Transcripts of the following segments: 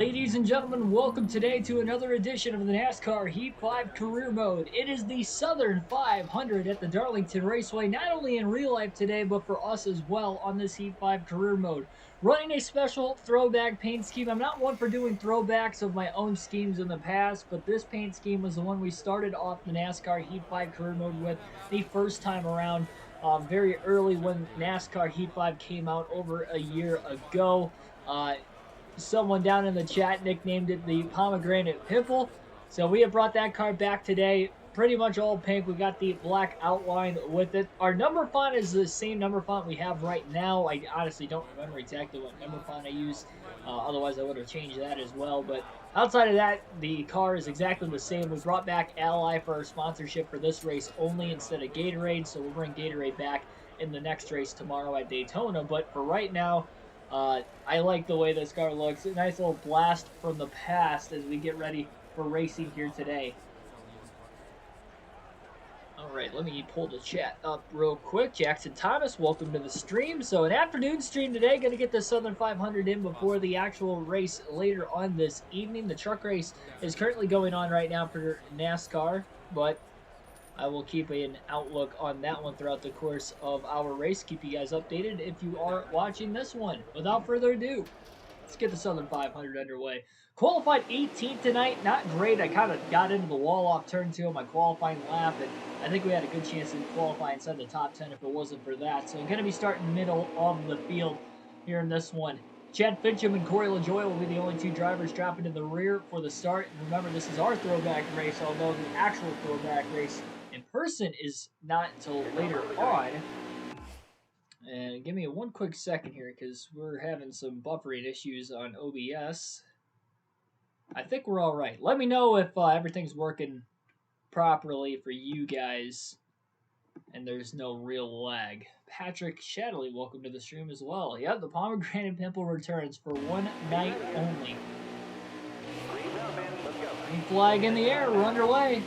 Ladies and gentlemen, welcome today to another edition of the NASCAR Heat 5 Career Mode. It is the Southern 500 at the Darlington Raceway, not only in real life today, but for us as well on this Heat 5 Career Mode. Running a special throwback paint scheme. I'm not one for doing throwbacks of my own schemes in the past, but this paint scheme was the one we started off the NASCAR Heat 5 Career Mode with the first time around, very early when NASCAR Heat 5 came out over a year ago. Someone down in the chat nicknamed it the pomegranate pimple. So we have brought that card back today. Pretty much all pink. We got the black outline with it. Our number font is the same number font we have right now. I honestly don't remember exactly what number font I use. Otherwise, I would have changed that as well. But outside of that, the car is exactly the same. We brought back Ally for our sponsorship for this race only instead of Gatorade. So we'll bring Gatorade back in the next race tomorrow at Daytona. But for right now, I like the way this car looks. A nice little blast from the past as we get ready for racing here today. Alright, let me pull the chat up real quick. Jackson Thomas, welcome to the stream. So an afternoon stream today. Going to get the Southern 500 in before the actual race later on this evening. The truck race is currently going on right now for NASCAR, but I will keep an outlook on that one throughout the course of our race. Keep you guys updated if you are watching this one. Without further ado, let's get the Southern 500 underway. Qualified 18th tonight. Not great. I kind of got into the wall off turn 2 on my qualifying lap, and I think we had a good chance to qualify inside the top 10 if it wasn't for that. So I'm going to be starting middle of the field here in this one. Chad Fincham and Corey LaJoie will be the only two drivers dropping to the rear for the start. And remember, this is our throwback race, although the actual throwback race in person is not until later on. And give me one quick second here because we're having some buffering issues on OBS. I think we're all right. Let me know if everything's working properly for you guys and there's no real lag. Patrick Shadley, welcome to the stream as well. Yep, the pomegranate pimple returns for one night only. Green flag in the air, we're underway.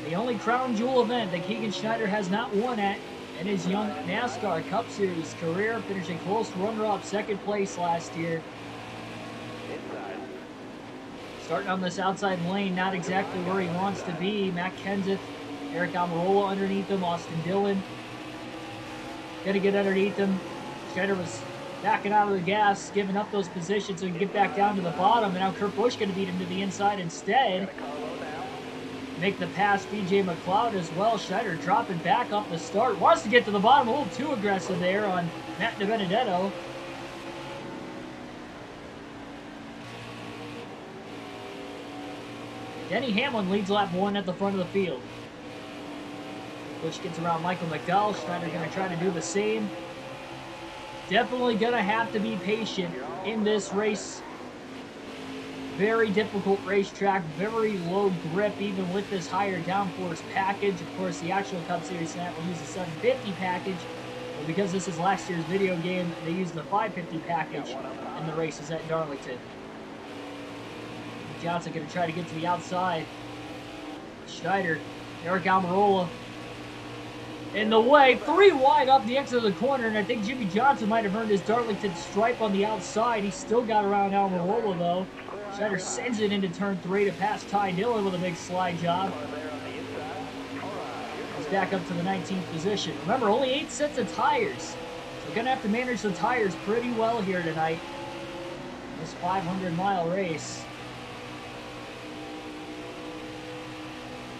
The only crown jewel event that Keegan Schneider has not won at in his young NASCAR Cup Series career, finishing close runner-up second place last year. Starting on this outside lane, not exactly where he wants to be. Matt Kenseth, Eric Almirola underneath him, Austin Dillon. Gonna get underneath him. Schneider was backing out of the gas, giving up those positions so he can get back down to the bottom. And now Kurt Busch gonna beat him to the inside instead. Make the pass, BJ McLeod as well. Schneider dropping back off the start. Wants to get to the bottom, a little too aggressive there on Matt DiBenedetto. Denny Hamlin leads lap 1 at the front of the field. Busch gets around Michael McDowell. Schneider going to try to do the same. Definitely going to have to be patient in this race. Very difficult racetrack, very low grip even with this higher downforce package. Of course, the actual Cup Series snap will use the 750 package. But because this is last year's video game, they used the 550 package in the races at Darlington. Johnson going to try to get to the outside. Schneider, Eric Almirola in the way. 3 wide off the exit of the corner, and I think Jimmy Johnson might have earned his Darlington stripe on the outside. He still got around Almirola, though. Schneider sends it into turn 3 to pass Ty Dillon with a big slide job. He's back up to the 19th position. Remember, only 8 sets of tires. So we're going to have to manage the tires pretty well here tonight. This 500-mile race.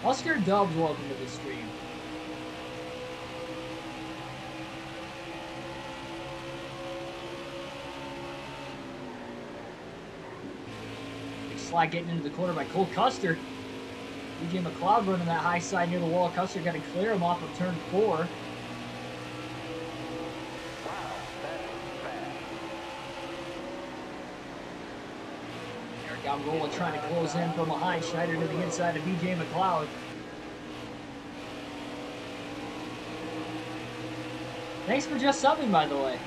Oscar Dubs, welcome to the stream. Big slide getting into the corner by Cole Custer. BJ McLeod running that high side near the wall. Custer got to clear him off of turn 4. Almirola trying to close in from behind. Schneider to the inside of BJ McLeod. Thanks for just subbing, by the way.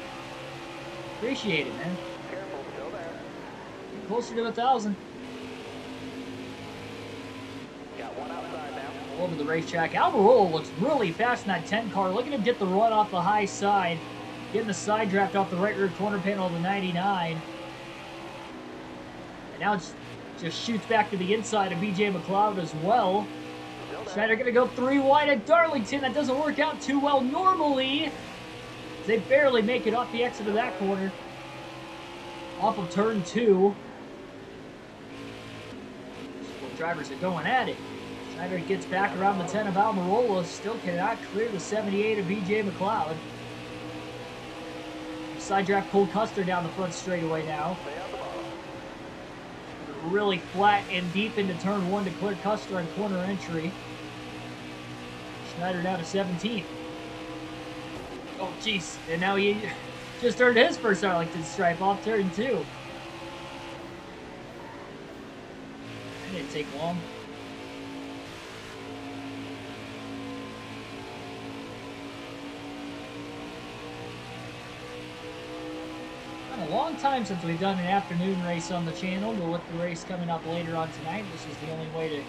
Appreciate it, man. Get closer to 1,000. Got one outside now. All over the racetrack. Almirola looks really fast in that 10 car. Looking to get the run off the high side. Getting the side draft off the right rear corner panel of the 99. Now it's just shoots back to the inside of BJ McLeod as well. Schneider going to go 3 wide at Darlington. That doesn't work out too well normally. They barely make it off the exit of that corner. Off of turn 2. Both drivers are going at it. Schneider gets back around the 10 of Almirola. Still cannot clear the 78 of BJ McLeod. Side draft pulled Custer down the front straightaway now. Really flat and deep into turn 1 to clear Custer on corner entry. Schneider down to 17th. Oh, jeez. And now he just earned his first Darlington stripe off turn 2. That didn't take long. Been a long time since we've done an afternoon race on the channel, but with the race coming up later on tonight, this is the only way to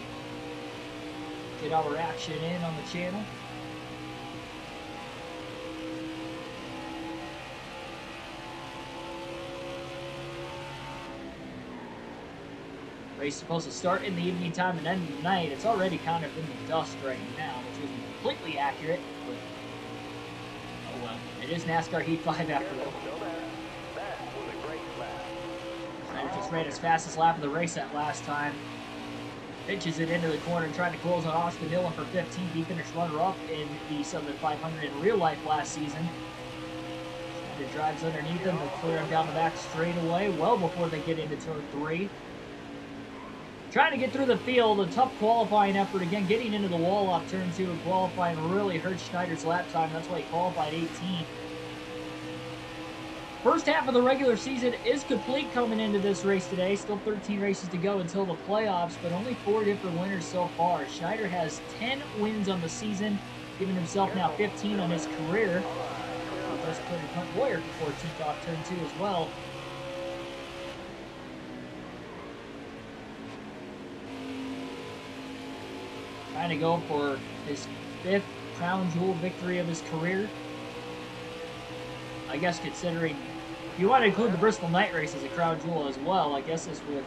get our action in on the channel. Race is supposed to start in the evening time and end at night. It's already kind of in the dust right now, which isn't completely accurate, but oh well. It is NASCAR Heat 5 after all. Schneider just ran his fastest lap of the race that last time. Pitches it into the corner and trying to close on Austin Dillon for 15th. He finished runner-up in the Southern 500 in real life last season. Schneider drives underneath him to clear him down the back straightaway well before they get into turn 3. Trying to get through the field, a tough qualifying effort. Again, getting into the wall off turn 2 and qualifying really hurt Schneider's lap time. That's why he qualified 18th. First half of the regular season is complete coming into this race today. Still 13 races to go until the playoffs, but only 4 different winners so far. Schneider has 10 wins on the season, giving himself now 15 on his career. He just put Hunt Boyer for 14th off turn 2 as well. Trying to go for his 5th crown jewel victory of his career. I guess considering, if you want to include the Bristol Night Race as a crown jewel as well, I guess this would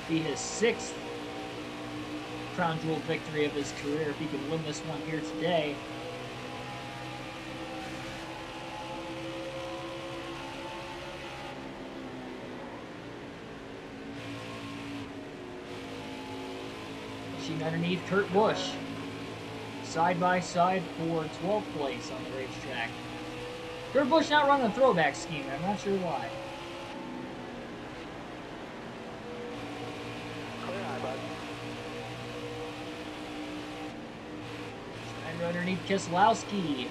be his 6th crown jewel victory of his career if he could win this one here today. Pushing underneath Kurt Busch. Side by side for 12th place on the racetrack. Kurt Busch not running a throwback scheme, I'm not sure why. Schneider underneath Keselowski.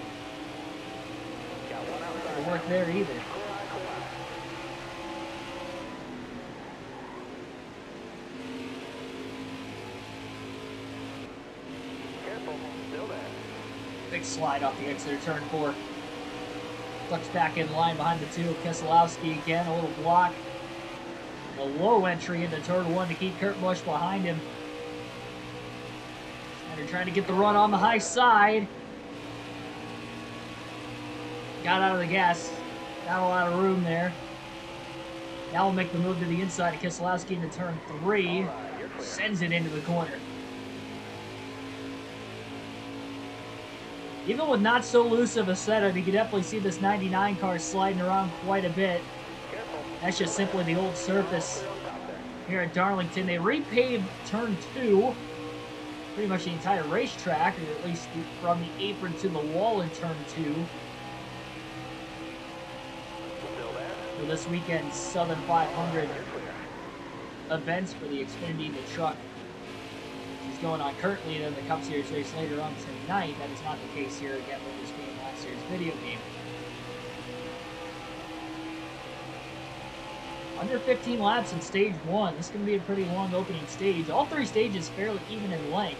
Doesn't work there either. Careful, still there. Big slide off the exit of turn 4. Ducks back in line behind the 2 of Keselowski again, a little block. A low entry into turn 1 to keep Kurt Busch behind him. Schneider trying to get the run on the high side. Got out of the gas. Not a lot of room there. Now we'll make the move to the inside of Keselowski into turn 3. Sends it into the corner. Even with not so loose of a setup, you can definitely see this 99 car sliding around quite a bit. That's just simply the old surface here at Darlington. They repaved turn 2, pretty much the entire racetrack, or at least from the apron to the wall in turn 2. For this weekend's Southern 500 events for the Xfinity and the Truck. Is going on currently in the Cup Series race later on tonight. That is not the case here again with this being last year's video game. Under 15 laps in stage 1. This is going to be a pretty long opening stage. All 3 stages fairly even in length.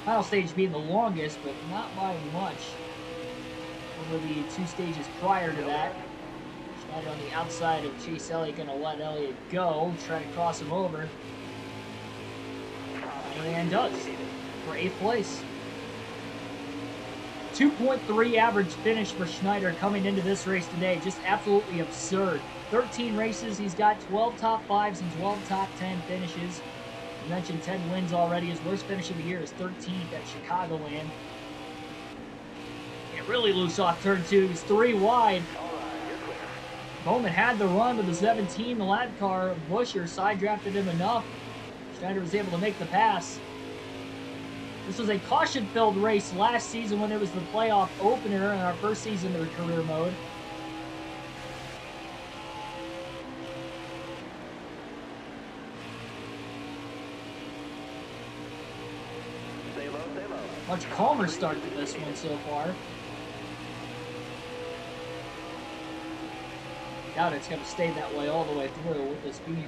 Final stage being the longest, but not by much. Over the 2 stages prior to that. Schneider on the outside of Chase Elliott, going to let Elliott go. Try to cross him over. And does for 8th place. 2.3 average finish for Schneider coming into this race today. Just absolutely absurd. 13 races. He's got 12 top 5s and 12 top 10 finishes. I mentioned 10 wins already. His worst finish of the year is 13th at Chicagoland. And really loose off turn 2. He's 3 wide. Bowman had the run with the 17, the lap car. Buescher side drafted him enough. Schneider was able to make the pass. This was a caution-filled race last season when it was the playoff opener in our first season of the career mode. Stay low, stay low. Much calmer start to this one so far. Doubt it's going to stay that way all the way through with this being,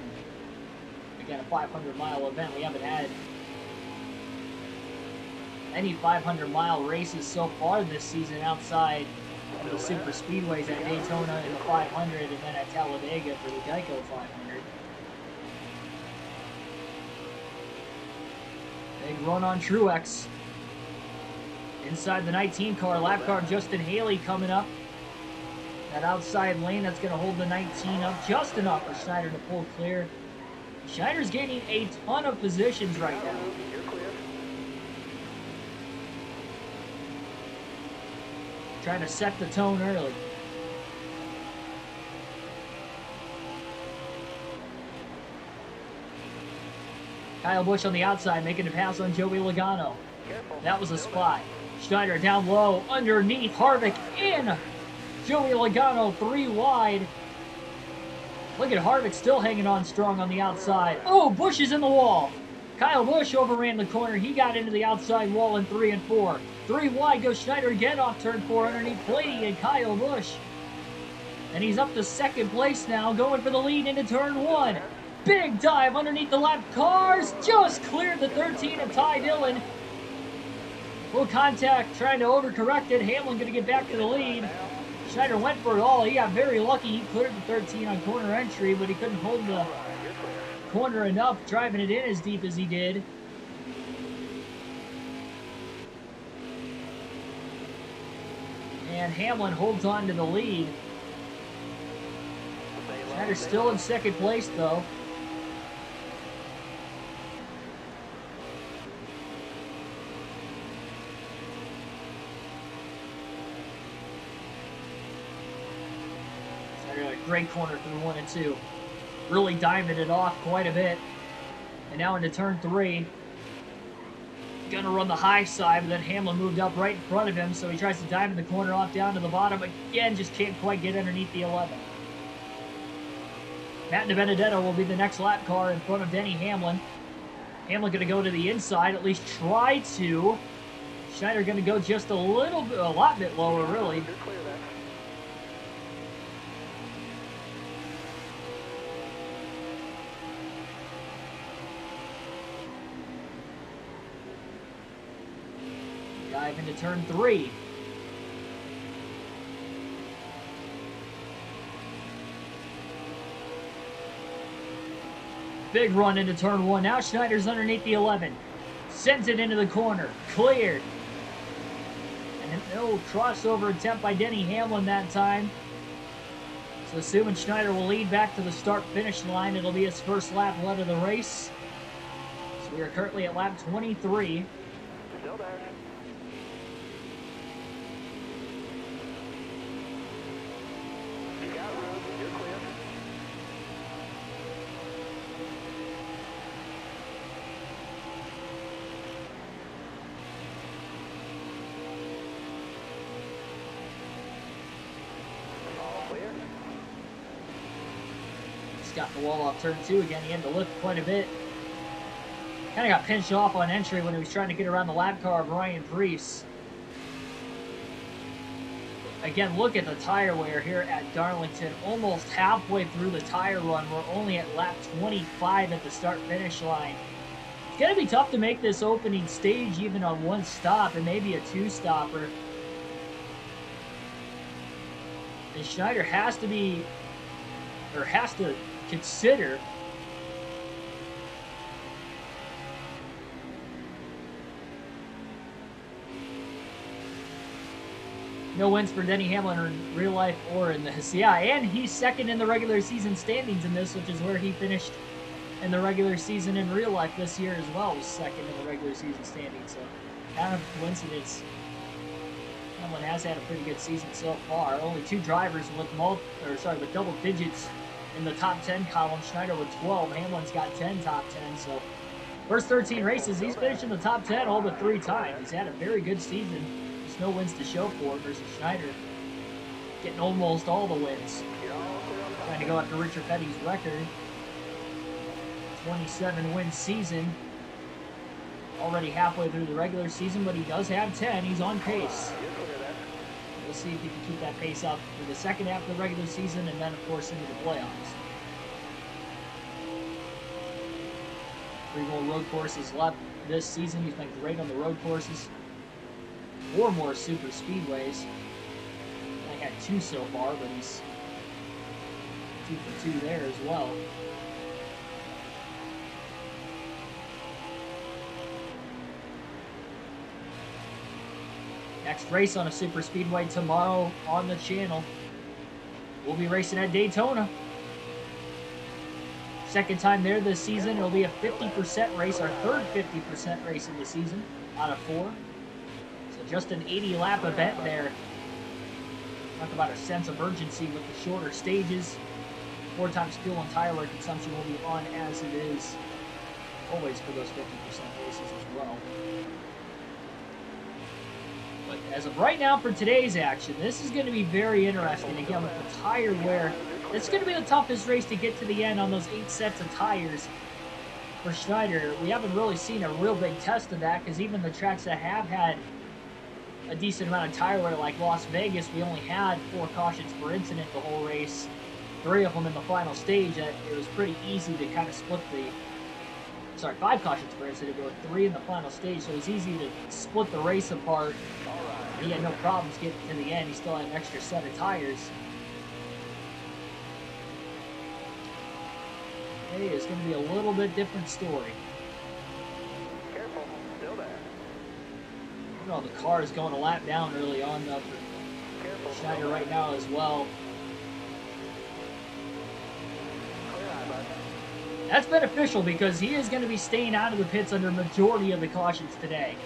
again, a 500-mile event. We haven't had any 500-mile races so far this season outside of the super speedways at Daytona in the 500 and then at Talladega for the Geico 500. Big run on Truex. Inside the 19 car, lap car Justin Haley coming up. That outside lane, that's going to hold the 19 up just enough for Schneider to pull clear. Schneider's gaining a ton of positions right now. You're clear. Trying to set the tone early. Kyle Busch on the outside, making a pass on Joey Logano. Careful. That was a spot. Schneider down low, underneath, Harvick in. Joey Logano 3 wide. Look at Harvick still hanging on strong on the outside. Oh, Busch is in the wall. Kyle Busch overran the corner. He got into the outside wall in 3 and 4. 3 wide goes Schneider again off turn 4 underneath Plady and Kyle Busch. And he's up to second place now, going for the lead into turn 1. Big dive underneath the lap cars. Just cleared the 13 of Ty Dillon. Full contact, trying to overcorrect it. Hamlin going to get back to the lead. Schneider went for it all. He got very lucky. He cleared the 13 on corner entry, but he couldn't hold the corner enough, driving it in as deep as he did. And Hamlin holds on to the lead. Schneider's still in second place, though. Schneider got a great corner through 1 and 2. Really diving it off quite a bit. And now into turn 3. Gonna run the high side, but then Hamlin moved up right in front of him, so he tries to dive in the corner off down to the bottom. Again, just can't quite get underneath the 11. Matt DiBenedetto will be the next lap car in front of Denny Hamlin. Hamlin gonna go to the inside, at least try to. Schneider gonna go just a lot bit lower, really. You're clear there. Dive into turn 3. Big run into turn 1. Now Schneider's underneath the 11. Sends it into the corner. Cleared. And no crossover attempt by Denny Hamlin that time. So assuming Schneider will lead back to the start-finish line, it'll be his first lap led of the race. So we are currently at lap 23. Still there. You got room. You're clear. All clear. Just got the wall off turn 2 again. He had to lift quite a bit. Kind of got pinched off on entry when he was trying to get around the lap car of Ryan Preece. Again, look at the tire wear here at Darlington. Almost halfway through the tire run. We're only at lap 25 at the start-finish line. It's going to be tough to make this opening stage even on one stop and maybe a two-stopper. And Schneider has to consider No wins for Denny Hamlin in real life or in this. Yeah, and he's second in the regular season standings in this, which is where he finished in the regular season in real life this year as well. Was second in the regular season standings. So kind of coincidence. Hamlin has had a pretty good season so far. Only 2 drivers with with double digits in the top 10 column. Schneider with 12. Hamlin's got 10 top 10. So first 13 races, he's finished in the top 10 all but 3 times. He's had a very good season. There's no wins to show for it versus Schneider getting almost all the wins. Trying to go after Richard Petty's record. 27 win season. Already halfway through the regular season, but he does have 10. He's on pace. We'll see if he can keep that pace up for the second half of the regular season and then, of course, into the playoffs. 3 more road courses left this season. He's been great on the road courses. 4 more super speedways. Only had 2 so far, but he's 2 for 2 there as well. Next race on a super speedway tomorrow on the channel. We'll be racing at Daytona. Second time there this season. It'll be a 50% race, our third 50% race of the season out of 4. So just an 80-lap event there. Talk about a sense of urgency with the shorter stages. 4 times fuel and tire wear consumption will be on as it is always for those 50% races as well. But as of right now for today's action, this is going to be very interesting. Again, with the tire wear, it's going to be the toughest race to get to the end on those 8 sets of tires for Schneider. We haven't really seen a real big test of that because even the tracks that have had a decent amount of tire wear, like Las Vegas, we only had 4 cautions per incident the whole race. 3 of them in the final stage. It was pretty easy to kind of split the... 5 cautions per incident, but with 3 in the final stage, so it was easy to split the race apart. He had no problems getting to the end. He still had an extra set of tires. Today is going to be a little bit different story. Careful, still there. You know, the car is going a lap down early on for Schneider right now as well. That's beneficial because he is going to be staying out of the pits under majority of the cautions today.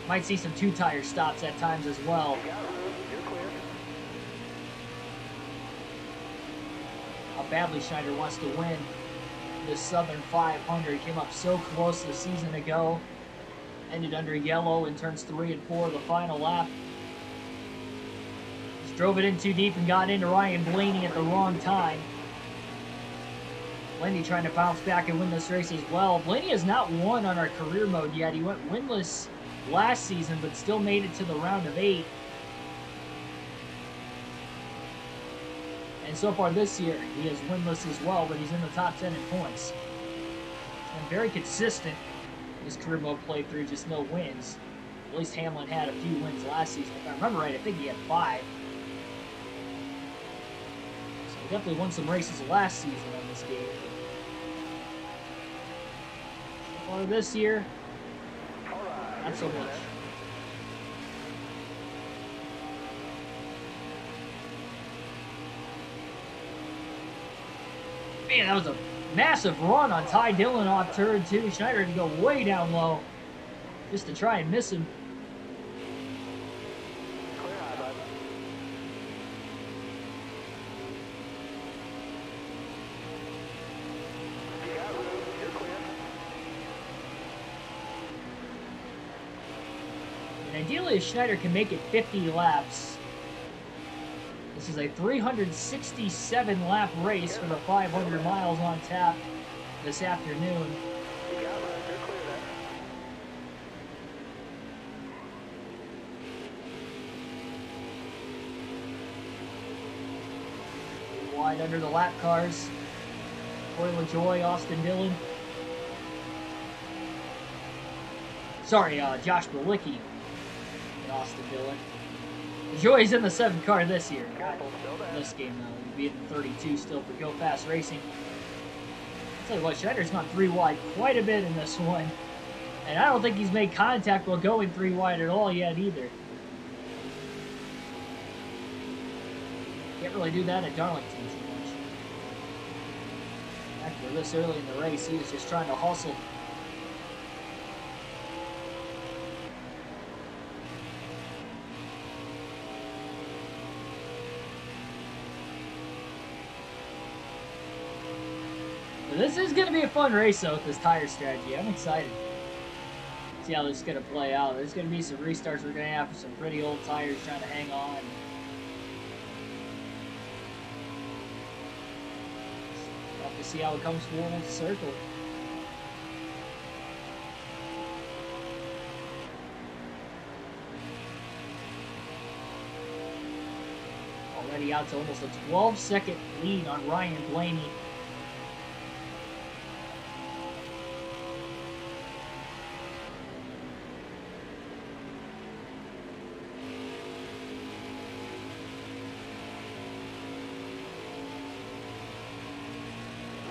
Might see some 2-tire stops at times as well. How badly Schneider wants to win this Southern 500. Came up so close the season ago. Ended under yellow in turns 3 and 4 of the final lap. Just drove it in too deep and got into Ryan Blaney at the wrong time. Blaney trying to bounce back and win this race as well. Blaney has not won on our career mode yet. He went winless last season, but still made it to the round of 8. And so far this year, he is winless as well, but he's in the top 10 in points. And very consistent in his career mode playthrough, just no wins. At least Hamlin had a few wins last season. If I remember right, I think he had 5. So he definitely won some races last season on this game. So far this year, not so much. Man, that was a massive run on Ty Dillon off turn 2. Schneider had to go way down low just to try and miss him. Ideally, if Schneider can make it 50 laps, this is a 367 lap race for the 500 miles on tap this afternoon. Wide under the lap cars. Corey LaJoie, Austin Dillon. Sorry, Josh Berlicki. Austin Dillon. Joy's in the 7th car this year. This game, though. He'll be in the 32 still for Go Fast Racing. I'll tell you what, Schneider's gone 3 wide quite a bit in this one. And I don't think he's made contact while going 3 wide at all yet either. really do that at Darlington too much. After this early in the race, he was just trying to hustle. But this is going to be a fun race, though, with this tire strategy. I'm excited. See how this is going to play out. There's going to be some restarts we're going to have for some pretty old tires trying to hang on. We'll have to see how it comes full circle. Already out to almost a 12-second lead on Ryan Blaney.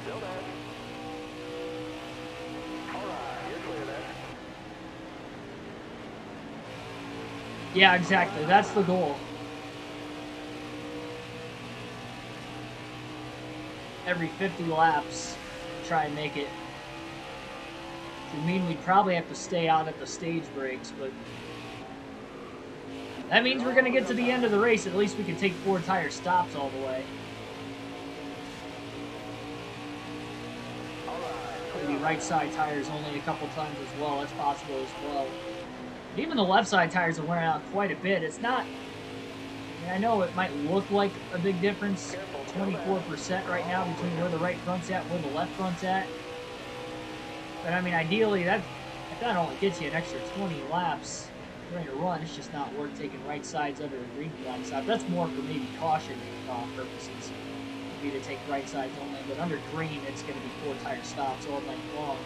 Still there. All right, you're clear there. Yeah, exactly. That's the goal. Every 50 laps, try and make it. It would mean we'd probably have to stay out at the stage breaks, but that means we're going to get to the end of the race. At least we can take 4 tire stops all the way. Maybe right side tires only a couple times as well. That's possible as well. But even the left side tires are wearing out quite a bit. It's not. I mean, I know it might look like a big difference. 24% right now between where the right front's at and where the left front's at. But I mean, ideally, if that only gets you an extra 20 laps during a run, it's just not worth taking right sides under a green flag side. That's more for maybe caution purposes. Would be to take right sides only, but under green, it's going to be 4 tire stops all night long.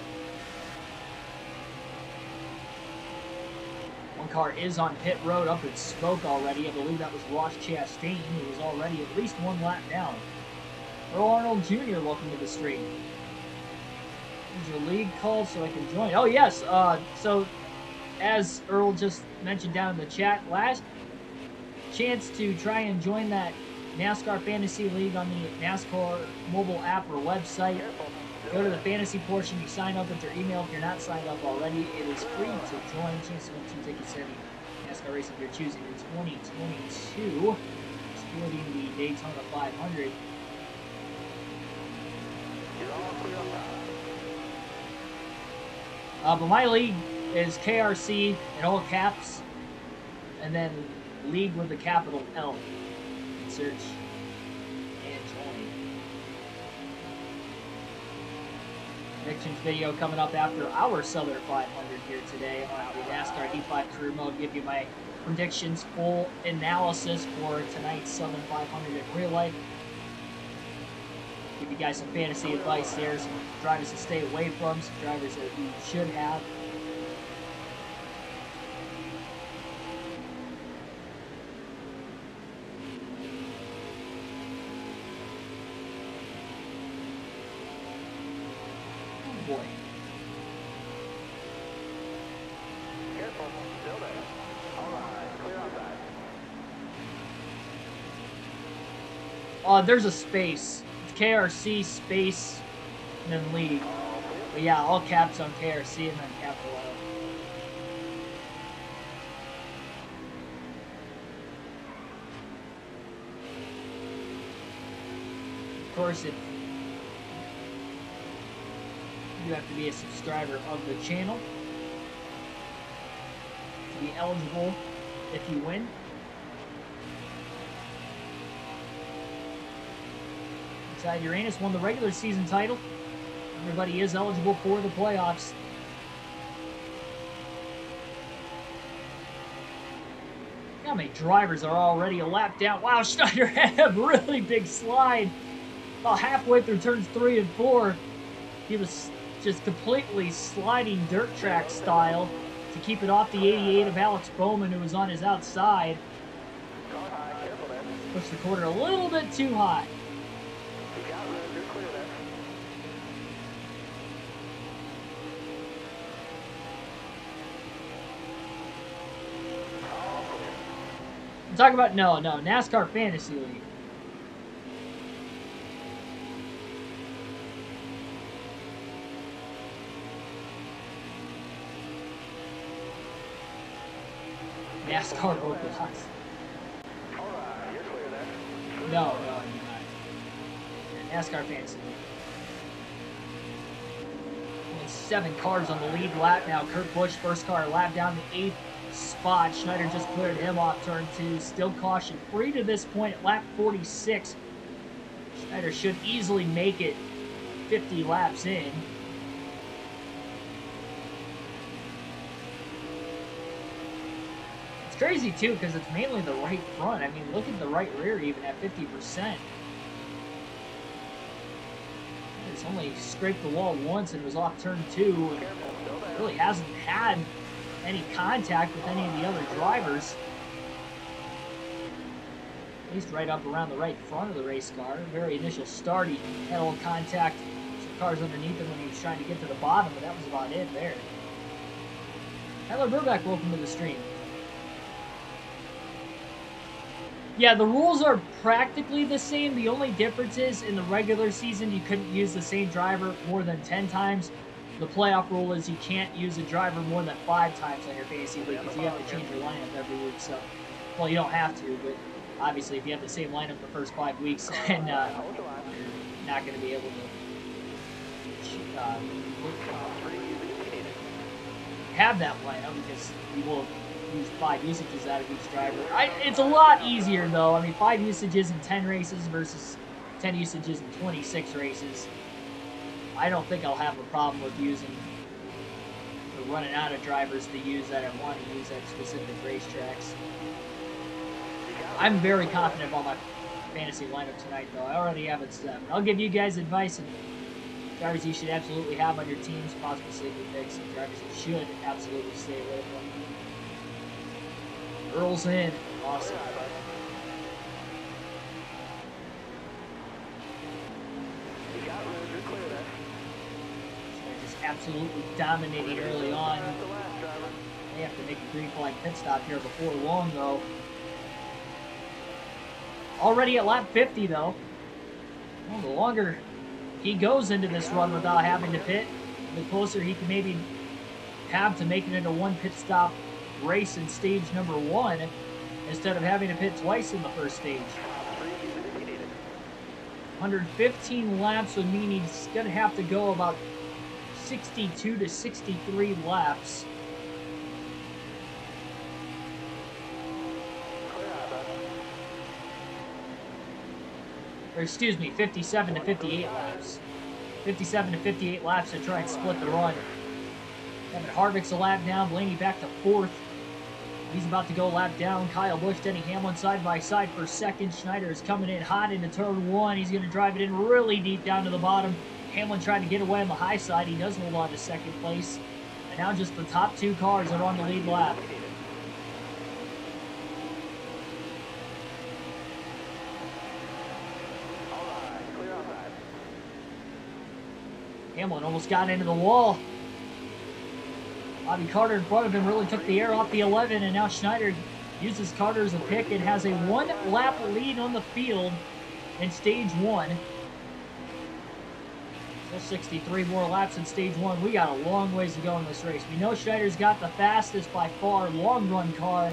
One car is on pit road up in smoke already. I believe that was Ross Chastain, who was already at least 1 lap down. Earl Arnold Jr., welcome to the stream. Is your league called so I can join? Oh, yes. So, as Earl just mentioned down in the chat, last chance to try and join that NASCAR Fantasy League on the NASCAR mobile app or website. Go to the fantasy portion, you sign up with your email if you're not signed up already. It is free to join. Chance to win 2 tickets to any NASCAR race if you're choosing in 2022, excluding the Daytona 500. But my league is KRC in all caps, and then league with the capital L. Search and join. Predictions video coming up after our Southern 500 here today on the NASCAR D5 Career Mode. Give you my predictions, full analysis for tonight's Southern 500 in real life. Give you guys some fantasy advice there, some drivers to stay away from, some drivers that you should have. Boy. Careful, still there. All right, clear outside. There's a space. It's KRC space and then league. But yeah, all caps on KRC and then capital L. Of course, if you have to be a subscriber of the channel to be eligible if you win. Inside Uranus won the regular season title. Everybody is eligible for the playoffs. How many drivers are already a lap down? Wow, Schneider had a really big slide. About halfway through turns 3 and 4, he was just completely sliding dirt track style to keep it off the 88 of Alex Bowman, who was on his outside. Pushed the corner a little bit too high. I'm talking about no NASCAR Fantasy League. NASCAR roadblocks. Alright, you're clear there. No, you're not. Yeah, NASCAR fans. Only 7 cars on the lead lap now. Kurt Busch, first car lap down the 8th spot. Schneider just cleared him off turn 2. Still caution free to this point at lap 46. Schneider should easily make it 50 laps in. It's crazy too because it's mainly the right front. I mean, look at the right rear even at 50%. It's only scraped the wall once and was off turn 2. And really hasn't had any contact with any of the other drivers. At least right up around the right front of the race car. Very initial start, he had a little contact with some cars underneath him when he was trying to get to the bottom, but that was about it there. Tyler Burback, welcome to the stream. Yeah, the rules are practically the same. The only difference is in the regular season, you couldn't use the same driver more than 10 times. The playoff rule is you can't use a driver more than 5 times on your fantasy league because you have to change your lineup every week. So, well, you don't have to, but obviously if you have the same lineup the first 5 weeks, then you're not going to be able to have that lineup because you will use 5 usages out of each driver. It's a lot easier though. I mean, 5 usages in 10 races versus 10 usages in 26 races. I don't think I'll have a problem with using or running out of drivers to use that I want to use at specific racetracks. I'm very confident about my fantasy lineup tonight, though. I already have it set. I'll give you guys advice and drivers you should absolutely have on your teams, possibly sleeper picks, and drivers you should absolutely stay away from. Earl's in. Awesome. Just absolutely dominating early on. They have to make a green flag pit stop here before long, though. Already at lap 50, though. Well, the longer he goes into this run without having to pit, the closer he can maybe have to making it a 1 pit stop race in stage number 1 instead of having to pit twice in the first stage. 115 laps would mean he's going to have to go about 62 to 63 laps. Or excuse me, 57 to 58 laps. 57 to 58 laps to try and split the run. Kevin Harvick's a lap down. Blaney back to 4th. He's about to go a lap down. Kyle Busch, Denny Hamlin side by side for 2nd. Schneider is coming in hot into turn 1. He's going to drive it in really deep down to the bottom. Hamlin trying to get away on the high side. He does hold on to 2nd place. And now just the top 2 cars are on the lead lap. Hamlin almost got into the wall. Bobby Carter in front of him really took the air off the 11, and now Schneider uses Carter as a pick and has a 1-lap lead on the field in stage 1. Still 63 more laps in stage 1. We got a long ways to go in this race. We know Schneider's got the fastest by far long run car.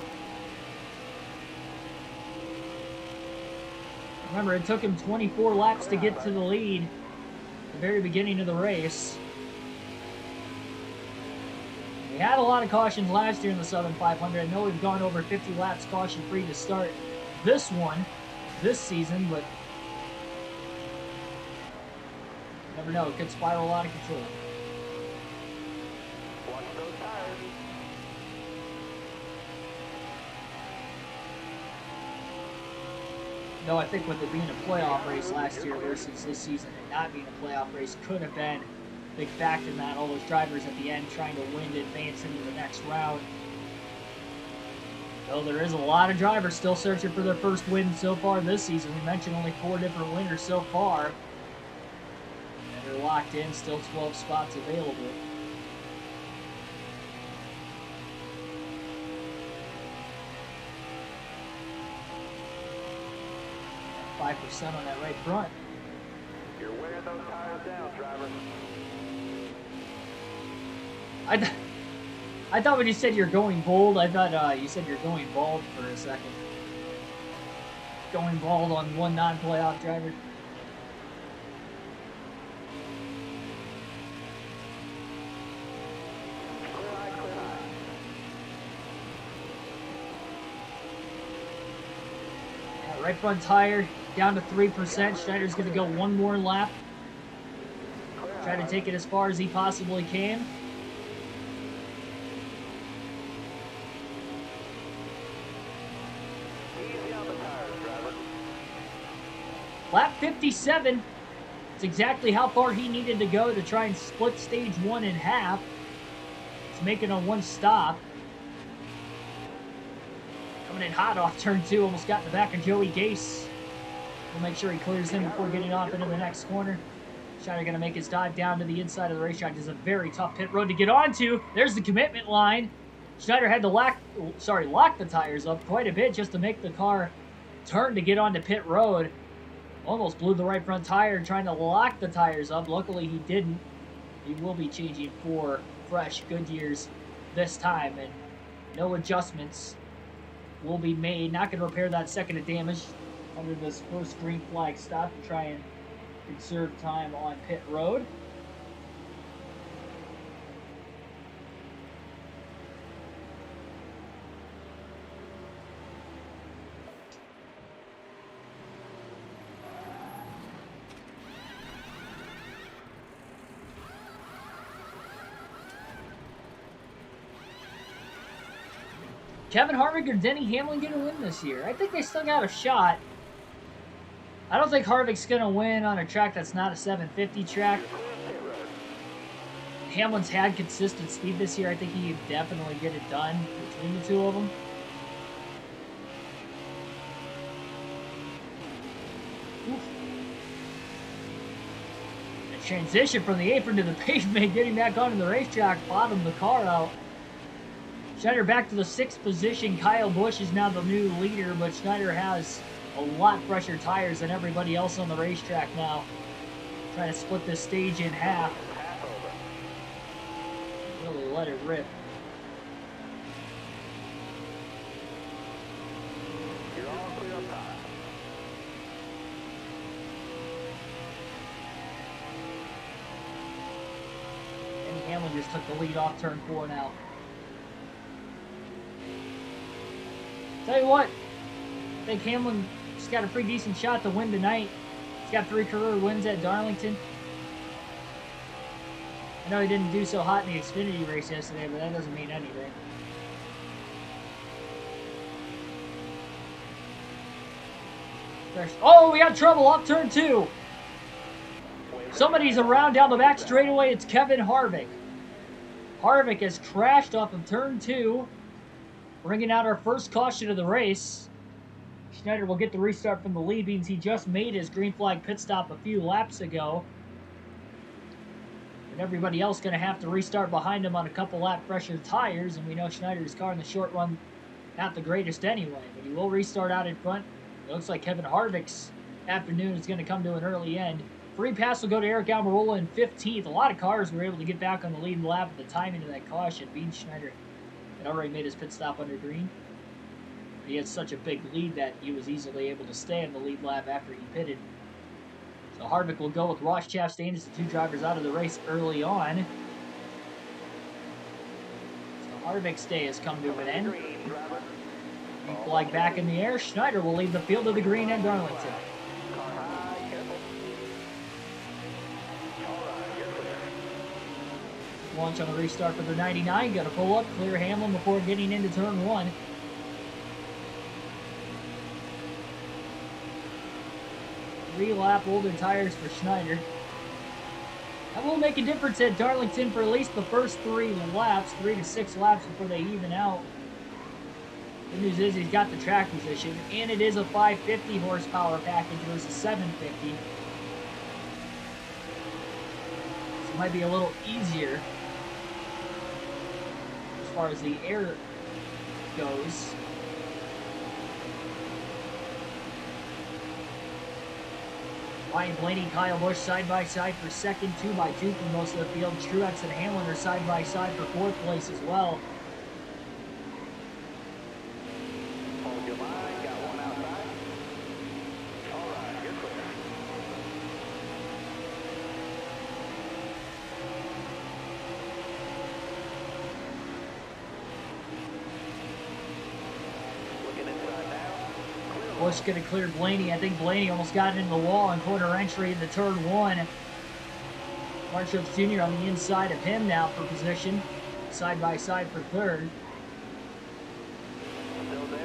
Remember, it took him 24 laps to get to the lead at the very beginning of the race. We had a lot of cautions last year in the Southern 500. I know we've gone over 50 laps caution-free to start this one, this season, but you never know. It could spiral out of control. Watch those tires. No, I think with it being a playoff race last year versus this season and not being a playoff race could have been a big factor in that. All those drivers at the end trying to win to advance into the next round. Though there is a lot of drivers still searching for their first win so far this season. We mentioned only 4 different winners so far. And they're locked in, still 12 spots available. 5% on that right front. You're wearing those tires down, driver. I thought when you said you're going bold, I thought you said you're going bald for a second. Going bald on one non-playoff driver. Yeah, right front tire down to 3%. Schneider's going to go one more lap. Try to take it as far as he possibly can. Lap 57. It's exactly how far he needed to go to try and split stage one in half. He's making a one stop. Coming in hot off turn two. Almost got in the back of Joey Gase. We'll make sure he clears him before getting off into the next corner. Schneider going to make his dive down to the inside of the racetrack. This is a very tough pit road to get onto. There's the commitment line. Schneider had to lock the tires up quite a bit just to make the car turn to get onto pit road. Almost blew the right front tire trying to lock the tires up. Luckily, he didn't. He will be changing 4 fresh Goodyears this time, and no adjustments will be made. Not going to repair that second of damage under this first green flag stop to try and conserve time on pit road. Kevin Harvick or Denny Hamlin going to win this year? I think they still got a shot. I don't think Harvick's going to win on a track that's not a 750 track. Hamlin's had consistent speed this year. I think he could definitely get it done between the two of them. Oof. The transition from the apron to the pavement, getting back onto the racetrack, bottomed the car out. Schneider back to the 6th position. Kyle Busch is now the new leader, but Schneider has a lot fresher tires than everybody else on the racetrack now. Trying to split this stage in half. Really let it rip. You're all clear up top. And Hamlin just took the lead off turn 4 now. Tell you what, I think Hamlin just got a pretty decent shot to win tonight. He's got 3 career wins at Darlington. I know he didn't do so hot in the Xfinity race yesterday, but that doesn't mean anything. Oh, we got trouble off turn 2. Somebody's around down the back straightaway. It's Kevin Harvick. Harvick has crashed off of turn 2. Bringing out our first caution of the race. Schneider will get the restart from the lead, means he just made his green flag pit stop a few laps ago. And everybody else going to have to restart behind him on a couple lap fresher tires, and we know Schneider's car in the short run not the greatest anyway, but he will restart out in front. It looks like Kevin Harvick's afternoon is going to come to an early end. Free pass will go to Eric Almirola in 15th. A lot of cars were able to get back on the lead lap at the timing of that caution. Bean Schneider had already made his pit stop under green. He had such a big lead that he was easily able to stay in the lead lap after he pitted. So Harvick will go with Ross Chastain as the 2 drivers out of the race early on. So Harvick's day has come to an end. Green flag back in the air. Schneider will leave the field to the green at Darlington. Launch on the restart for the 99. Got to pull up, clear Hamlin before getting into turn 1. Three-lap older tires for Schneider. That will make a difference at Darlington for at least the first 3 laps, 3 to 6 laps before they even out. Good news is he's got the track position, and it is a 550 horsepower package versus 750. So it might be a little easier as far as the air goes. Ryan Blaney, Kyle Busch side by side for second, 2x2 for most of the field. Truex and Hamlin are side by side for 4th place as well. Busch going to clear Blaney. I think Blaney almost got into the wall on corner entry into turn 1. Mark Schultz Jr. on the inside of him now for position. Side by side for third.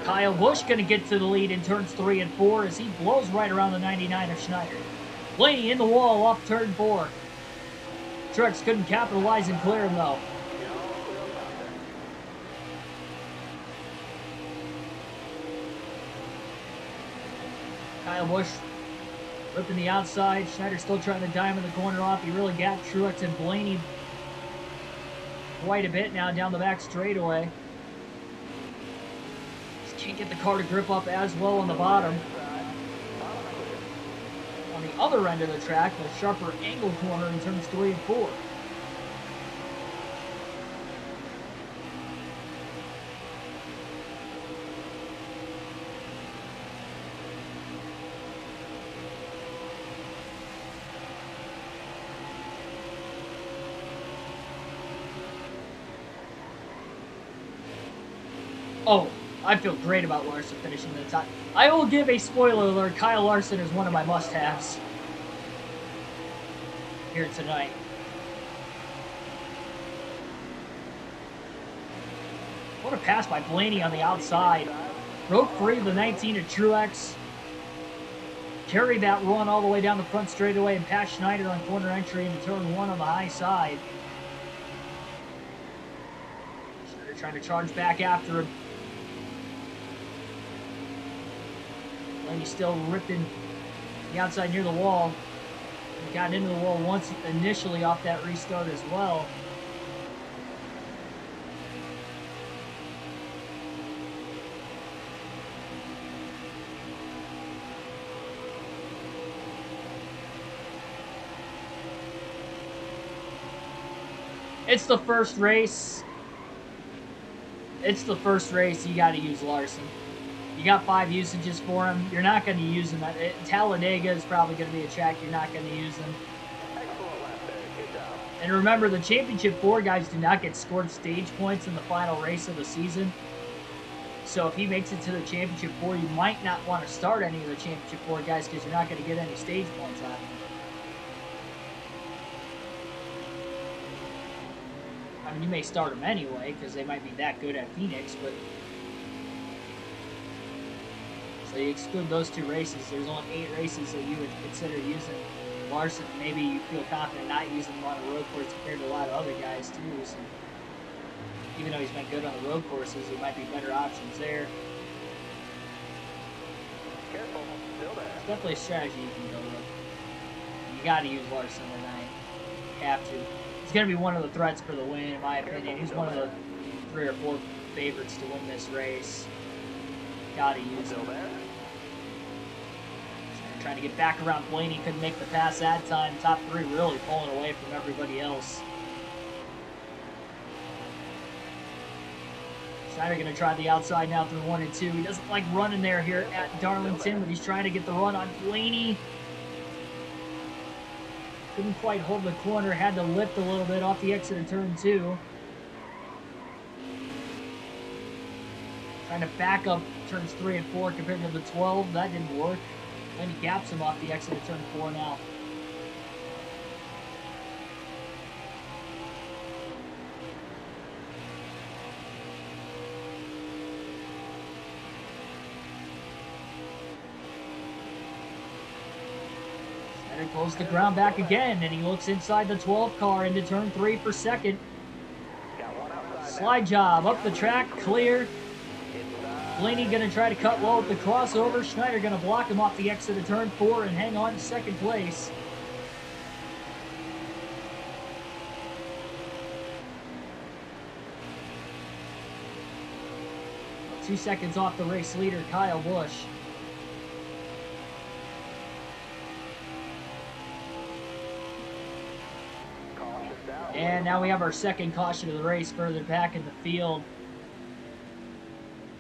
Kyle Busch going to get to the lead in turns 3 and 4 as he blows right around the 99 of Schneider. Blaney in the wall off turn 4. Truex couldn't capitalize and clear him though. Kyle Busch ripping the outside. Schneider still trying to diamond the corner off. He really got Truex and Blaney quite a bit now down the back straightaway. Just can't get the car to grip up as well on the bottom. On the other end of the track, the sharper angle corner in turns 3 and 4. Oh, I feel great about Larson finishing in the top. I will give a spoiler alert. Kyle Larson is one of my must-haves here tonight. What a pass by Blaney on the outside. Broke free of the 19 of Truex. Carried that run all the way down the front straightaway and passed Schneider on corner entry into turn 1 on the high side. Schneider trying to charge back after him. Blaney still ripping the outside near the wall. He got into the wall once initially off that restart as well. It's the first race. You got to use Larson. You got 5 usages for him. You're not going to use him. Talladega is probably going to be a track you're not going to use him. And remember, the Championship 4 guys do not get scored stage points in the final race of the season. So if he makes it to the Championship 4, you might not want to start any of the Championship 4 guys because you're not going to get any stage points out of them. I mean, you may start them anyway because they might be that good at Phoenix, but... So you exclude those 2 races. There's only 8 races that you would consider using Larson. Maybe you feel confident not using him on a road course compared to a lot of other guys too. So even though he's been good on the road courses, there might be better options there. Careful, still there. It's definitely a strategy you can go with. You got to use Larson tonight. You have to. He's going to be one of the threats for the win, in my opinion. He's one of the 3 or 4 favorites to win this race. Got to use him. Trying to get back around Blaney, couldn't make the pass that time. Top 3 really pulling away from everybody else. Schneider going to try the outside now through 1 and 2. He doesn't like running there here at Darlington, but he's trying to get the run on Blaney. Couldn't quite hold the corner, had to lift a little bit off the exit of turn 2. Trying to back up turns 3 and 4 compared to the 12. That didn't work. Then he gaps him off the exit of turn 4 now. Schneider pulls the ground back again, and he looks inside the 12 car into turn 3 for second. Slide job up the track, clear. Blaney going to try to cut low with the crossover. Schneider going to block him off the exit of turn 4 and hang on to second place. Two seconds off the race leader, Kyle Busch. And now we have our second caution of the race further back in the field.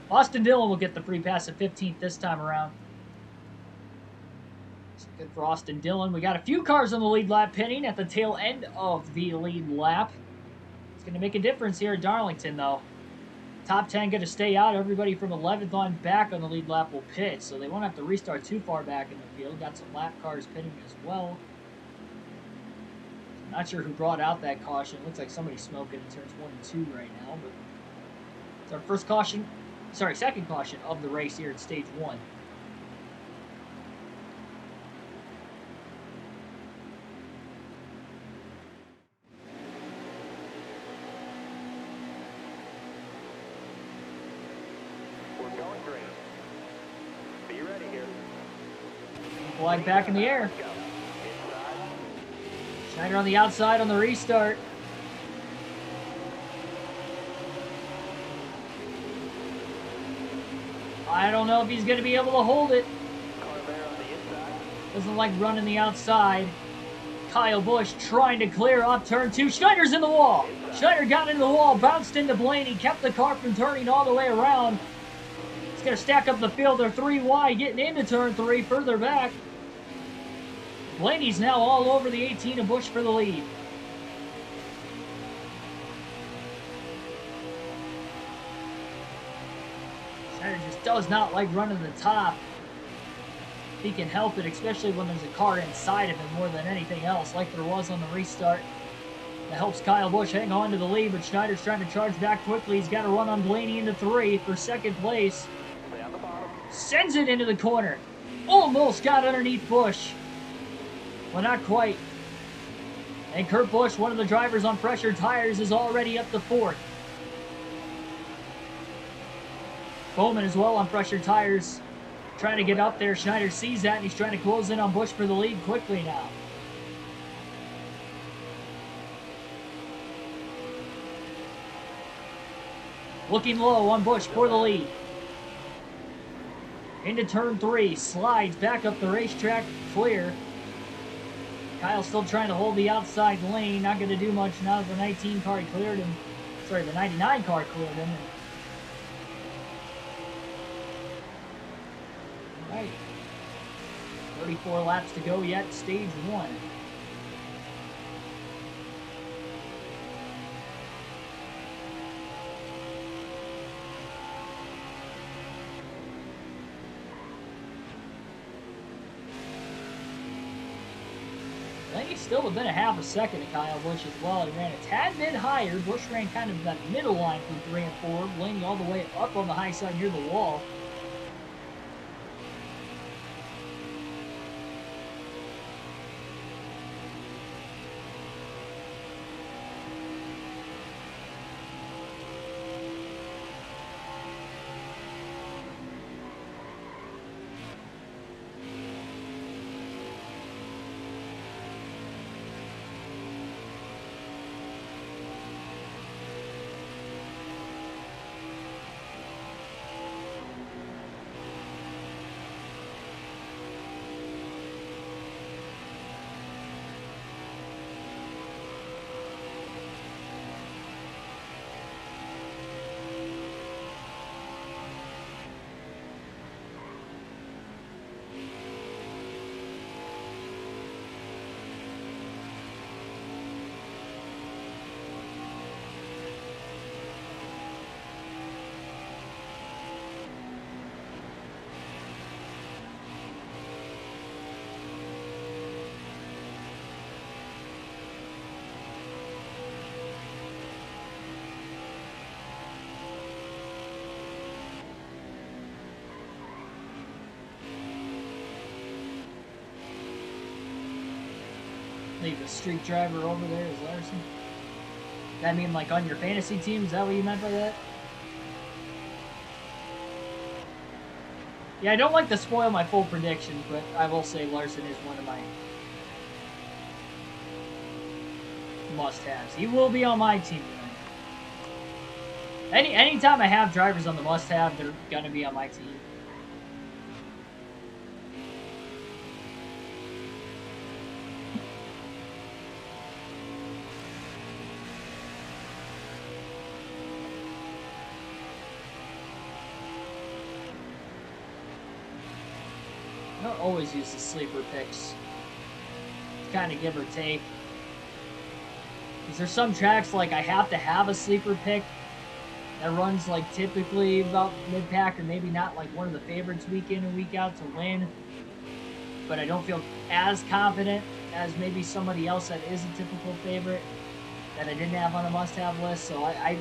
Austin Dillon will get the free pass at 15th this time around. So good for Austin Dillon. We got a few cars on the lead lap pinning at the tail end of the lead lap. It's going to make a difference here at Darlington, though. Top 10 going to stay out. Everybody from 11th on back on the lead lap will pit, so they won't have to restart too far back in the field. Got some lap cars pitting as well. Not sure who brought out that caution. Looks like somebody's smoking in turns 1 and 2 right now, but it's our second caution of the race here at stage 1. We're going green. Be ready here. Flag back in the air. Let's go. Inside. Schneider on the outside on the restart. I don't know if he's going to be able to hold it. Car there on the inside. Doesn't like running the outside. Kyle Busch trying to clear off turn 2. Schneider's in the wall. Schneider got into the wall, bounced into Blaney, kept the car from turning all the way around. He's going to stack up the field. They're 3 wide, getting into turn 3, further back. Blaney's now all over the 18 of Busch for the lead. Schneider just does not like running the top. He can help it, especially when there's a car inside of him more than anything else, like there was on the restart. That helps Kyle Busch hang on to the lead, but Schneider's trying to charge back quickly. He's got to run on Blaney into 3 for second place. Down the bottom. Sends it into the corner. Almost got underneath Busch. Well, not quite. And Kurt Busch, one of the drivers on pressure tires, is already up to 4th. Bowman as well on pressure tires, trying to get up there. Schneider sees that, and he's trying to close in on Busch for the lead quickly now. Looking low on Busch for the lead. Into turn 3, slides back up the racetrack, clear. Kyle still trying to hold the outside lane, not going to do much now. The 19 car cleared him. Sorry, the 99 car cleared him. All right. 34 laps to go yet, stage 1. Blaney still within a half a second of Kyle Busch as well. He ran a tad bit higher. Busch ran kind of that middle line from 3 and 4. Blaney all the way up on the high side near the wall. Leave a street driver over there is Larson. That mean like on your fantasy team? Is that what you meant by that? Yeah, I don't like to spoil my full predictions, but I will say Larson is one of my must-haves. He will be on my team tonight. Anytime I have drivers on the must-have, they're gonna be on my team. I don't always use the sleeper picks. Kind of give or take. Because there's some tracks like I have to have a sleeper pick that runs like typically about mid-pack, or maybe not like one of the favorites week in and week out to win. But I don't feel as confident as maybe somebody else that is a typical favorite that I didn't have on a must-have list. So I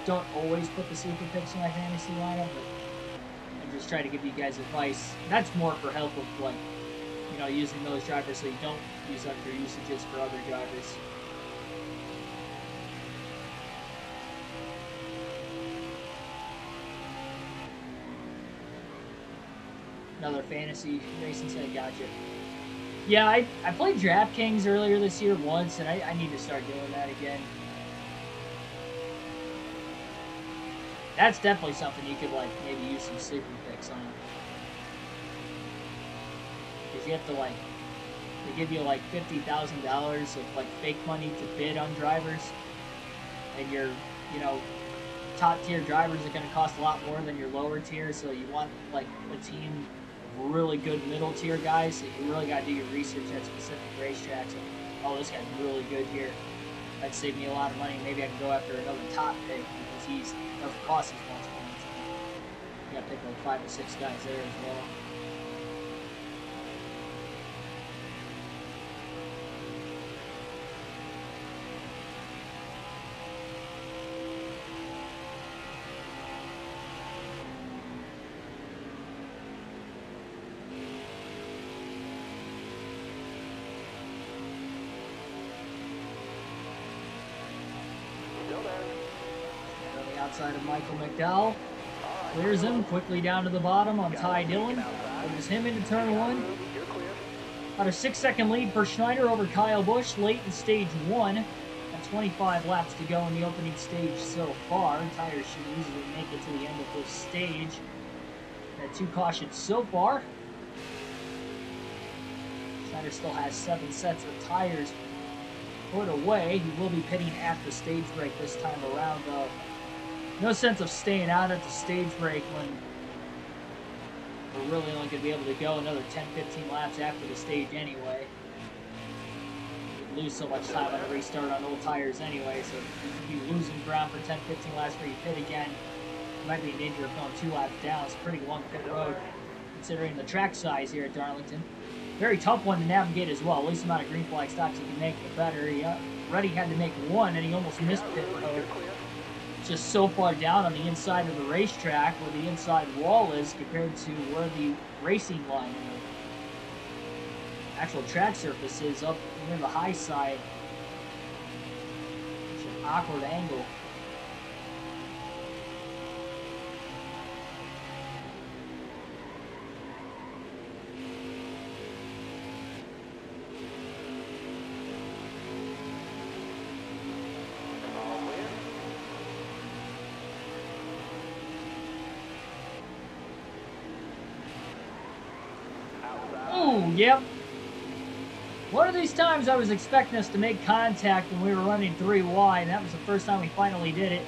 don't always put the sleeper picks in my fantasy lineup, but I just try to give you guys advice. That's more for help with like, you know, using those drivers so you don't use up your usages for other drivers. Another fantasy racing site, gotcha. Yeah, I played DraftKings earlier this year once, and I need to start doing that again. That's definitely something you could like maybe use some sleeper picks on. Because you have to like, they give you like $50,000 of like fake money to bid on drivers, and your, you know, top tier drivers are going to cost a lot more than your lower tier. So you want like a team of really good middle tier guys. So you really got to do your research at specific racetracks. And, oh, this guy's really good here. That'd save me a lot of money. Maybe I can go after another top pick because he doesn't cost as much. You got to pick like 5 or 6 guys there as well. Outside of Michael McDowell. Clears him quickly down to the bottom on Ty Dillon. Brings him into turn 1. About a 6-second lead for Schneider over Kyle Busch late in stage 1. At 25 laps to go in the opening stage so far. Tires should easily make it to the end of this stage. Had 2 cautions so far. Schneider still has 7 sets of tires put away. He will be pitting at the stage break this time around, though. No sense of staying out at the stage break when we're really only going to be able to go another 10-15 laps after the stage anyway. You'd lose so much time on a restart on old tires anyway, so you'd be losing ground for 10-15 laps where you pit again. You might be in danger of going 2 laps down. It's a pretty long pit road considering the track size here at Darlington. Very tough one to navigate as well. Least amount of green flag stops you can make, the better. He already had to make 1 and he almost missed pit road. Just so far down on the inside of the racetrack where the inside wall is compared to where the racing line is. Actual track surface is up near the high side. It's an awkward angle. Yep. One of these times I was expecting us to make contact when we were running 3 wide. That was the first time we finally did it.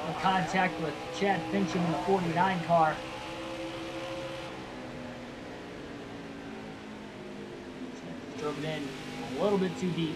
No contact with Chad Fincham in the 49 car. Drove it in a little bit too deep.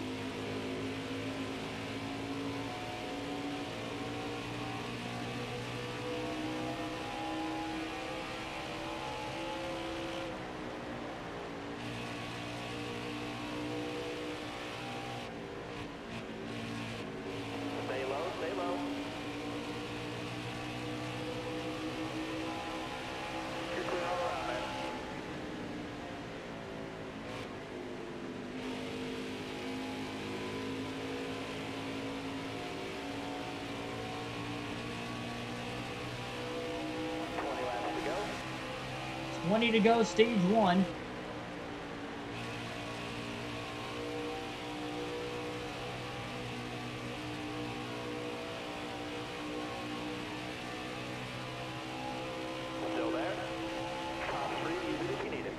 $20 to go, stage 1. Still there. Top 3, use it if you need it.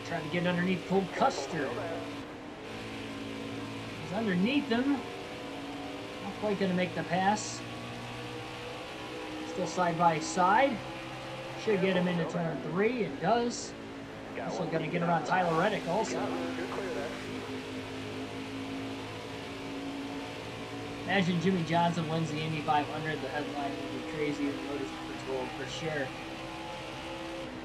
Trying to get underneath Cole Custer. He's underneath him. Not quite going to make the pass. Still side by side. Should get him into turn 3. It does. Also going to get around Tyler Reddick also. Imagine Jimmy Johnson wins the Indy 500. The headline would be crazy and Motorsport Patrol for sure.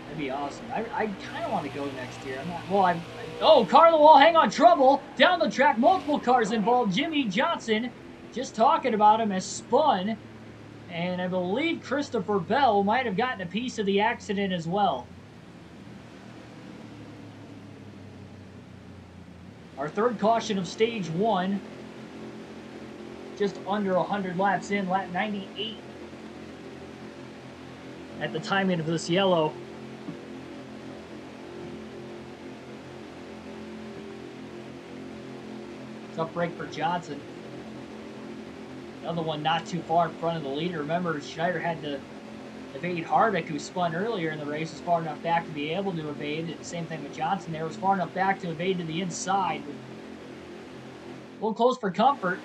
That'd be awesome. I kind of want to go next year. I'm not. Well, oh, car on the wall. Hang on, trouble down the track. Multiple cars involved. Jimmy Johnson, just talking about him, has spun, and I believe Christopher Bell might have gotten a piece of the accident as well. Our third caution of stage 1. Just under 100 laps in, lap 98 at the timing of this yellow. Tough break for Johnson. Another one not too far in front of the leader. Remember, Schneider had to evade Harvick, who spun earlier in the race, was far enough back to be able to evade. And the same thing with Johnson there, was far enough back to evade to the inside. A little close for comfort.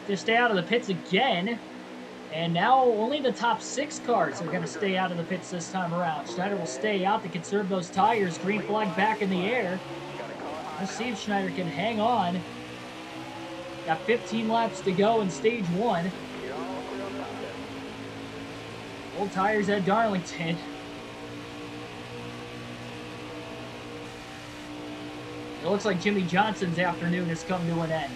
To stay out of the pits again, and now only the top 6 cars are going to stay out of the pits this time around. Schneider will stay out to conserve those tires. Green flag back in the air. Let's see if Schneider can hang on. Got 15 laps to go in stage 1. Old tires at Darlington. It looks like Jimmy Johnson's afternoon has come to an end.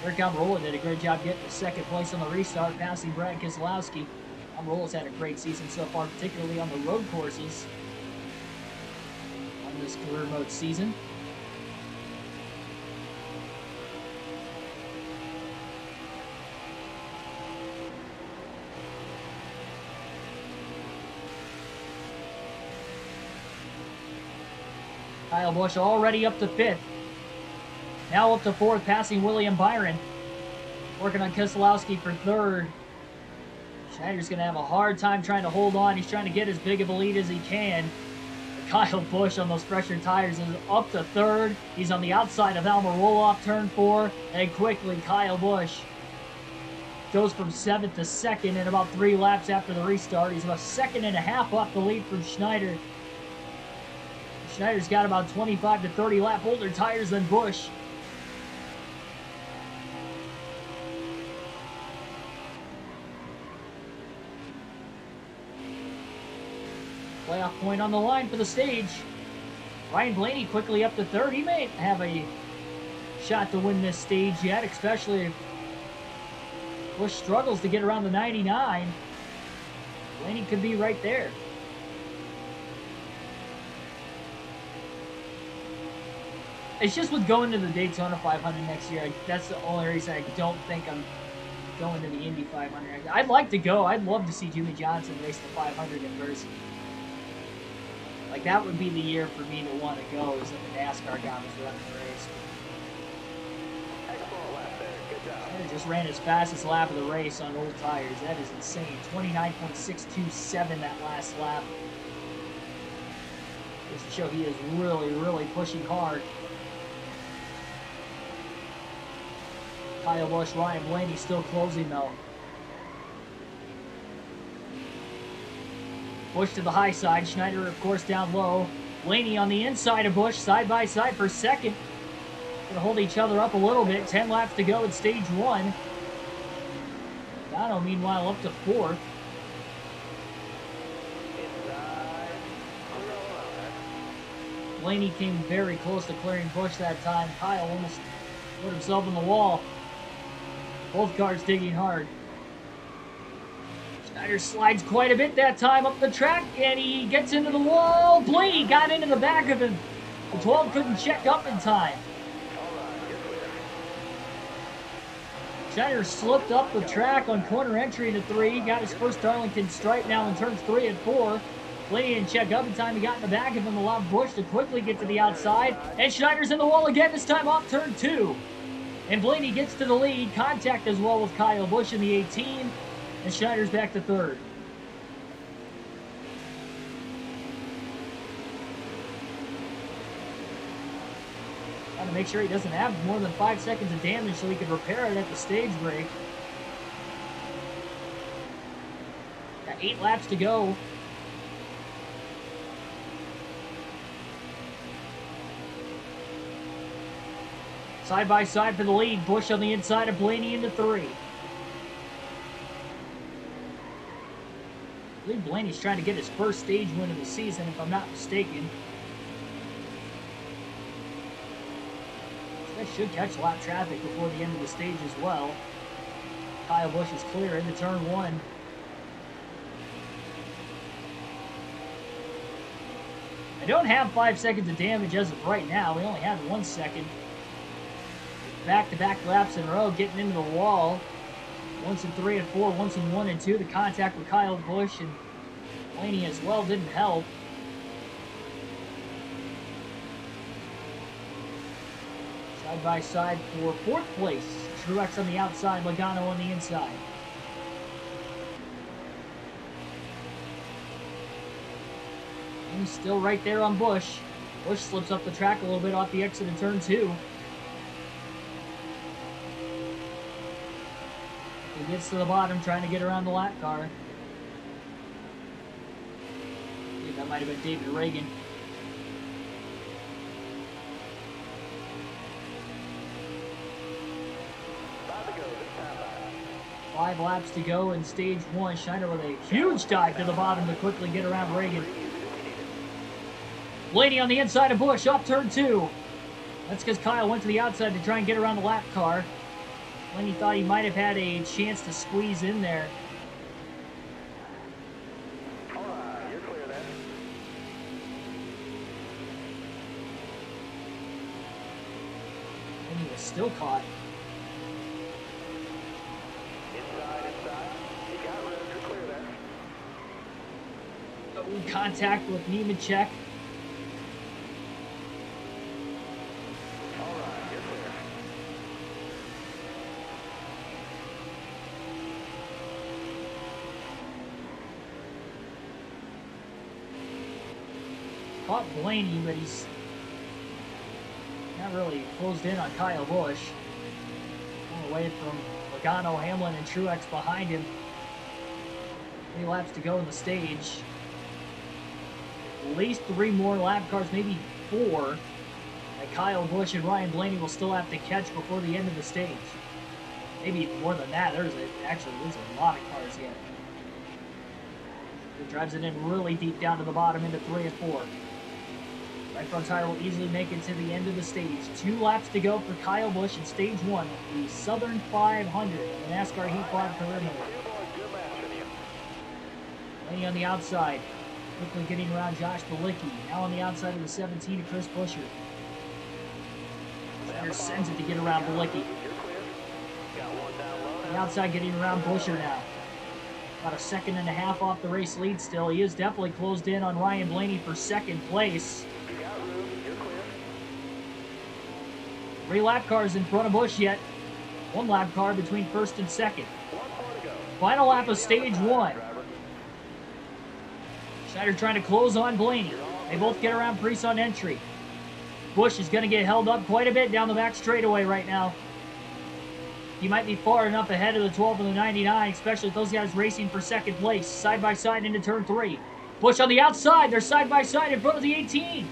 Rick Almirola did a great job getting the second place on the restart, passing Brad Keselowski. Almirola's had a great season so far, particularly on the road courses on this career mode season. Kyle Busch already up to 5th. Now up to 4th, passing William Byron. Working on Keselowski for 3rd. Schneider's going to have a hard time trying to hold on. He's trying to get as big of a lead as he can. But Kyle Busch on those fresher tires is up to 3rd. He's on the outside of Almirola off turn 4. And quickly, Kyle Busch goes from 7th to 2nd in about 3 laps after the restart. He's about 1.5 seconds off the lead from Schneider. Schneider's got about 25 to 30 lap older tires than Busch. Playoff point on the line for the stage. Ryan Blaney quickly up to 3rd. He may have a shot to win this stage yet, especially if Busch struggles to get around the 99. Blaney could be right there. It's just with going to the Daytona 500 next year, that's the only reason I don't think I'm going to the Indy 500. I'd like to go. I'd love to see Jimmy Johnson race the 500 in person. Like, that would be the year for me to want to go, is if the NASCAR guy was running the race. Excellent lap there. Good job. He just ran his fastest lap of the race on old tires. That is insane. 29.627 that last lap. Just to show he is really, really pushing hard. Kyle Busch, Ryan Blaney still closing though. Busch to the high side. Schneider, of course, down low. Blaney on the inside of Busch, side by side for 2nd. Going to hold each other up a little bit. 10 laps to go in stage 1. Dono, meanwhile, up to 4th. Blaney came very close to clearing Busch that time. Kyle almost put himself in the wall. Both cars digging hard. Schneider slides quite a bit that time up the track, and he gets into the wall. Blaney got into the back of him. The 12 couldn't check up in time. Schneider slipped up the track on corner entry into 3. Got his first Darlington stripe now in turns 3 and 4. Blaney didn't check up in time. He got in the back of him, allowed Busch to quickly get to the outside. And Schneider's in the wall again, this time off turn 2. And Blaney gets to the lead. Contact as well with Kyle Busch in the 18. And Schneider's back to 3rd. Trying to make sure he doesn't have more than 5 seconds of damage so he can repair it at the stage break. Got 8 laps to go. Side by side for the lead. Busch on the inside of Blaney into 3. I believe Blaney's trying to get his first stage win of the season, if I'm not mistaken. That should catch lap traffic before the end of the stage as well. Kyle Busch is clear into turn 1. I don't have 5 seconds of damage as of right now. We only have 1 second. Back-to-back laps in a row, getting into the wall. Once in 3 and 4, once in 1 and 2. The contact with Kyle Busch and Blaney as well didn't help. Side by side for 4th place. Truex on the outside, Logano on the inside. And he's still right there on Busch. Busch slips up the track a little bit off the exit in turn 2. He gets to the bottom, trying to get around the lap car. I think that might have been David Reagan. Five laps to go in stage 1. Schneider with a huge dive to the bottom to quickly get around Reagan. Blaney on the inside of Busch, off turn 2. That's because Kyle went to the outside to try and get around the lap car. Blaney thought he might have had a chance to squeeze in there. You're clear then. And he was still caught. Inside. You got room. You're clear then. Contact with Nemechek. You're clear. Caught Blaney, but he's not really closed in on Kyle Busch. Going away from Logano, Hamlin, and Truex behind him. 3 laps to go in the stage. At least 3 more lap cars, maybe 4, that Kyle Busch and Ryan Blaney will still have to catch before the end of the stage. Maybe even more than that. There's a lot of cars yet. It drives it in really deep down to the bottom into 3 and 4. Right front tire will easily make it to the end of the stage. 2 laps to go for Kyle Busch in stage 1, the Southern 500, the NASCAR Heat 5 career mode. Blaney on the outside, quickly getting around Josh Bilicki. Now on the outside of the 17 to Chris Buescher. Schneider sends it to get around Bilicki. On the outside getting around Buescher now. About a 1.5 seconds off the race lead still. He is definitely closed in on Ryan Blaney for 2nd place. 3 lap cars in front of Busch yet. 1 lap car between 1st and 2nd. Final lap of stage 1. Schneider trying to close on Blaney. They both get around Preece on entry. Busch is going to get held up quite a bit down the back straightaway right now. He might be far enough ahead of the 12 and the 99, especially with those guys racing for 2nd place. Side by side into turn 3. Busch on the outside. They're side by side in front of the 18.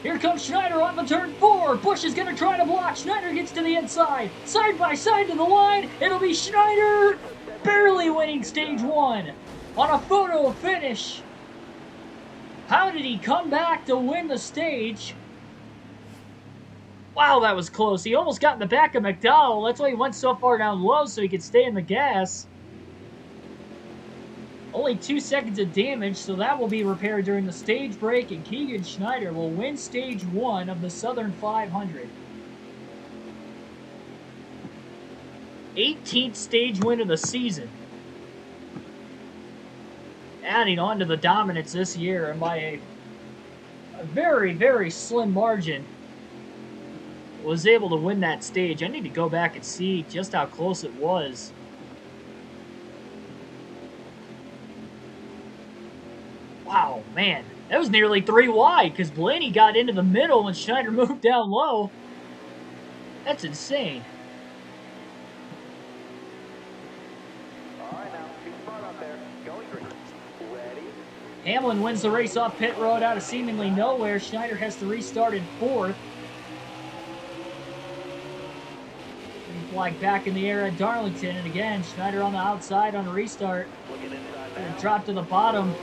Here comes Schneider on the turn 4. Busch is going to try to block. Schneider gets to the inside. Side by side to the line. It'll be Schneider barely winning stage 1 on a photo finish. How did he come back to win the stage? Wow, that was close. He almost got in the back of McDowell. That's why he went so far down low so he could stay in the gas. Only 2 seconds of damage, so that will be repaired during the stage break, and Keegan Schneider will win stage 1 of the Southern 500. 18th stage win of the season. Adding on to the dominance this year, and by a very, very slim margin, was able to win that stage. I need to go back and see just how close it was. Wow, man. That was nearly 3 wide because Blaney got into the middle and Schneider moved down low. That's insane. All right, now, keep smart out there. Going green. Ready? Hamlin wins the race off pit road out of seemingly nowhere. Schneider has to restart in fourth. Green flag back in the air at Darlington, and again, Schneider on the outside on a restart. Looking inside Gonna now. drop to the bottom,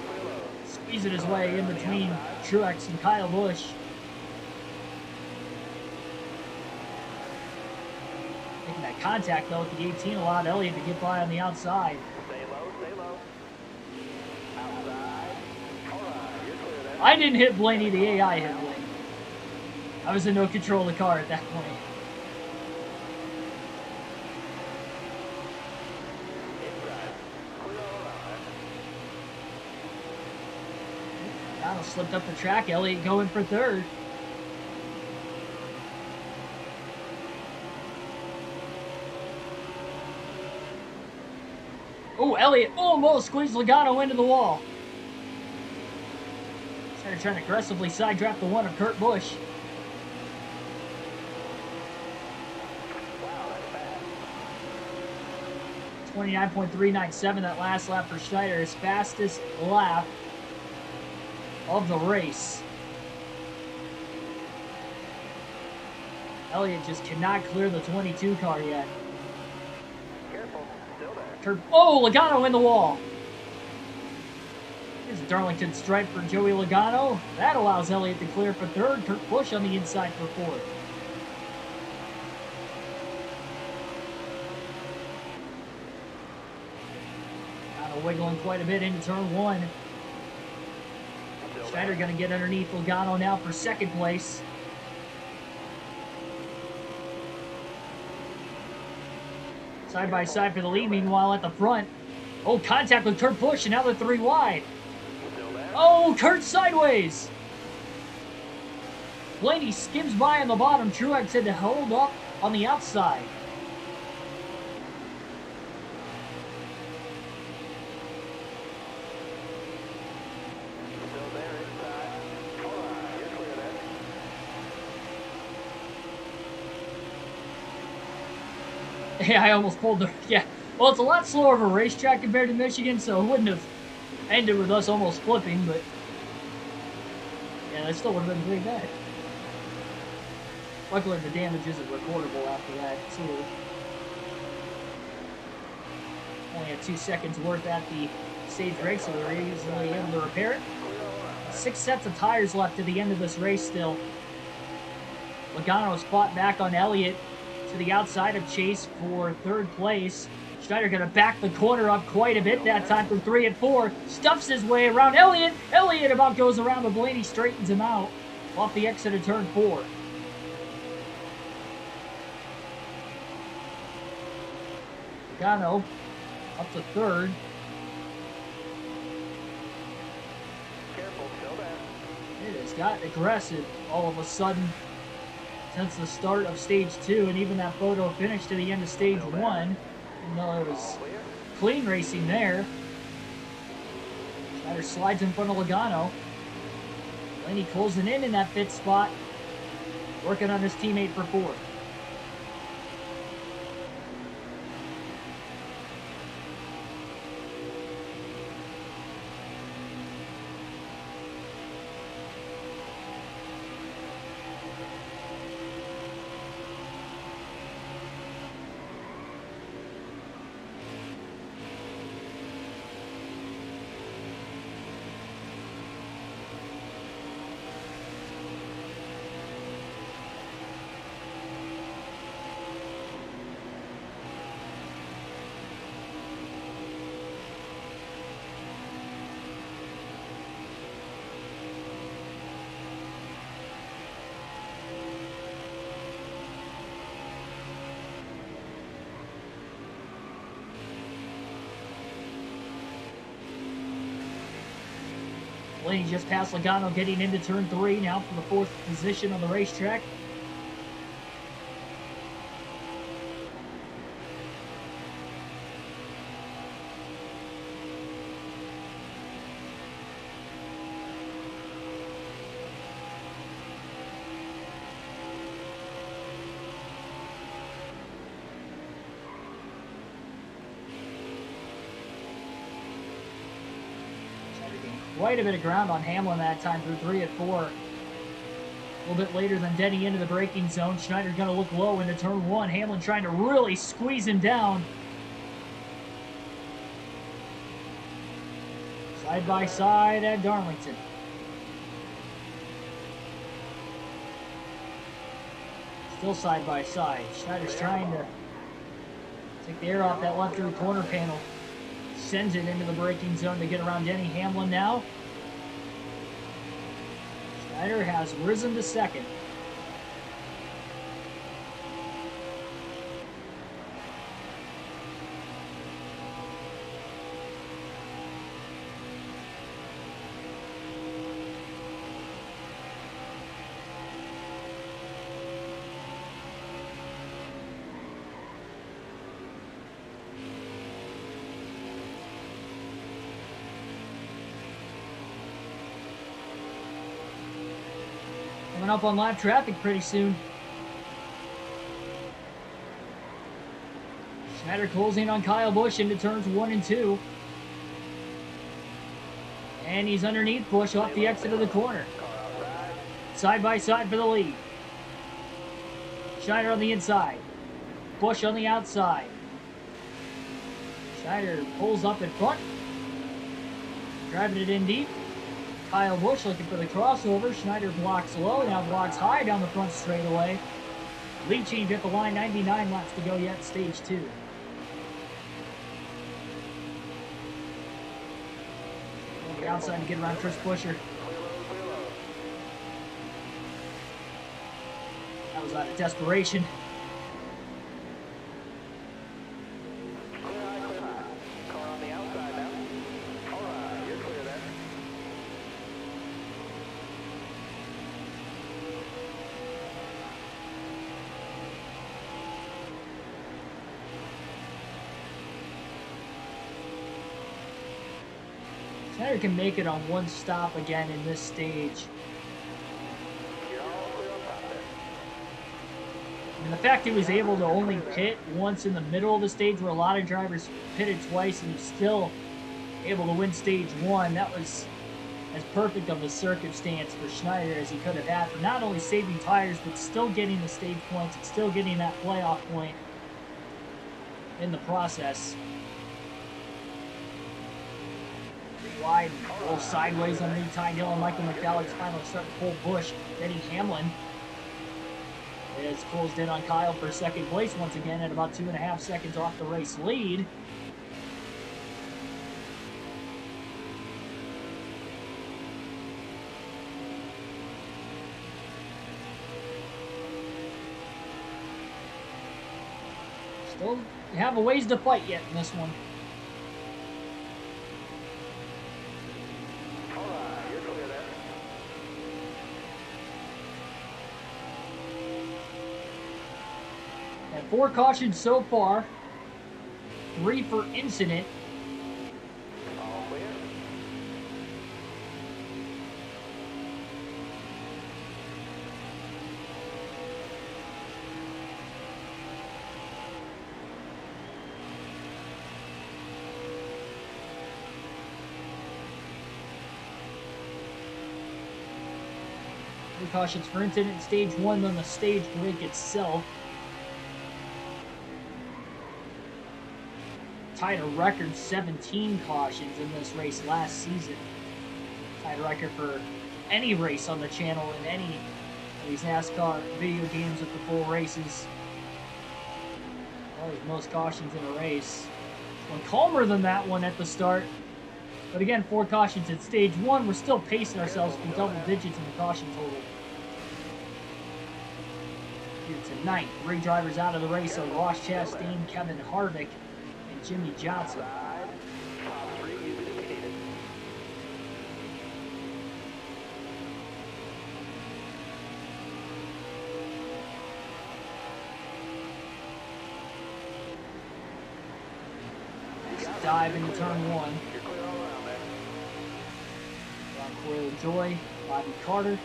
squeezing his way in between Truex and Kyle Busch. Making that contact though with the 18 allowed Elliott to get by on the outside. Stay low, stay low. Outside. All right, you're clear there. I didn't hit Blaney, the AI hit Blaney. I was in no control of the car at that point. Inside. Clear all around. Donald slipped up the track. Elliott going for third. Oh, Elliott almost squeezed Logano into the wall. Started trying to aggressively side draft the one of Kurt Busch. Wow, that's fast. 29.397 that last lap for Schneider, his fastest lap of the race. Elliott just cannot clear the 22 car yet. Careful. Still there. Oh, Logano in the wall. Here's a Darlington stripe for Joey Logano. That allows Elliott to clear for third. Kurt Busch on the inside for fourth. Logano wiggling quite a bit into turn one. Still Schneider there. going to get underneath Logano now for second place. Side by side for the lead. Meanwhile, at the front, oh, contact with Kurt Busch, and now they're three wide. Still there. Oh, Kurt sideways. Blaney skims by on the bottom. Truex had to hold up on the outside. Still there inside. All right, you're clear there. Yeah, I almost pulled the... Yeah. Well, it's a lot slower of a racetrack compared to Michigan, so it wouldn't have ended with us almost flipping, but... Yeah, that still would have been pretty bad. Luckily, the damage isn't recordable after that, too. Only had 2 seconds worth at the stage break, so we were easily able to repair it. 6 sets of tires left at the end of this race still. Logano's fought back on Elliott to the outside of Chase for third place. Schneider going to back the corner up quite a bit that time from 3 and 4. Stuffs his way around Elliott. Elliott about goes around, but Blaney straightens him out off the exit of turn 4. Logano up to third. Careful. Still there. It has gotten aggressive all of a sudden since the start of stage 2, and even that photo finish to the end of stage 1. Even though it was Clear. clean racing there. Schneider slides in front of Logano. Blaney closing in that fifth spot, working on his teammate for fourth. Blaney just passed Logano getting into turn 3 now for the fourth position on the racetrack. quite a bit of ground on Hamlin that time through 3 at 4. A little bit later than Denny into the braking zone. Schneider's going to look low into turn 1. Hamlin trying to really squeeze him down. Side by side at Darlington. Still side by side. Schneider's trying to take the air off that left rear corner panel. Sends it into the braking zone to get around Denny Hamlin now. Schneider has risen to second. Coming up on live traffic pretty soon. Schneider closing on Kyle Busch into turns 1 and 2. And he's underneath Busch off the exit of the corner. Side by side for the lead. Schneider on the inside. Busch on the outside. Schneider pulls up in front. Driving it in deep. Kyle Busch looking for the crossover. Schneider blocks low, now blocks high down the front straightaway. Lead change at the line, 99 laps to go yet, stage 2. On the outside to get around Chris Buescher. That was out of desperation. Schneider can make it on one stop again in this stage. And the fact he was able to only pit once in the middle of the stage where a lot of drivers pitted twice and still able to win stage 1, that was as perfect of a circumstance for Schneider as he could have had for not only saving tires but still getting the stage points and still getting that playoff point in the process. Wide, a little sideways underneath Ty Dillon. Michael McDowell's finally starting to pull Busch. Denny Hamlin is closed in on Kyle for second place once again at about 2.5 seconds off the race lead. Still have a ways to fight yet in this one. And 4 cautions so far, 3 for incident. All clear. Three cautions for incident in stage 1, then the stage break itself. Tied a record 17 cautions in this race last season. Tied a record for any race on the channel in any of these NASCAR video games with the full races. Always most cautions in a race. One calmer than that one at the start. But again, 4 cautions in stage 1. We're still pacing ourselves for double digits in the caution total. Here tonight, 3 drivers out of the race are Ross Chastain, Kevin Harvick, Jimmy Johnson. Top 3 indicated. Let's dive into turn 1. You're clear all around there. Ron Coyle Joy, Bobby Carter.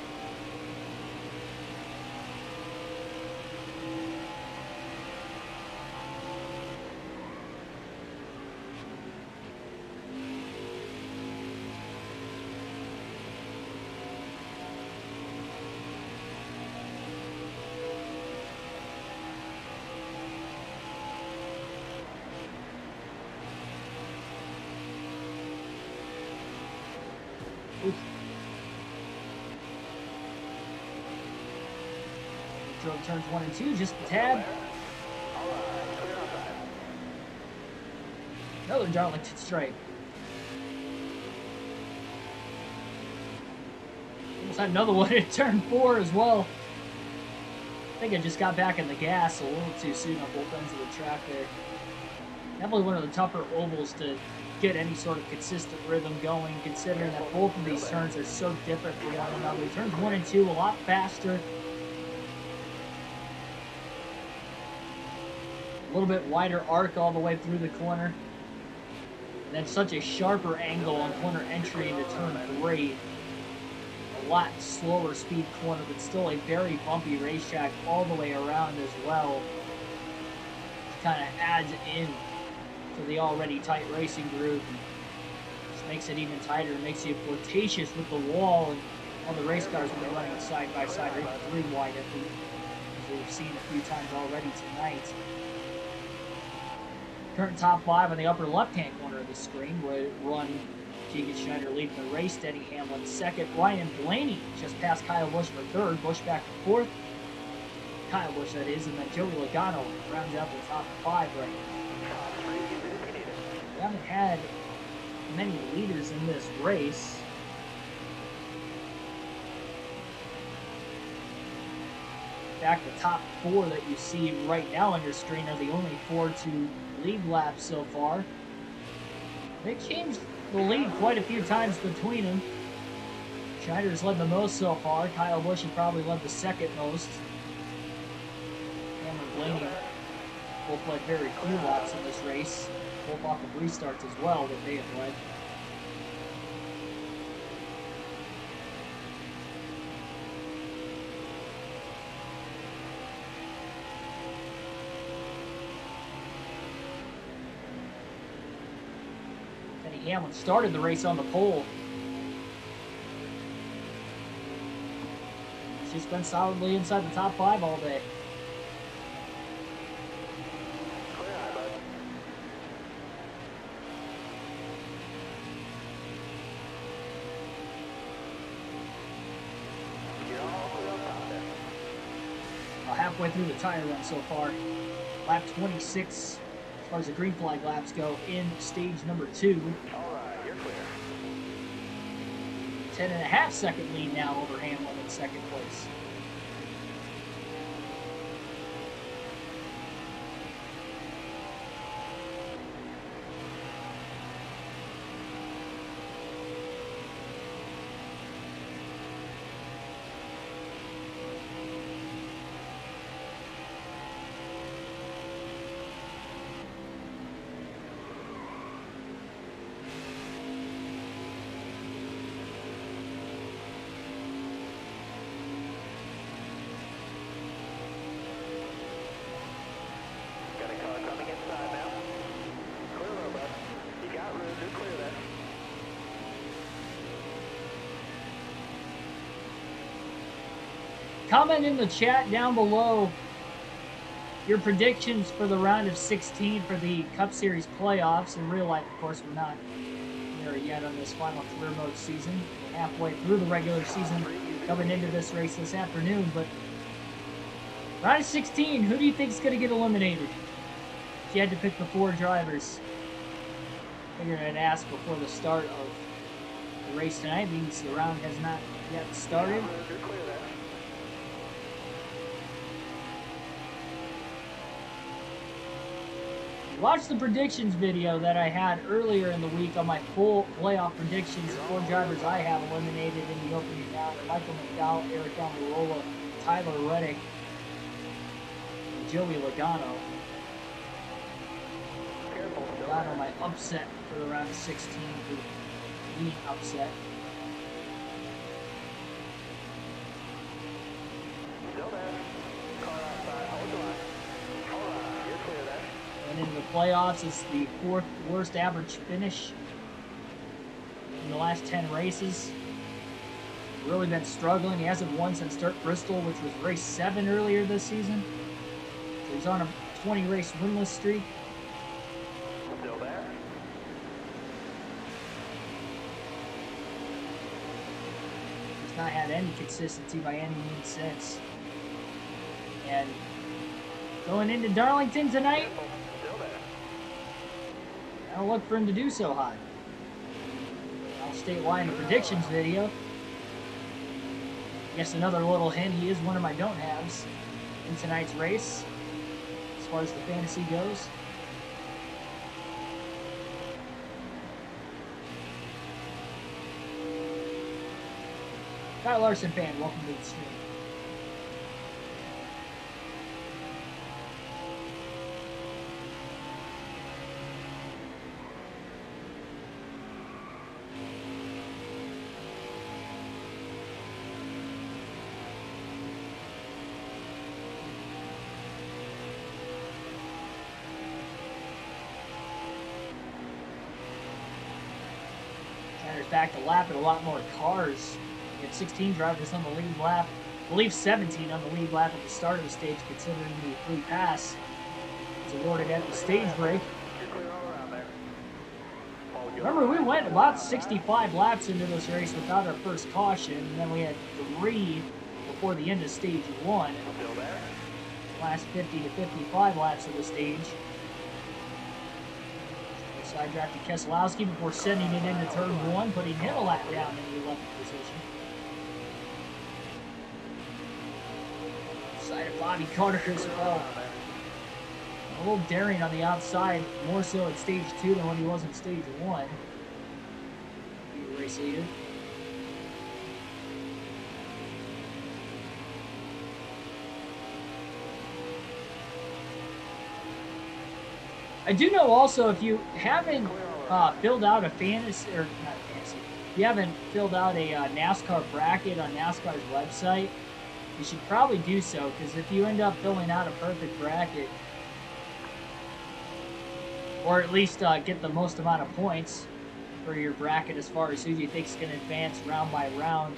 faster over turns 1 and 2, just a tad. Another Darlington strike. Almost had another one in turn 4 as well. I think I just got back in the gas a little too soon on both ends of the track there. Definitely one of the tougher ovals to get any sort of consistent rhythm going, considering that both of these turns are so different from one another. Turns 1 and 2 a lot faster. A little bit wider arc all the way through the corner. And then such a sharper angle on corner entry into turn 3. A lot slower speed corner, but still a very bumpy racetrack all the way around as well. Which kind of adds in to the already tight racing group. Just makes it even tighter. It makes you flirtatious with the wall, and all the race cars will be running side by side, or even 3 wide, as we've seen a few times already tonight. Current top 5 on the upper left-hand corner of the screen would run Keegan Schneider leading the race, Denny Hamlin second, Ryan Blaney just past Kyle Busch for third, Busch back to fourth, Kyle Busch that is, and then Joey Logano rounds out the top 5 right now. We haven't had many leaders in this race. In fact, the top 4 that you see right now on your screen are the only 4 to lead laps so far. They changed the lead quite a few times between them. Schneider's led the most so far. Kyle Busch has probably led the second most. Cameron Blaney both led very few laps in this race, both off of restarts as well that they have led. Hamlin started the race on the pole. She's been solidly inside the top 5 all day. Halfway through the tire run so far. Lap 26. As far as the green flag laps go in stage number 2. All right, you're clear. 10.5 second lead now over Hamlin in second place. Comment in the chat down below your predictions for the round of 16 for the Cup Series playoffs. In real life, of course, we're not there yet on this final career mode season. We're halfway through the regular season coming into this race this afternoon. But round of 16, who do you think is going to get eliminated? If you had to pick the 4 drivers. Figured I'd ask before the start of the race tonight, means the round has not yet started. Watch the predictions video that I had earlier in the week on my full playoff predictions. 4 drivers I have eliminated in the opening round: Michael McDowell, Eric Almirola, Tyler Reddick, and Joey Logano. Logano, my upset for the round of 16, the lead upset. Still there. Car outside. Hold the line. Hold on. You're clear there. And in the playoffs, it's the 4th worst average finish in the last 10 races. Really been struggling. He hasn't won since Dirt Bristol, which was race 7 earlier this season. So he's on a 20-race winless streak. Still there. He's not had any consistency by any means since. And going into Darlington tonight, Still there. I don't look for him to do so hot. I'll state why in the predictions video. I guess another little hint, he is one of my don't-haves in tonight's race, as far as the fantasy goes. Kyle Larson fan, welcome to the stream. Back to lap and a lot more cars. We had 16 drivers on the lead lap. I believe 17 on the lead lap at the start of the stage, considering the free pass was awarded at the stage break. You're clear all around there. Remember, we went about 65 laps into this race without our first caution, and then we had 3 before the end of stage 1. Still there. Last 50 to 55 laps of the stage. Side drafted Keselowski before sending it into turn 1, putting him a lap down in the 11th position. Side of Bobby Carter as well. A little daring on the outside, more so at stage 2 than when he was in stage 1. Be a race leader. I do know also, if you haven't filled out a fantasy, or not fantasy, if you haven't filled out a NASCAR bracket on NASCAR's website, you should probably do so, because if you end up filling out a perfect bracket, or at least get the most amount of points for your bracket as far as who you think is going to advance round by round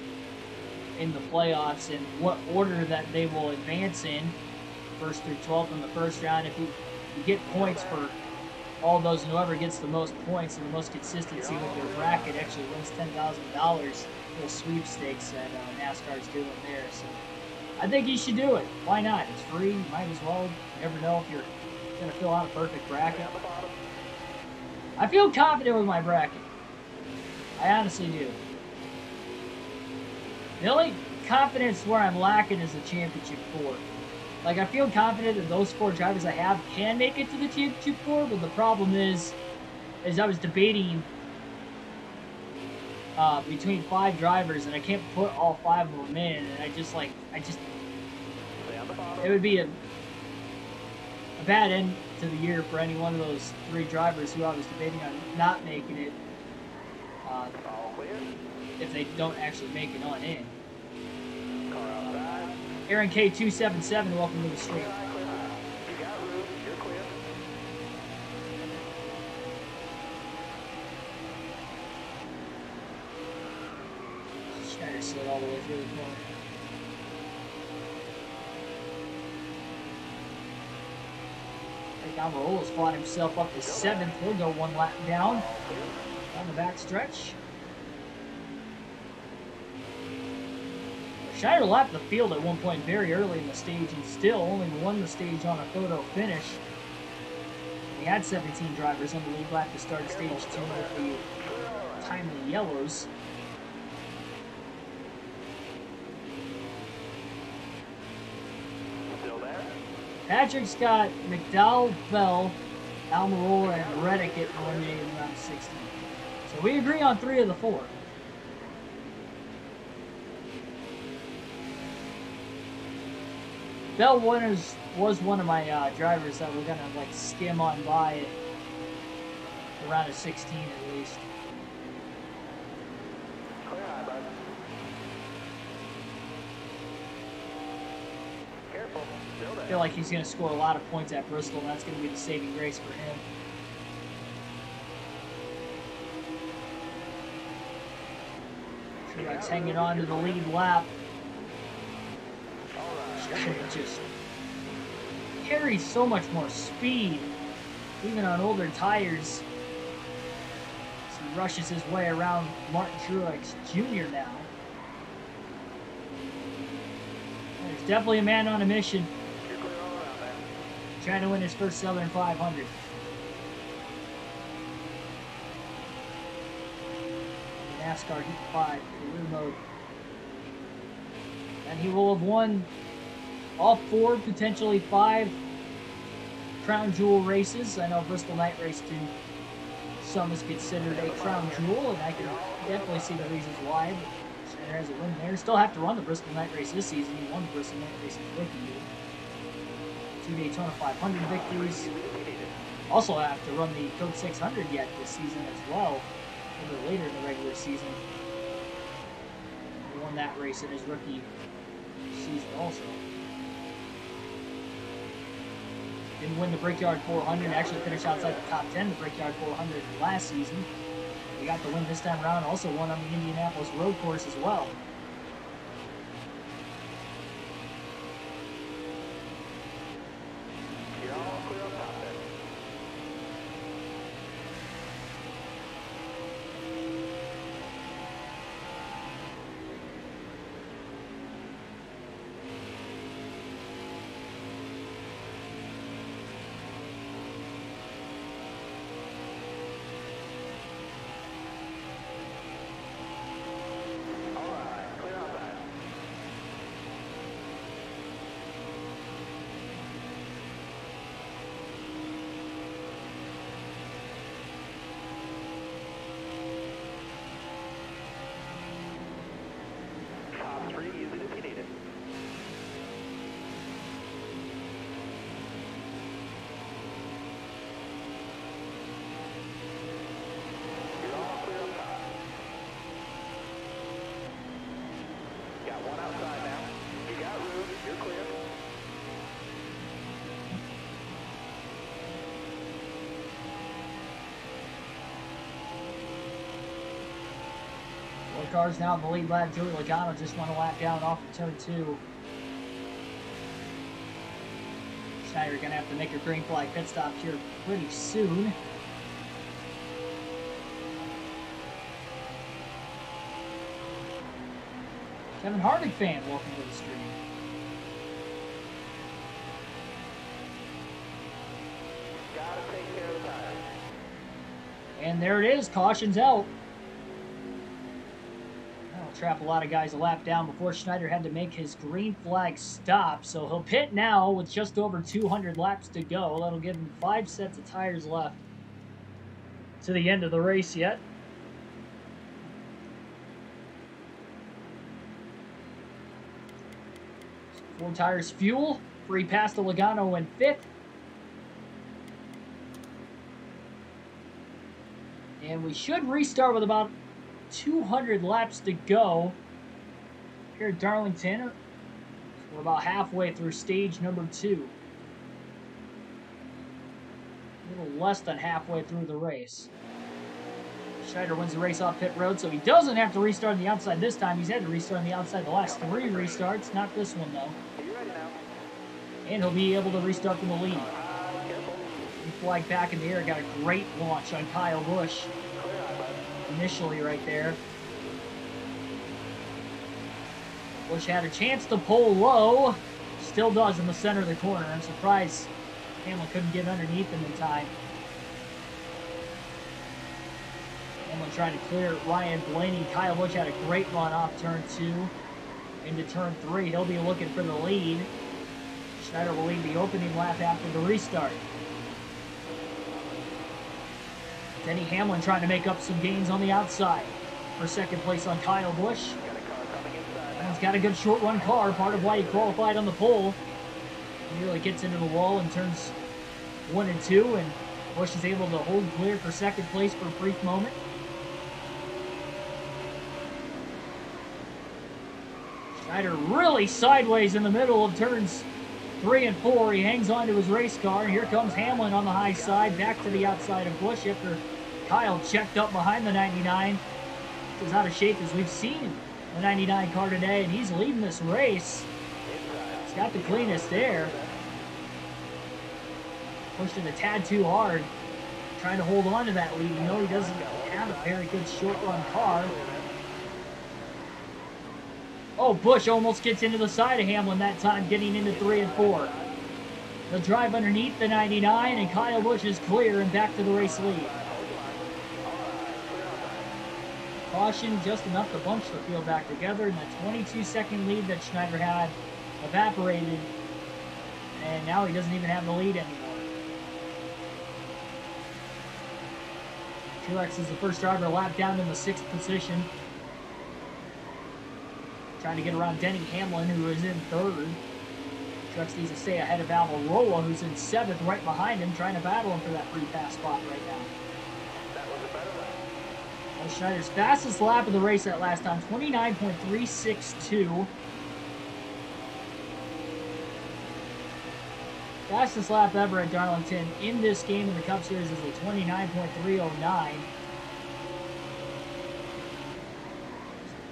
in the playoffs and what order that they will advance in, 1st through 12th in the first round, if you get points for all those, and whoever gets the most points and the most consistency with their bracket actually wins $10,000 little sweepstakes that NASCAR's doing there. So I think you should do it. Why not? It's free. You might as well. You never know if you're going to fill out a perfect bracket. I feel confident with my bracket. I honestly do. The only confidence where I'm lacking is the championship 4. Like, I feel confident that those 4 drivers I have can make it to the championship 4, but the problem is I was debating between 5 drivers, and I can't put all 5 of them in, and it would be a bad end to the year for any one of those 3 drivers who I was debating on not making it if they don't actually make it on in. Aaron K277, welcome to the stream. You got room. You're clear. Schneider slid all the way through the corner. I think Almirola's fought himself up to 7th. He'll go 1 lap down the back stretch. Schneider lapped the field at one point very early in the stage and still only won the stage on a photo finish. He had 17 drivers on the lead lap to start stage 2 with the timely yellows. Still there. Patrick's got McDowell, Bell, Almirola, and Reddick at eliminated in round 16. So we agree on 3 of the 4. Bell was one of my drivers that we're gonna like skim on by around a 16 at least. Clear high, bud. Careful. Still there. I feel like he's gonna score a lot of points at Bristol, and that's gonna be the saving grace for him. Truex hanging on to the lead lap. Just carries so much more speed, even on older tires. So he rushes his way around Martin Truex Jr. now. There's definitely a man on a mission. trying to win his first Southern 500. NASCAR Heat 5 career mode. And he will have won all 4, potentially 5 crown jewel races. I know Bristol Night Race to some is considered a crown jewel, and I can definitely see the reasons why. But Schneider has a win there. Still have to run the Bristol Night Race this season. He won the Bristol Night Race in rookie year. 2 Daytona 500 victories. Also have to run the Coke 600 yet this season as well. A little bit later in the regular season. He won that race in his rookie season also. Didn't win the Brickyard 400, actually finished outside the top 10 the Brickyard 400 last season. He got the win this time around, also won on the Indianapolis road course as well. You're all clear up top there. Cars now in the lead lap. Joey Logano just won a lap down off of turn 2. Schneider going to have to make a green flag pit stop here pretty soon. Kevin Harvick fan, welcome to the stream. Gotta take care of the tires. And there it is, caution's out. Trap a lot of guys a lap down before Schneider had to make his green flag stop. So he'll pit now with just over 200 laps to go. That'll give him 5 sets of tires left to the end of the race yet. So 4 tires fuel. Free pass to Logano in 5th. And we should restart with about 200 laps to go here at Darlington. So we're about halfway through stage number 2. A little less than halfway through the race. Schneider wins the race off pit road, so he doesn't have to restart on the outside this time. He's had to restart on the outside the last 3 restarts, not this one though. And he'll be able to restart from the lead. He flagged back in the air, got a great launch on Kyle Busch. Initially right there. Busch had a chance to pull low. Still does in the center of the corner. I'm surprised Hamlin couldn't get underneath him in time. Hamlin trying to clear Ryan Blaney. Kyle Busch had a great run off turn 2 into turn 3. He'll be looking for the lead. Schneider will lead the opening lap after the restart. Denny Hamlin trying to make up some gains on the outside for second place on Kyle Busch. He's got a good short run car, part of why he qualified on the pole. He really gets into the wall in turns 1 and 2, and Busch is able to hold clear for second place for a brief moment. Schneider really sideways in the middle of turns 3 and 4. He hangs on to his race car. Here comes Hamlin on the high side, back to the outside of Busch after Kyle checked up behind the 99. As out of shape as we've seen the 99 car today, and he's leading this race. He's got the cleanest air. Pushed it a tad too hard, trying to hold on to that lead. You know he doesn't have a very good short run car. Oh, Busch almost gets into the side of Hamlin that time, getting into 3 and 4. They'll drive underneath the 99, and Kyle Busch is clear and back to the race lead. Caution just enough to bunch the field back together, and the 22-second lead that Schneider had evaporated, and now he doesn't even have the lead anymore. Truex is the first driver lap down in the 6th position. Trying to get around Denny Hamlin, who is in 3rd. Truex needs to stay ahead of Almirola, who's in 7th, right behind him, trying to battle him for that free pass spot right now. That was a better lap. Well, Schneider's fastest lap of the race that last time, 29.362. Fastest lap ever at Darlington in this game in the Cup Series is a 29.309.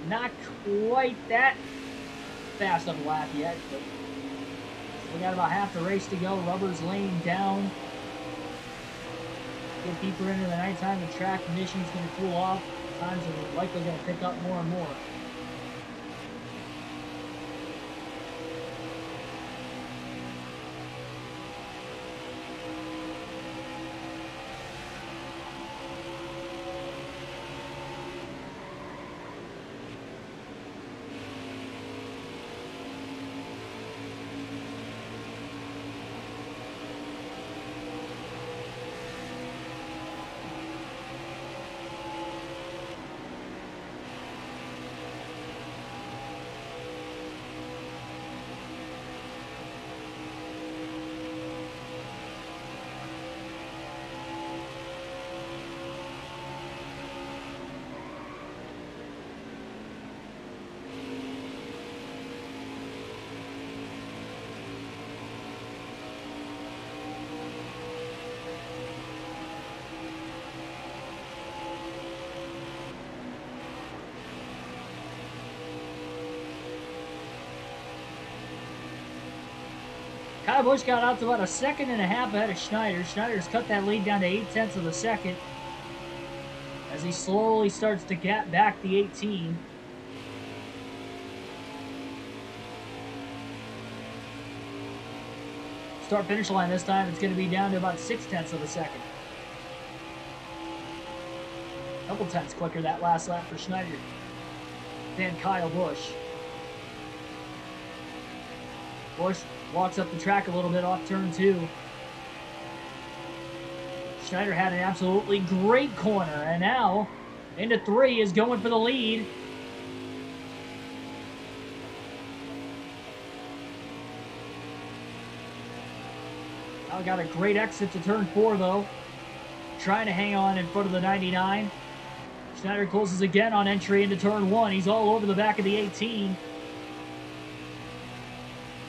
Not quite that fast of a lap yet, but we got about half the race to go. Rubber's laying down. Get deeper into the nighttime, the track conditions going to cool off. Times are likely going to pick up more and more. Kyle Busch got out to about a 1.5 seconds ahead of Schneider. Schneider's cut that lead down to 0.8 of a second as he slowly starts to gap back the 18. Start finish line this time, it's going to be down to about 0.6 of a second. Couple tenths quicker that last lap for Schneider than Kyle Busch. Busch walks up the track a little bit off turn 2. Schneider had an absolutely great corner, and now into 3 is going for the lead. Now got a great exit to turn 4 though. Trying to hang on in front of the 99. Schneider closes again on entry into turn 1. He's all over the back of the 18.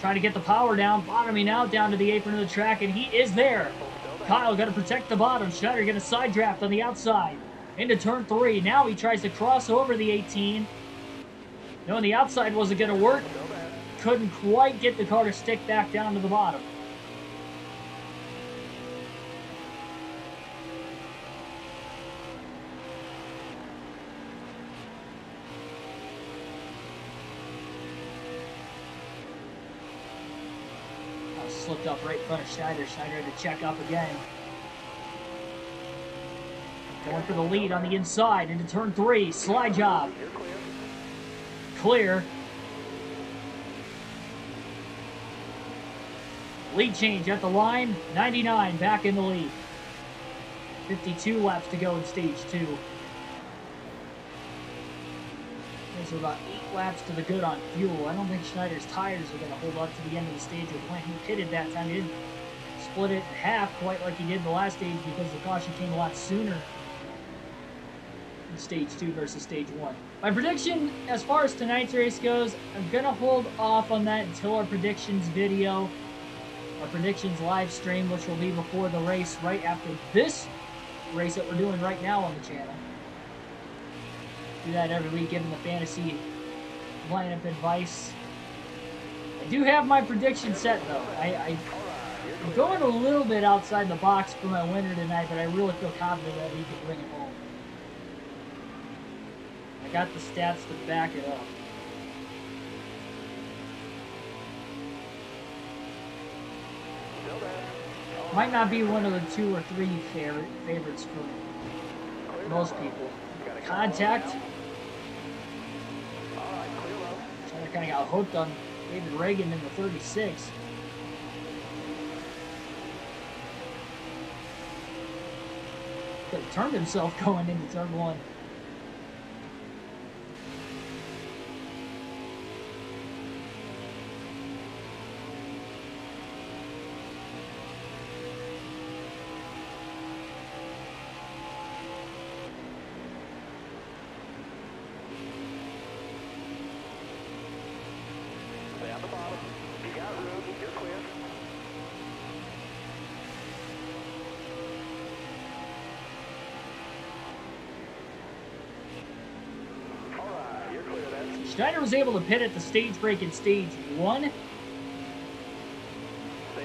Trying to get the power down, bottoming out down to the apron of the track, and he is there. Kyle got to protect the bottom. Schneider get a side draft on the outside into turn 3. Now he tries to cross over the 18. Knowing the outside wasn't going to work, couldn't quite get the car to stick back down to the bottom. Slipped up right in front of Schneider. Schneider had to check up again. Going for the lead on the inside into turn 3. Slide job. Clear. Lead change at the line. 99 back in the lead. 52 laps to go in stage 2. There's about 8 laps to the good on fuel. I don't think Schneider's tires are going to hold up to the end of the stage with when he pitted that time. He didn't split it in half quite like he did the last stage because the caution came a lot sooner in stage 2 versus stage 1. My prediction as far as tonight's race goes, I'm going to hold off on that until our predictions video, our predictions live stream, which will be before the race right after this race that we're doing right now on the channel. Do that every week, giving the fantasy lineup advice. I do have my prediction set though. I'm going a little bit outside the box for my winner tonight, but I really feel confident that he can bring it home. I got the stats to back it up. Still there. Might not be one of the 2 or 3 favorites for most people. Contact. All right, clear low. Schneider kind of got hooked on David Reagan in the 36. Could have turned himself going into turn 1. Stay at the bottom. You got room. You're clear. All right, you're clear then. Schneider was able to pit at the stage break in stage 1.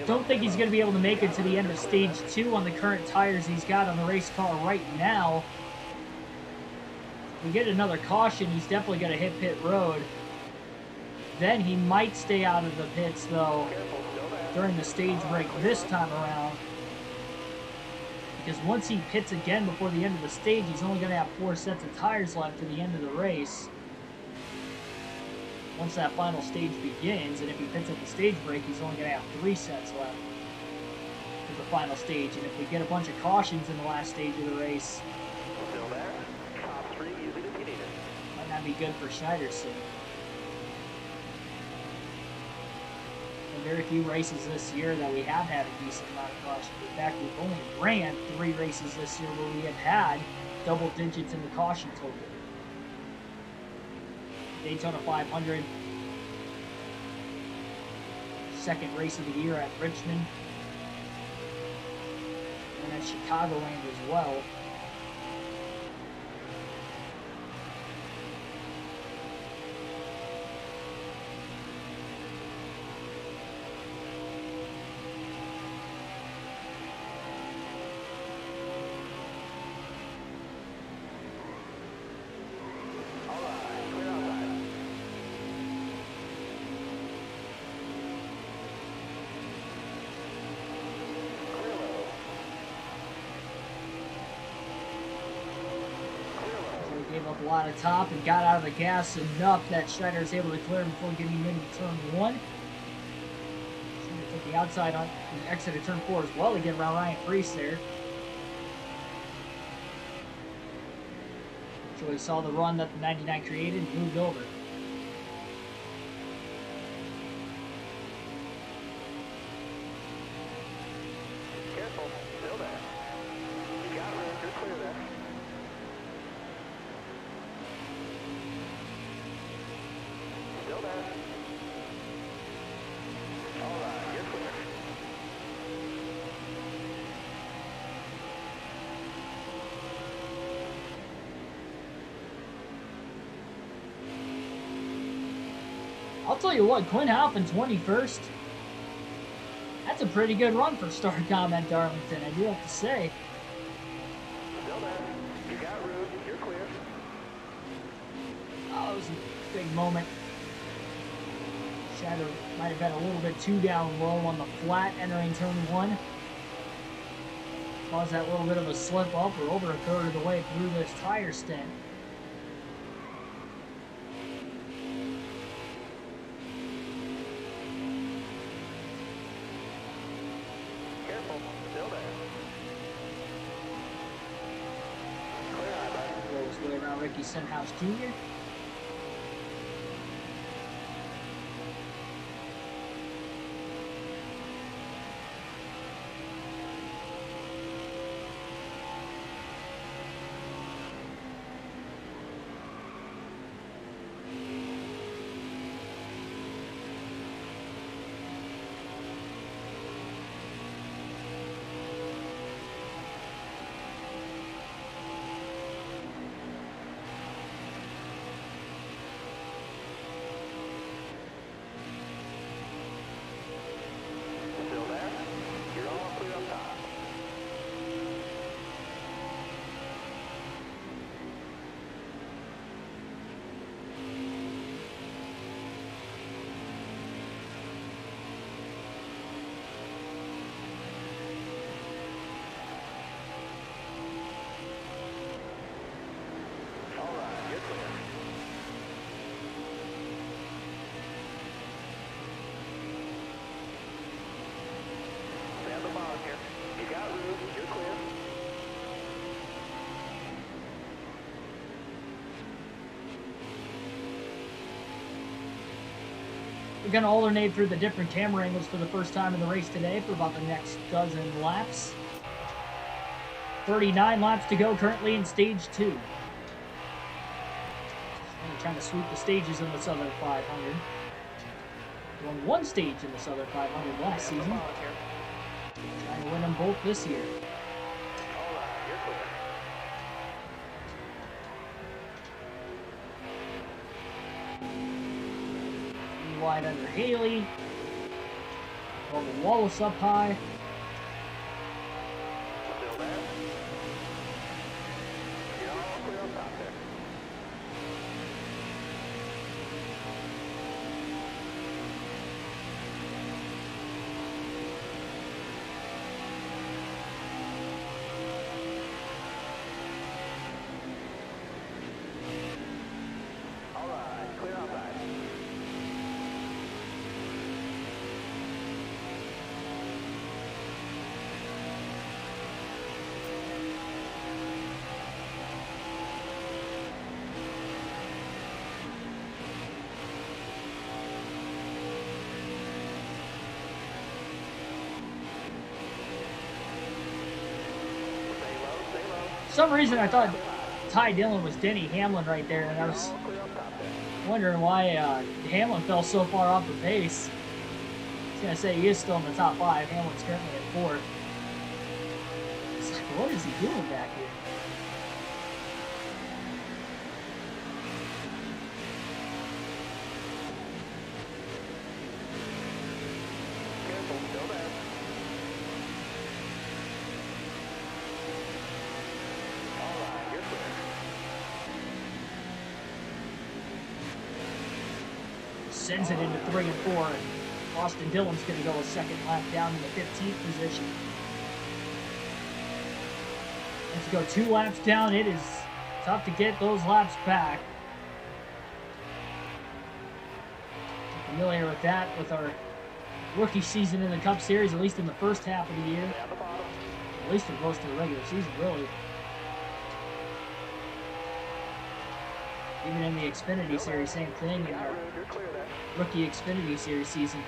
Don't think he's going to be able to make it to the end of stage 2 on the current tires he's got on the race car right now. If we get another caution, he's definitely going to hit pit road. Then he might stay out of the pits, though, during the stage break this time around. Because once he pits again before the end of the stage, he's only going to have 4 sets of tires left to the end of the race. Once that final stage begins, and if he pits at the stage break, he's only going to have 3 sets left for the final stage. And if we get a bunch of cautions in the last stage of the race, Still there. Top 3, use it if you need it. might not be good for Schneider's sake. And very few races this year that we have had a decent amount of cautions. In fact, we've only ran 3 races this year where we have had double digits in the caution total. Daytona 500, second race of the year at Richmond, and at Chicagoland as well. All right, clear outside. Clear low. Clear low. So he gave up a lot of top and got out of the gas enough that Schneider was able to clear him before getting into turn 1. Schneider took the outside on and exited turn 4 as well to get around Ryan Preece there. So he saw the run that the 99 created and moved over. Careful. Still there. You got room. You're clear there. Still there. All right, you're clear. I'll tell you what, Quinn Halpin 21st. That's a pretty good run for Star Comment Darlington, I do have to say. Still there. You got room. You're clear. Oh, it was a big moment. Shadow might have been a little bit too down low on the flat entering turn 1. Caused that little bit of a slip up. We're over a third of the way through this tire stint. Careful. Still there. Clear eye, bud. Blows his way around Ricky Stenhouse Jr. We're going to alternate through the different camera angles for the first time in the race today for about the next dozen laps. 39 laps to go currently in stage 2. We're trying to sweep the stages in the Southern 500. Won one stage in the Southern 500 last season. Trying to win them both this year. Wide under Haley. Over Wallace up high. Still there. You're all clear on top there. All right, clear outside. For some reason I thought Ty Dillon was Denny Hamlin right there, and I was wondering why Hamlin fell so far off the pace. I was going to say he is still in the top 5. Hamlin's currently at 4th. It's like, what is he doing back here? Careful, still there. All right, you're clear. Sends it into 3 and 4, and Austin Dillon's going to go a second lap down in the 15th position. Let's go 2 laps down. It is tough to get those laps back. Familiar with that with our rookie season in the Cup Series, at least in the first half of the year. Stay at the bottom. At least for most of the regular season, really. Even in the Xfinity Series, same thing in our You're clear there. rookie Xfinity Series season.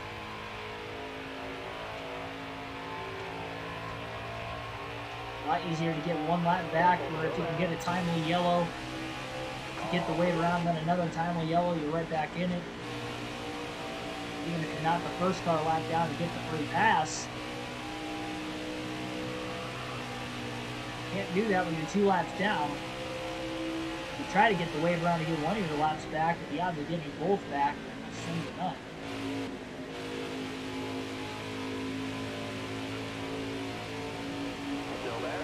A lot easier to get 1 lap back, where if you can get a timely yellow, to get the weight around, then another timely yellow, you're right back in it. Even if you're not the first car lap down to get the free pass. Can't do that when you're 2 laps down. You try to get the weight around to get 1 of your laps back, but the odds of getting both back are slim to none. Still there.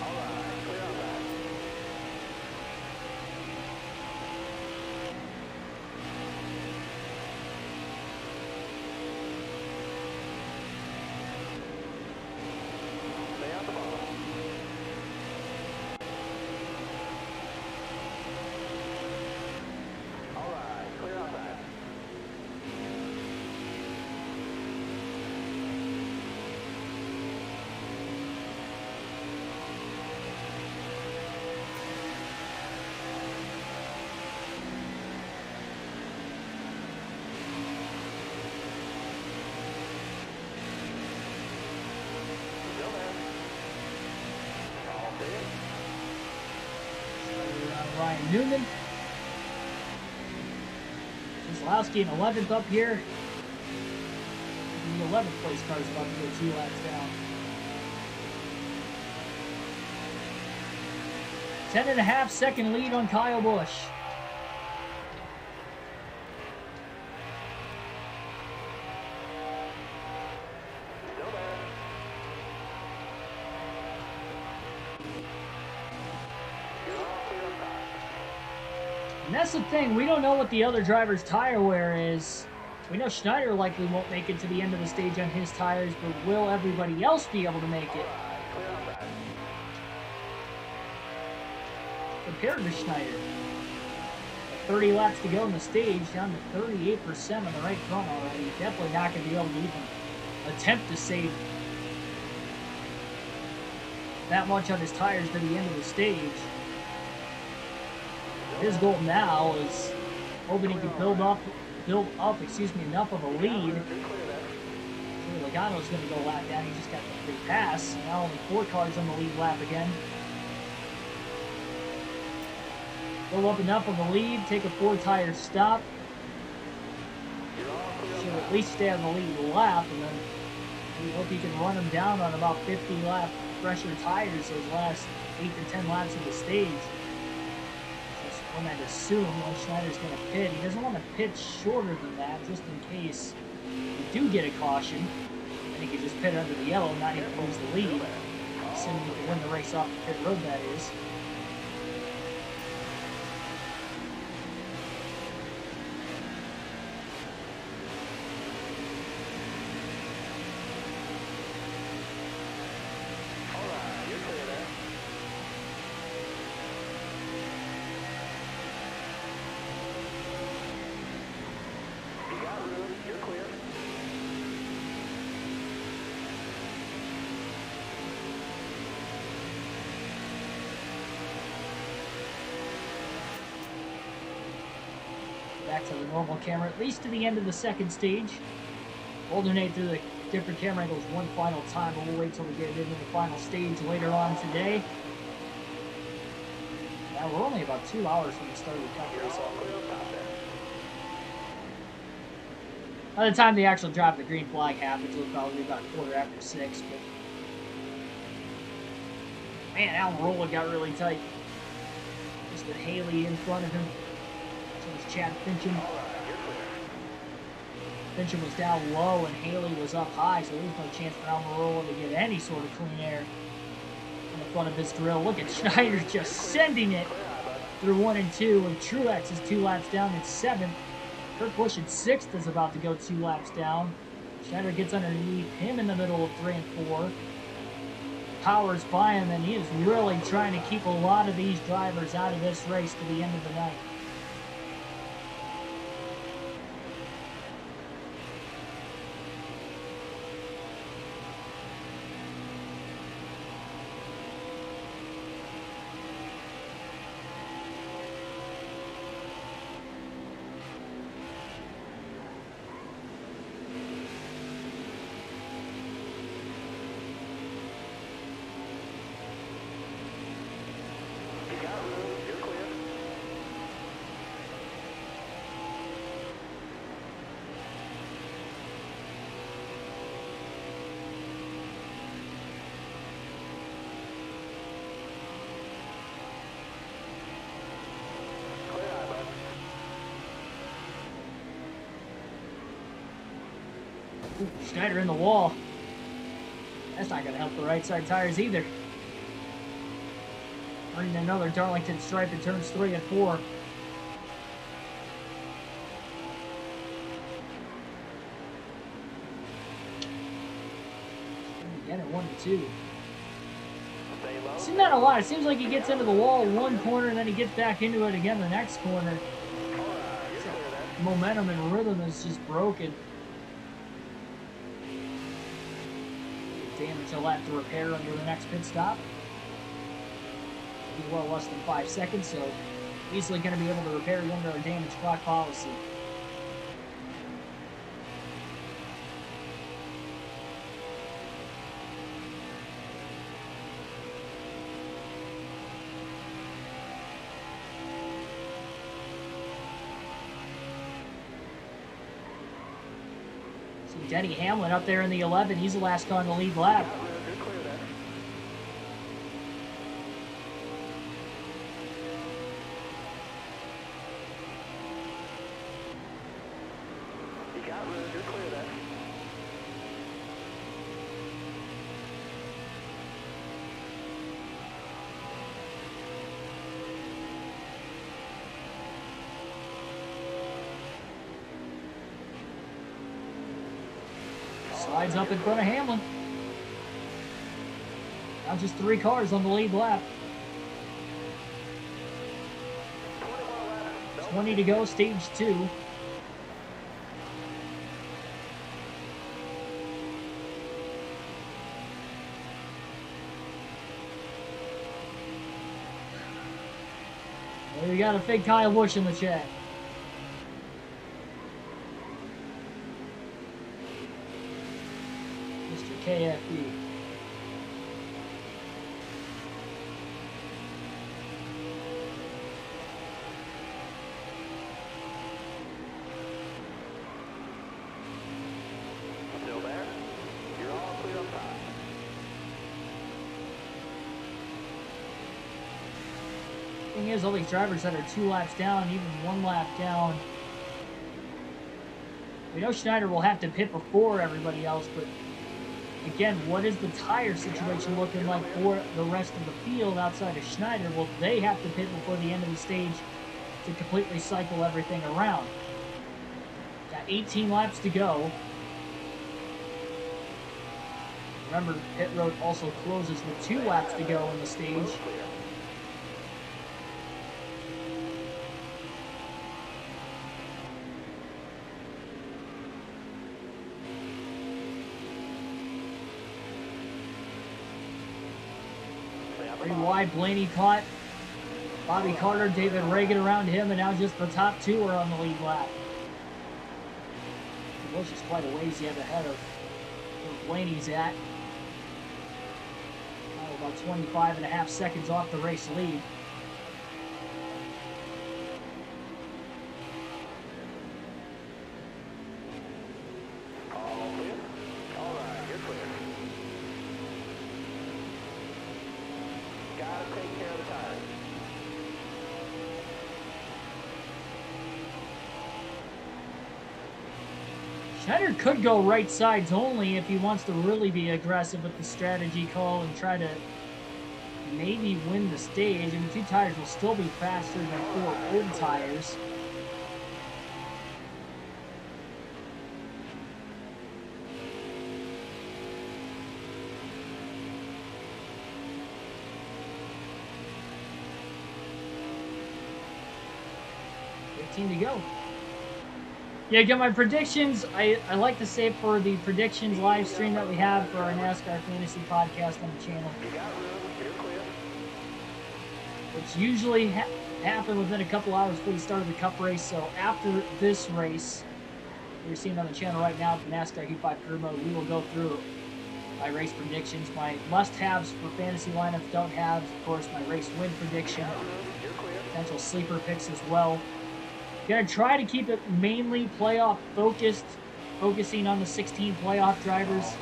All right, clear outside. Stay at the bottom. All right, clear outside. Still there. All clear. Ryan Newman. Keselowski in 11th up here. The 11th place car is about to go 2 laps down. 10.5 second lead on Kyle Busch. Still there. You're all clear on top. And that's the thing, we don't know what the other driver's tire wear is. We know Schneider likely won't make it to the end of the stage on his tires, but will everybody else be able to make it? All right, clear outside. Compared to Schneider. 30 laps to go in the stage, down to 38% on the right front already. Definitely not going to be able to even attempt to save that much on his tires to the end of the stage. His goal now is hoping he can build up build up, enough of a lead. Logano's going to go lap down. He just got the free pass. Now only 4 cars on the lead lap again. Build up enough of a lead. Take a 4-tire stop. Should at least stay on the lead lap, and then we hope he can run him down on about 50 lap fresher tires those last 8 to 10 laps of the stage. That's one I'd assume when Schneider's going to pit. He doesn't want to pit shorter than that, just in case we do get a caution. And he can just pit under the yellow, not even lose the lead. Assuming he can win the race off the pit road, that is. Back to the normal camera, at least to the end of the second stage. Alternate through the different camera angles one final time, but we'll wait till we get into the final stage later on today. Now we're only about 2 hours from the start of the cup race. By the time the actual drop of the green flag happens, it'll probably be about 6:15. But man, Alan Rolla got really tight. Just with Haley in front of him. Was Chad Fincham. Fincham was down low and Haley was up high, so there was no chance for Almirola to get any sort of clean air in the front of his grill. Look at Schneider just sending it through 1 and 2, and Truex is 2 laps down in 7th. Kurt Busch in 6th is about to go 2 laps down. Schneider gets underneath him in the middle of 3 and 4. Powers by him, and he is really trying to keep a lot of these drivers out of this race to the end of the night. Ooh, Schneider in the wall. That's not going to help the right side tires either. Earning another Darlington stripe in turns 3 and 4. Again at 1 and 2. Seen that a lot. It seems like he gets into the wall one corner and then he gets back into it again the next corner. So momentum and rhythm is just broken. Damage he'll have to repair under the next pit stop. Be well less than 5 seconds, so easily going to be able to repair it under our damage clock policy. Denny Hamlin up there in the 11. He's the last car on the lead lap. You got room. You're clear there. Slides up in front of Hamlin. Now just 3 cars on the lead lap. 20 to go, stage 2. Well, we got a fake Kyle Busch in the chat. Mr. KFB. Still there? You're all clear up top. Thing is, all these drivers that are 2 laps down, even 1 lap down. We know Schneider will have to pit before everybody else, but again, what is the tire situation looking like for the rest of the field outside of Schneider? Will they have to pit before the end of the stage to completely cycle everything around? Got 18 laps to go. Remember, pit road also closes with 2 laps to go in the stage. Pretty wide. Blaney caught Bobby Carter, David Reagan around him, and now just the top 2 are on the lead lap. Busch is quite a ways yet ahead of where Blaney's at. About 25.5 seconds off the race lead. All clear? All right, you're clear. Gotta take care of the tires. Schneider could go right sides only if he wants to really be aggressive with the strategy call and try to maybe win the stage. I mean, 2 tires will still be faster than 4 old tires. To go. Yeah, get my predictions. I like to say for the predictions live stream that we have for our NASCAR Fantasy podcast on the channel, which usually happen within a couple hours before the start of the Cup race. So after this race, you're seeing on the channel right now, the NASCAR Heat 5 Career Mode, we will go through my race predictions, my must-haves for fantasy lineups, don't have, of course, my race win prediction, potential sleeper picks as well. Gonna try to keep it mainly playoff focused, focusing on the 16 playoff drivers.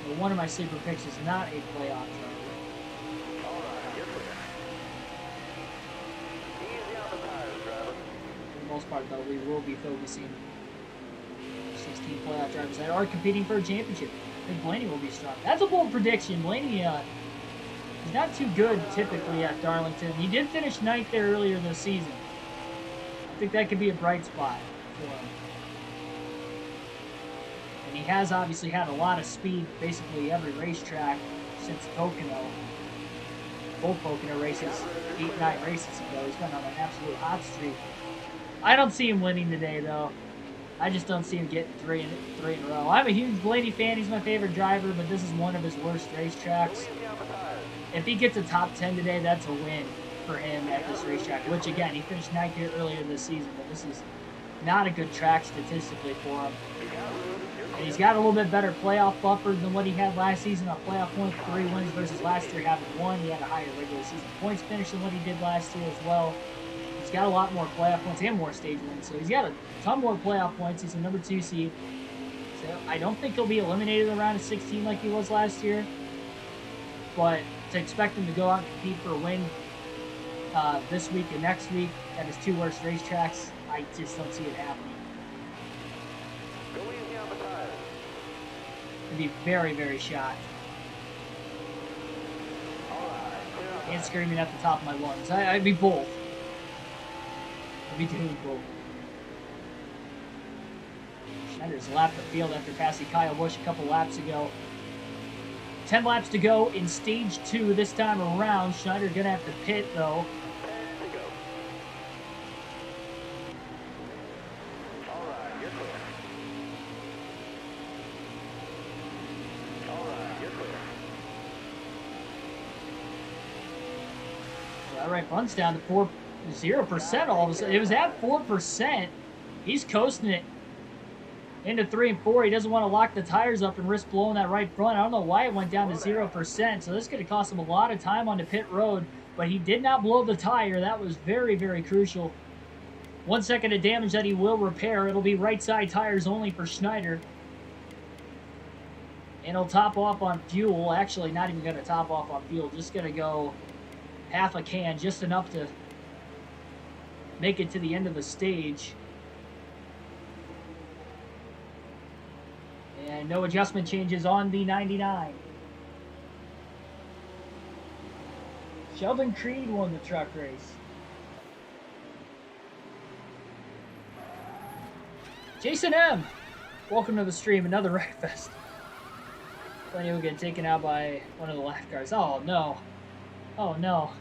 But one of my sleeper picks is not a playoff driver. For the most part, though, we will be focusing on 16 playoff drivers that are competing for a championship. I think Blaney will be strong. That's a bold prediction. Blaney, he's not too good typically at Darlington. He did finish 9th there earlier this season. I think that could be a bright spot for him. And he has obviously had a lot of speed basically every racetrack since Pocono. Both Pocono races, 8-9 races ago. He's been on an absolute hot streak. I don't see him winning today, though. I just don't see him getting three in a row. I'm a huge Blaney fan. He's my favorite driver, but this is one of his worst racetracks. If he gets a top 10 today, that's a win for him at this racetrack, which, again, he finished 9th here earlier this season, but this is not a good track statistically for him. And he's got a little bit better playoff buffer than what he had last season on playoff points, 3 wins versus last year having 1. He had a higher regular season points finish than what he did last year as well. He's got a lot more playoff points and more stage wins, so he's got a ton more playoff points. He's a number 2 seed. So I don't think he'll be eliminated in the round of 16 like he was last year, but to expect him to go out and compete for a win this week and next week at his 2 worst racetracks, I just don't see it happening. I'd be very, very shocked. And screaming at the top of my lungs. I'd be both. I'd be doing both. Schneider's lapped the field after passing Kyle Busch a couple laps ago. 10 laps to go in stage 2 this time around. Schneider gonna have to pit though. All right, runs down to 0% all of a sudden. It was at 4%. He's coasting it. Into 3 and 4. He doesn't want to lock the tires up and risk blowing that right front. I don't know why it went down to 0%. So this is going to cost him a lot of time on the pit road. But he did not blow the tire. That was very, very crucial. 1 second of damage that he will repair. It'll be right side tires only for Schneider. And he'll top off on fuel. Actually, not even going to top off on fuel. Just going to go half a can. Just enough to make it to the end of the stage. And no adjustment changes on the 99. Sheldon Creed won the truck race. Jason M, welcome to the stream. Another Wreckfest. Plenty will get taken out by one of the lap cars. Oh no. Oh no.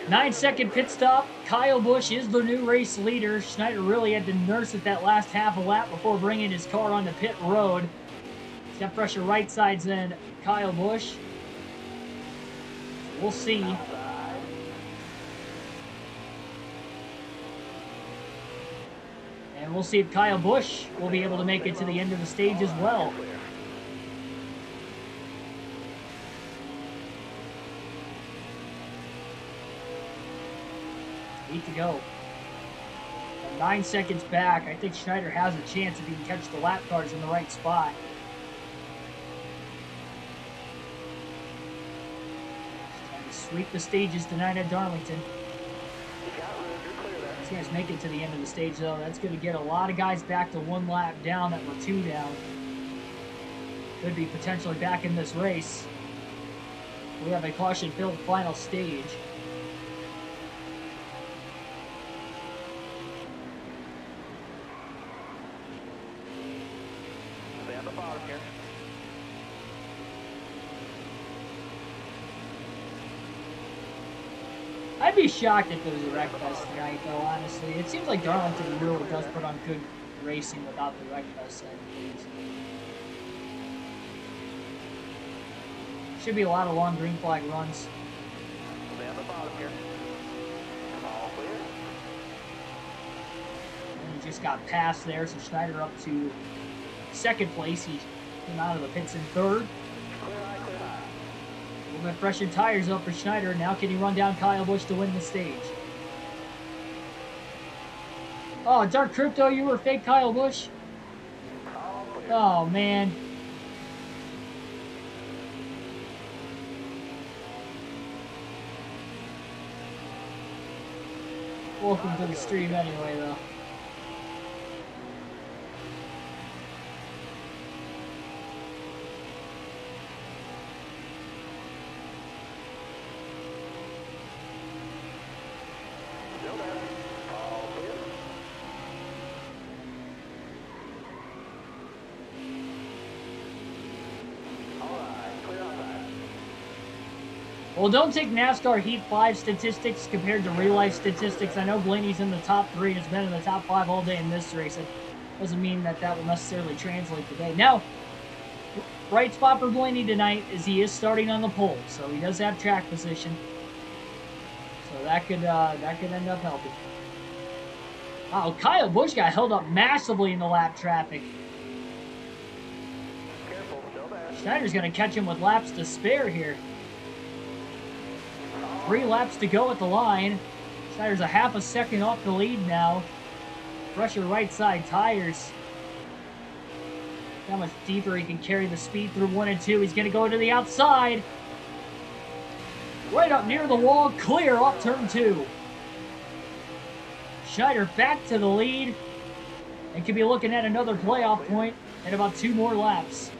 9-second pit stop. Kyle Busch is the new race leader. Schneider really had to nurse it that last half a lap before bringing his car on the pit road. He's got pressure right sides in Kyle Busch. We'll see. And we'll see if Kyle Busch will be able to make it to the end of the stage as well. To go. 9 seconds back. I think Schneider has a chance if he can catch the lap cars in the right spot. Trying to sweep the stages tonight at Darlington. These guys make it to the end of the stage though. That's going to get a lot of guys back to 1 lap down that were 2 down. Could be potentially back in this race. We have a caution-filled final stage. I'd be shocked if there was a Wreckfest tonight, though, honestly. It seems like Darlington really does put on good racing without the Wreckfest side of things. Should be a lot of long green flag runs. Stay on the bottom here. All clear. And he just got past there, so Schneider up to 2nd place. He came out of the pits in 3rd. Clear high, clear high. A little bit fresher tires up for Schneider. Now can he run down Kyle Busch to win the stage? Oh, Dark Crypto, you were fake Kyle Busch? Oh, man. Welcome to the stream anyway, though. Well, don't take NASCAR Heat 5 statistics compared to real-life statistics. I know Blaney's in the top 3 and has been in the top 5 all day in this race. It doesn't mean that that will necessarily translate today. Now, right spot for Blaney tonight is he is starting on the pole, so he does have track position. So that could end up helping. Wow, Kyle Busch got held up massively in the lap traffic. Schneider's going to catch him with laps to spare here. 3 laps to go at the line. Schneider's a half a second off the lead now. Fresher right side tires. How much deeper he can carry the speed through 1 and 2. He's going to go to the outside. Right up near the wall. Clear off turn 2. Schneider back to the lead. And could be looking at another playoff point in about 2 more laps.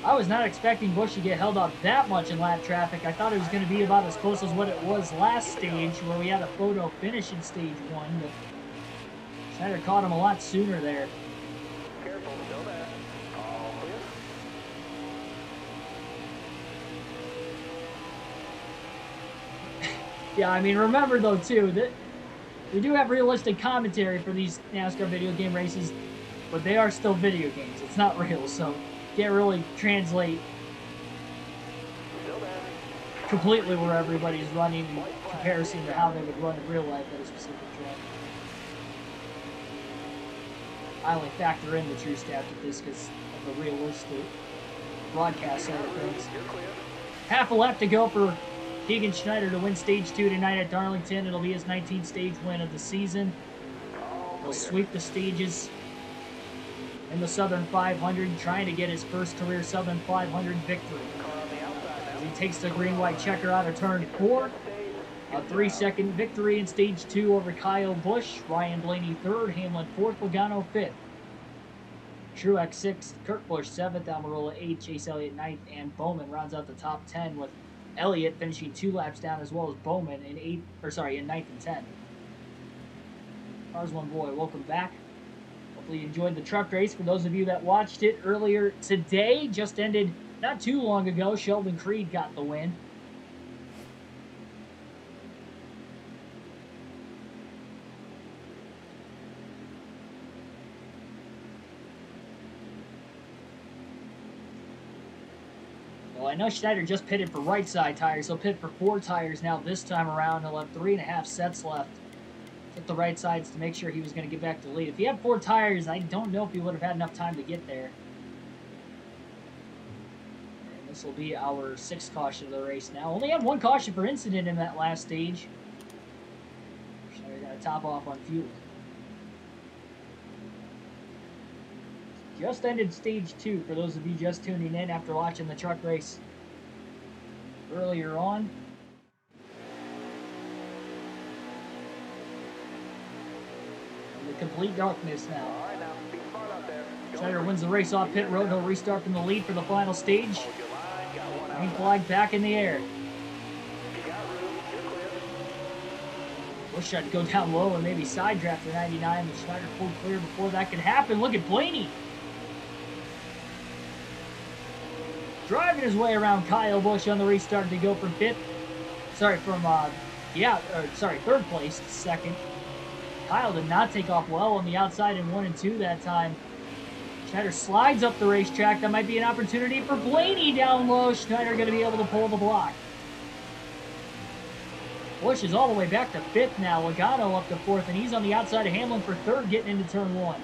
I was not expecting Busch to get held up that much in lap traffic. I thought it was going to be about as close as what it was last stage, where we had a photo finish in stage 1, but Schneider caught him a lot sooner there. Careful, still there. All clear. Yeah, I mean, remember though too that we do have realistic commentary for these NASCAR video game races, but they are still video games. It's not real, so can't really translate completely where everybody's running and comparison to how they would run in real life at a specific track. I only factor in the true stats with this because of the realistic broadcast side of things. Half a lap to go for Keegan Schneider to win Stage 2 tonight at Darlington. It'll be his 19th stage win of the season. He'll sweep the stages in the Southern 500, trying to get his first career Southern 500 victory. As he takes the green-white checker out of turn 4. A 3-second victory in Stage 2 over Kyle Busch. Ryan Blaney 3rd, Hamlin 4th, Logano 5th. Truex 6th, Kurt Busch 7th, Almirola 8th, Chase Elliott 9th, and Bowman rounds out the top 10 with Elliott finishing 2 laps down as well as Bowman in 9th and 10th. Cars One Boy, welcome back. Hopefully you enjoyed the truck race. For those of you that watched it earlier today, just ended not too long ago, Sheldon Creed got the win. Well, I know Schneider just pitted for right side tires. He'll pit for 4 tires now this time around. He'll have 3.5 sets left. Hit the right sides to make sure he was going to get back to the lead. If he had 4 tires, I don't know if he would have had enough time to get there. And this will be our 6th caution of the race now. Only had 1 caution for incident in that last stage. Schneider got to top off on fuel. Just ended Stage 2 for those of you just tuning in after watching the truck race earlier on. The complete darkness now. Schneider wins the race off pit road. He'll restart from the lead for the final stage. Green flag back in the air. Busch tried to go down low and maybe side draft the 99, but Schneider pulled clear before that could happen. Look at Blaney driving his way around Kyle Busch on the restart to go from 5th. Sorry, third place to 2nd. Kyle did not take off well on the outside in 1 and 2 that time. Schneider slides up the racetrack. That might be an opportunity for Blaney down low. Schneider going to be able to pull the block. Busch is all the way back to 5th now. Logano up to 4th, and he's on the outside of Hamlin for 3rd, getting into turn 1.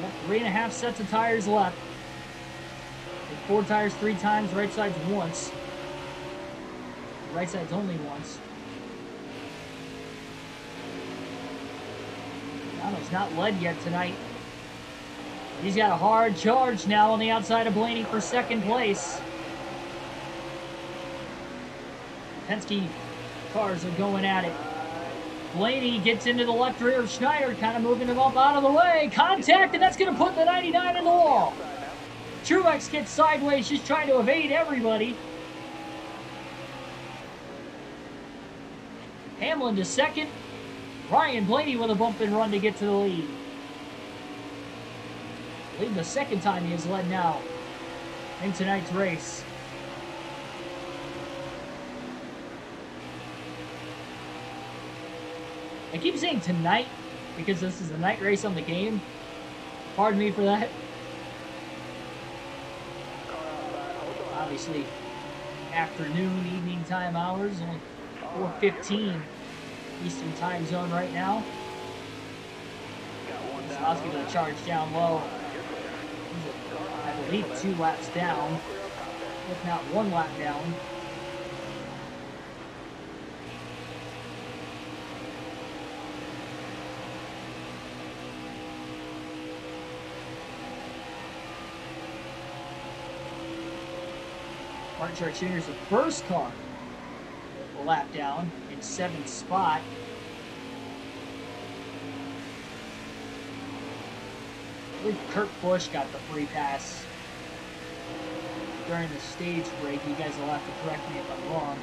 Yep, 3.5 sets of tires left. 4 tires 3 times, right side's once. Right side's only once. Logano's not led yet tonight. He's got a hard charge now on the outside of Blaney for 2nd place. Penske cars are going at it. Blaney gets into the left rear of Schneider, kind of moving him up out of the way. Contact, and that's going to put the 99 in the wall. Truex gets sideways, just trying to evade everybody. Hamlin to 2nd. Ryan Blaney with a bump and run to get to the lead. Lead the 2nd time he has led now in tonight's race. I keep saying tonight because this is the night race on the game. Pardon me for that. Obviously, afternoon, evening time hours, only 4:15 Eastern time zone right now. Oski going to charge down low. I believe 2 laps down, if not 1 lap down. Martin Truex Jr. is the first car a lap down in 7th spot. I believe Kurt Busch got the free pass during the stage break. You guys will have to correct me if I'm wrong.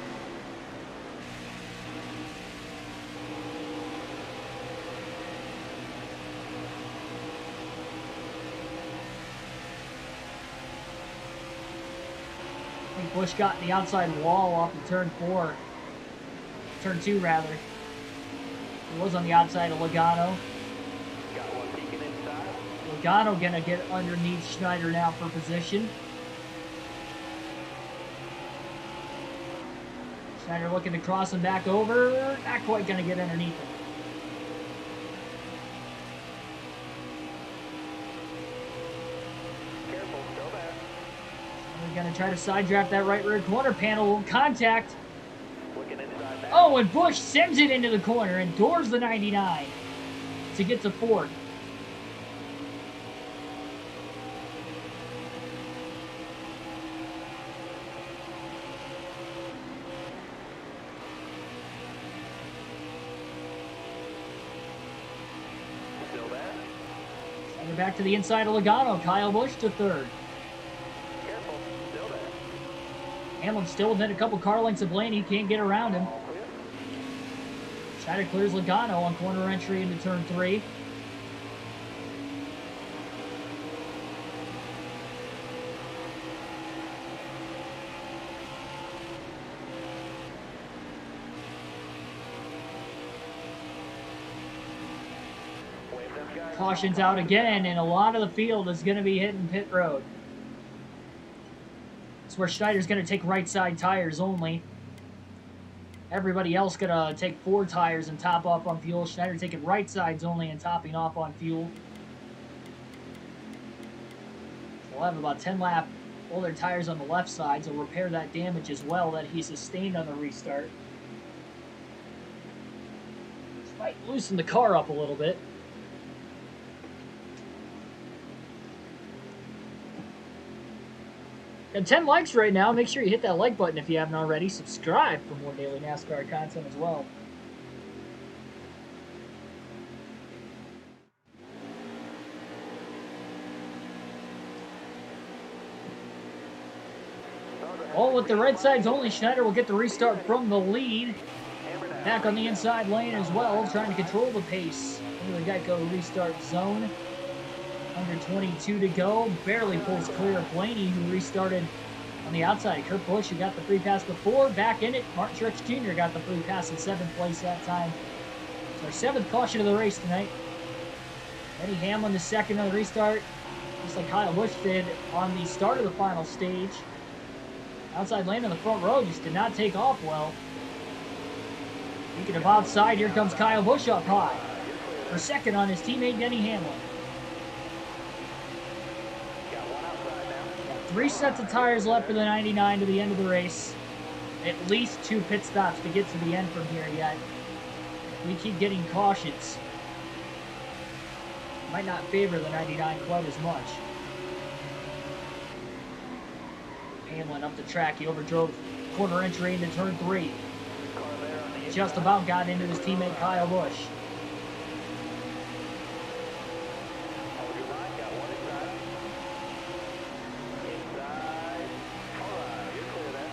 I think Busch got the outside wall off of turn 2 rather. It was on the outside of Logano. Logano gonna get underneath Schneider now for position. Schneider looking to cross him back over. Not quite going to get underneath him. Careful, still there. We're going to try to side draft that right rear corner panel. Contact. Looking inside now. Oh, and Busch sends it into the corner and doors the 99 to get to fourth. Still there. Send it back to the inside of Logano. Kyle Busch to third. Careful, still there. Hamlin still within a couple car lengths of Blaney. Can't get around him. All clear. Schneider clears Logano on corner entry into turn 3. Wave them guys. Caution's out again, and a lot of the field is going to be hitting pit road. That's where Schneider's going to take right side tires only. Everybody else going to take 4 tires and top off on fuel. Schneider taking right sides only and topping off on fuel. So we'll have about 10 lap older tires on the left side, so repair that damage as well that he sustained on the restart. This might loosen the car up a little bit. Got 10 likes right now. Make sure you hit that like button if you haven't already. Subscribe for more daily NASCAR content as well. All with the right sides only. Schneider will get the restart from the lead. Back on the inside lane as well, trying to control the pace into the Geico restart zone. Under 22 to go. Barely pulls clear of Blaney, who restarted on the outside. Kurt Busch, who got the free pass before, back in it. Martin Truex Jr. got the free pass in 7th place that time. It's our 7th caution of the race tonight. Eddie Hamlin, the second on the restart, just like Kyle Busch did on the start of the final stage. Outside lane on the front row just did not take off well. Speaking of outside, here comes Kyle Busch up high for second on his teammate Denny Hamlin. Got one outside now. Got 3 sets of tires left for the 99 to the end of the race. At least 2 pit stops to get to the end from here yet. We keep getting cautions. Might not favor the 99 quite as much. Hamlin up the track. He overdrove corner entry into turn 3. Car there on the Just about got into his teammate Kyle Busch. Hold your line, got one inside. Inside. All right, you're clear there.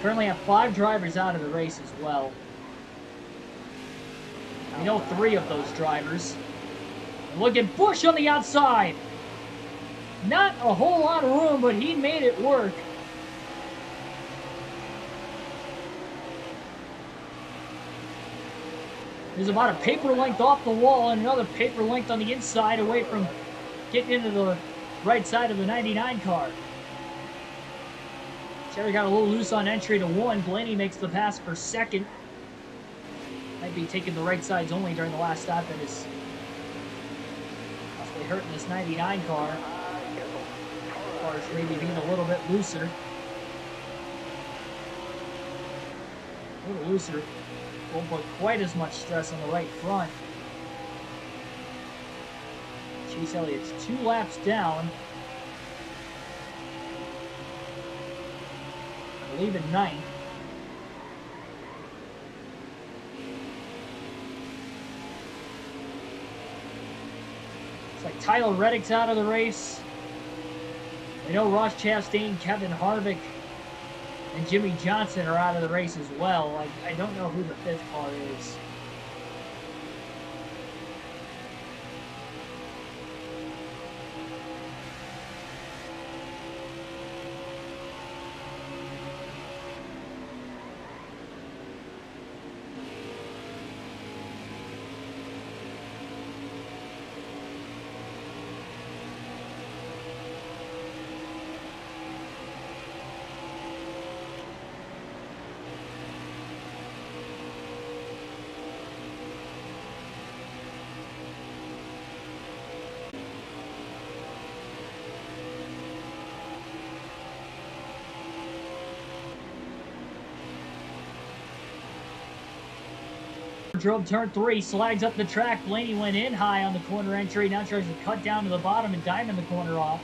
Currently have 5 drivers out of the race as well. We know 3 of those drivers. And look at Busch on the outside. Not a whole lot of room, but he made it work. There's about a paper length off the wall and another paper length on the inside away from getting into the right side of the 99 car. Cherry got a little loose on entry to 1. Blaney makes the pass for second. Might be taking the right sides only during the last stop. That is possibly hurting this 99 car. Cars maybe being a little bit looser. A little looser. Won't put quite as much stress on the right front. Chase Elliott's 2 laps down. I believe in 9th. It's like Tyler Reddick's out of the race. We know Ross Chastain, Kevin Harvick, and Jimmy Johnson are out of the race as well. I don't know who the 5th car is. Drove turn 3, slides up the track. Blaney went in high on the corner entry. Now tries to cut down to the bottom and diamond the corner off.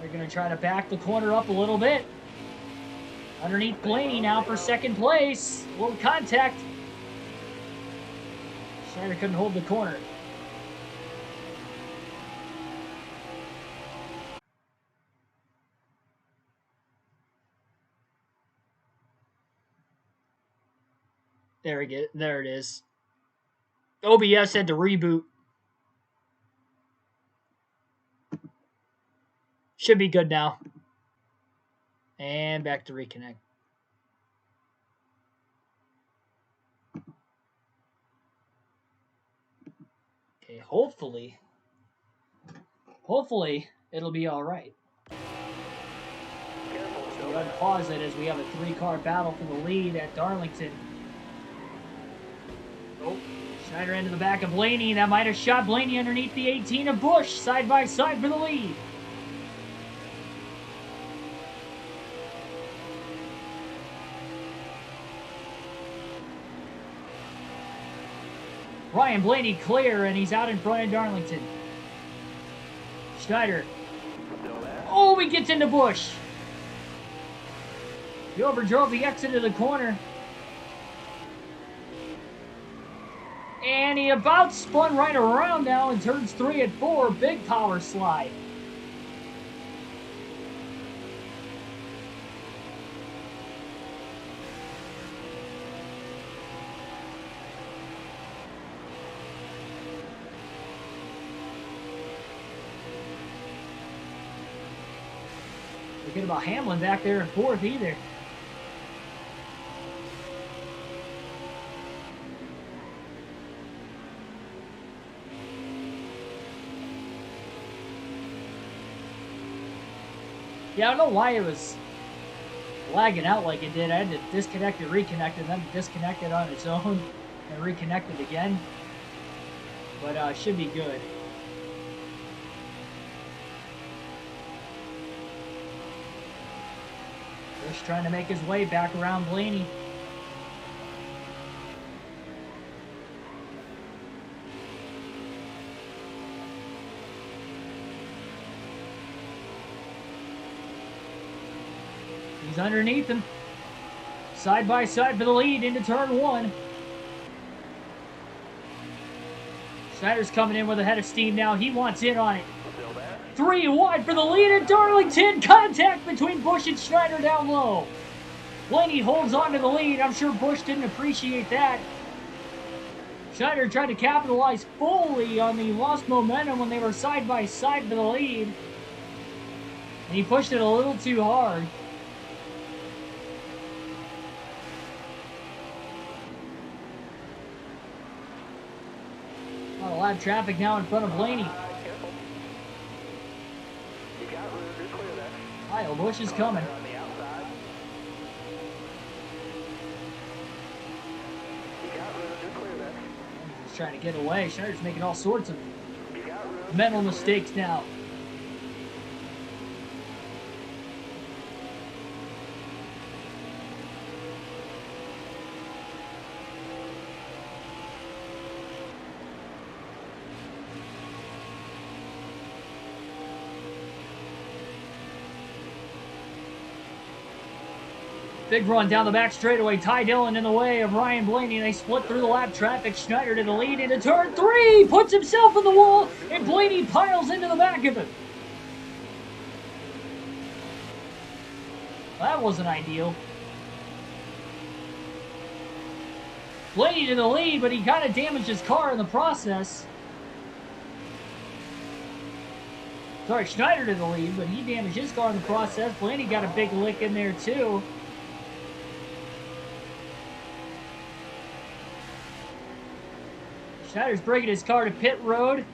They're going to try to back the corner up a little bit. Underneath Blaney now for second place. A little contact. Schneider couldn't hold the corner. There it is. OBS had to reboot. Should be good now. And back to reconnect. Okay, hopefully it'll be all right. So we're going to pause it as we have a 3-car battle for the lead at Darlington. Oh, Schneider into the back of Blaney. That might have shot Blaney underneath the 18 of Busch. Side by side for the lead. Ryan Blaney clear, and he's out in front of Darlington. Schneider. Oh, he gets into Busch. He overdrove the exit of the corner. And he about spun right around now in turns 3 and 4. Big power slide. Forget about Hamlin back there in 4th either. Yeah, I don't know why it was lagging out like it did. I had to disconnect and reconnect, and then disconnect it on its own and reconnect it again. But should be good. Busch trying to make his way back around Blaney. He's underneath him. Side by side for the lead into turn 1. Schneider's coming in with a head of steam now. He wants in on it. 3 wide for the lead at Darlington. Contact between Busch and Schneider down low. Blaney holds on to the lead. I'm sure Busch didn't appreciate that. Schneider tried to capitalize fully on the lost momentum when they were side by side for the lead. And he pushed it a little too hard. A lot of lap traffic now in front of Blaney. Kyle Busch is coming. He's trying to get away. Schneider's making all sorts of mental mistakes now. Big run down the back straightaway. Ty Dillon in the way of Ryan Blaney. They split through the lap traffic. Schneider to the lead into turn 3. Puts himself in the wall, and Blaney piles into the back of him. That wasn't ideal. Blaney to the lead, but he kind of damaged his car in the process. Sorry, Schneider to the lead, but he damaged his car in the process. Blaney got a big lick in there, too. Schneider's bringing his car to pit road.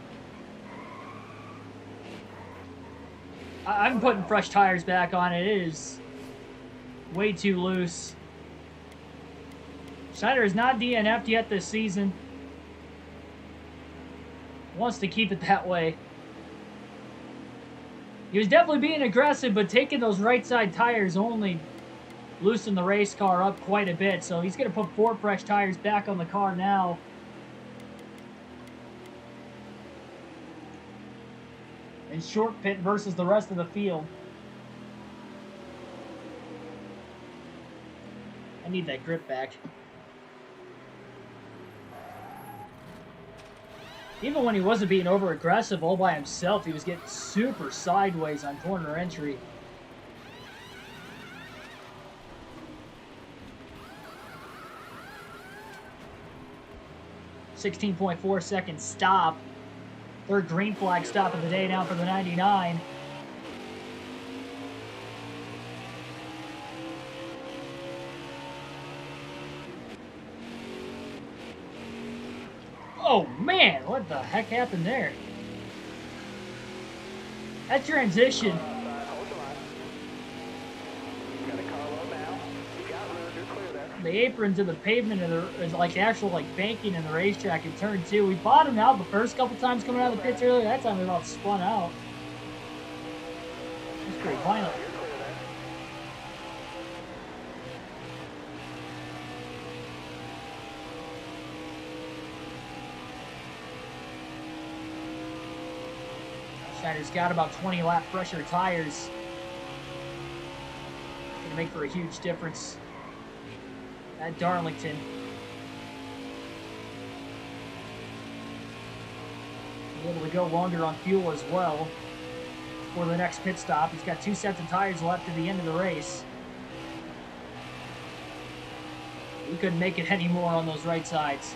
I'm putting fresh tires back on it. It is way too loose. Schneider is not DNF'd yet this season. Wants to keep it that way. He was definitely being aggressive, but taking those right side tires only loosened the race car up quite a bit, so he's going to put 4 fresh tires back on the car now. And short pit versus the rest of the field. I need that grip back. Even when he wasn't being over aggressive all by himself, he was getting super sideways on corner entry. .4 second stop. Third green flag stop of the day now for the 99. Oh man, what the heck happened there? That transition. The apron to the pavement is like the actual banking in the racetrack in turn 2. We bottomed out the first couple times coming out of the pits earlier. That time we about spun out. That's pretty violent. Schneider's got about 20 lap fresher tires. Gonna make for a huge difference at Darlington. Be able to go longer on fuel as well for the next pit stop. He's got 2 sets of tires left at the end of the race. We couldn't make it anymore on those right sides.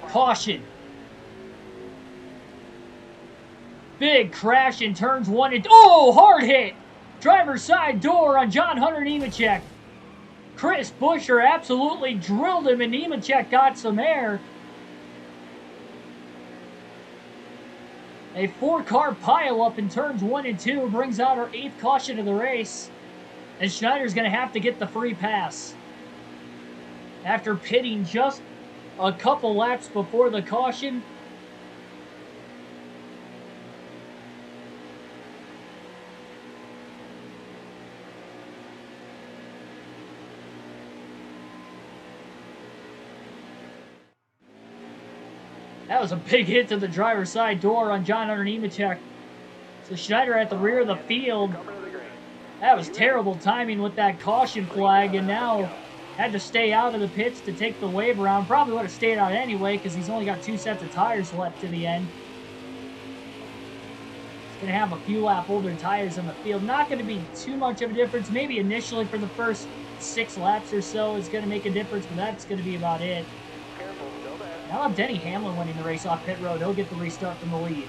Caution. Big crash in turns 1 and... Oh, hard hit. Driver's side door on John Hunter Nemechek. Chris Buescher absolutely drilled him, and Nemechek got some air. A 4-car pileup in turns 1 and 2 brings out our 8th caution of the race. And Schneider's going to have to get the free pass. After pitting just a couple laps before the caution. That was a big hit to the driver's side door on John Hunter Nemechek. So Schneider at the rear of the field. That was terrible timing with that caution flag, and now had to stay out of the pits to take the wave around. Probably would have stayed out anyway because he's only got 2 sets of tires left to the end. He's going to have a few lap older tires in the field. Not going to be too much of a difference. Maybe initially for the first 6 laps or so is going to make a difference, but that's going to be about it. Now I'm Denny Hamlin winning the race off pit road. He'll get the restart from the lead.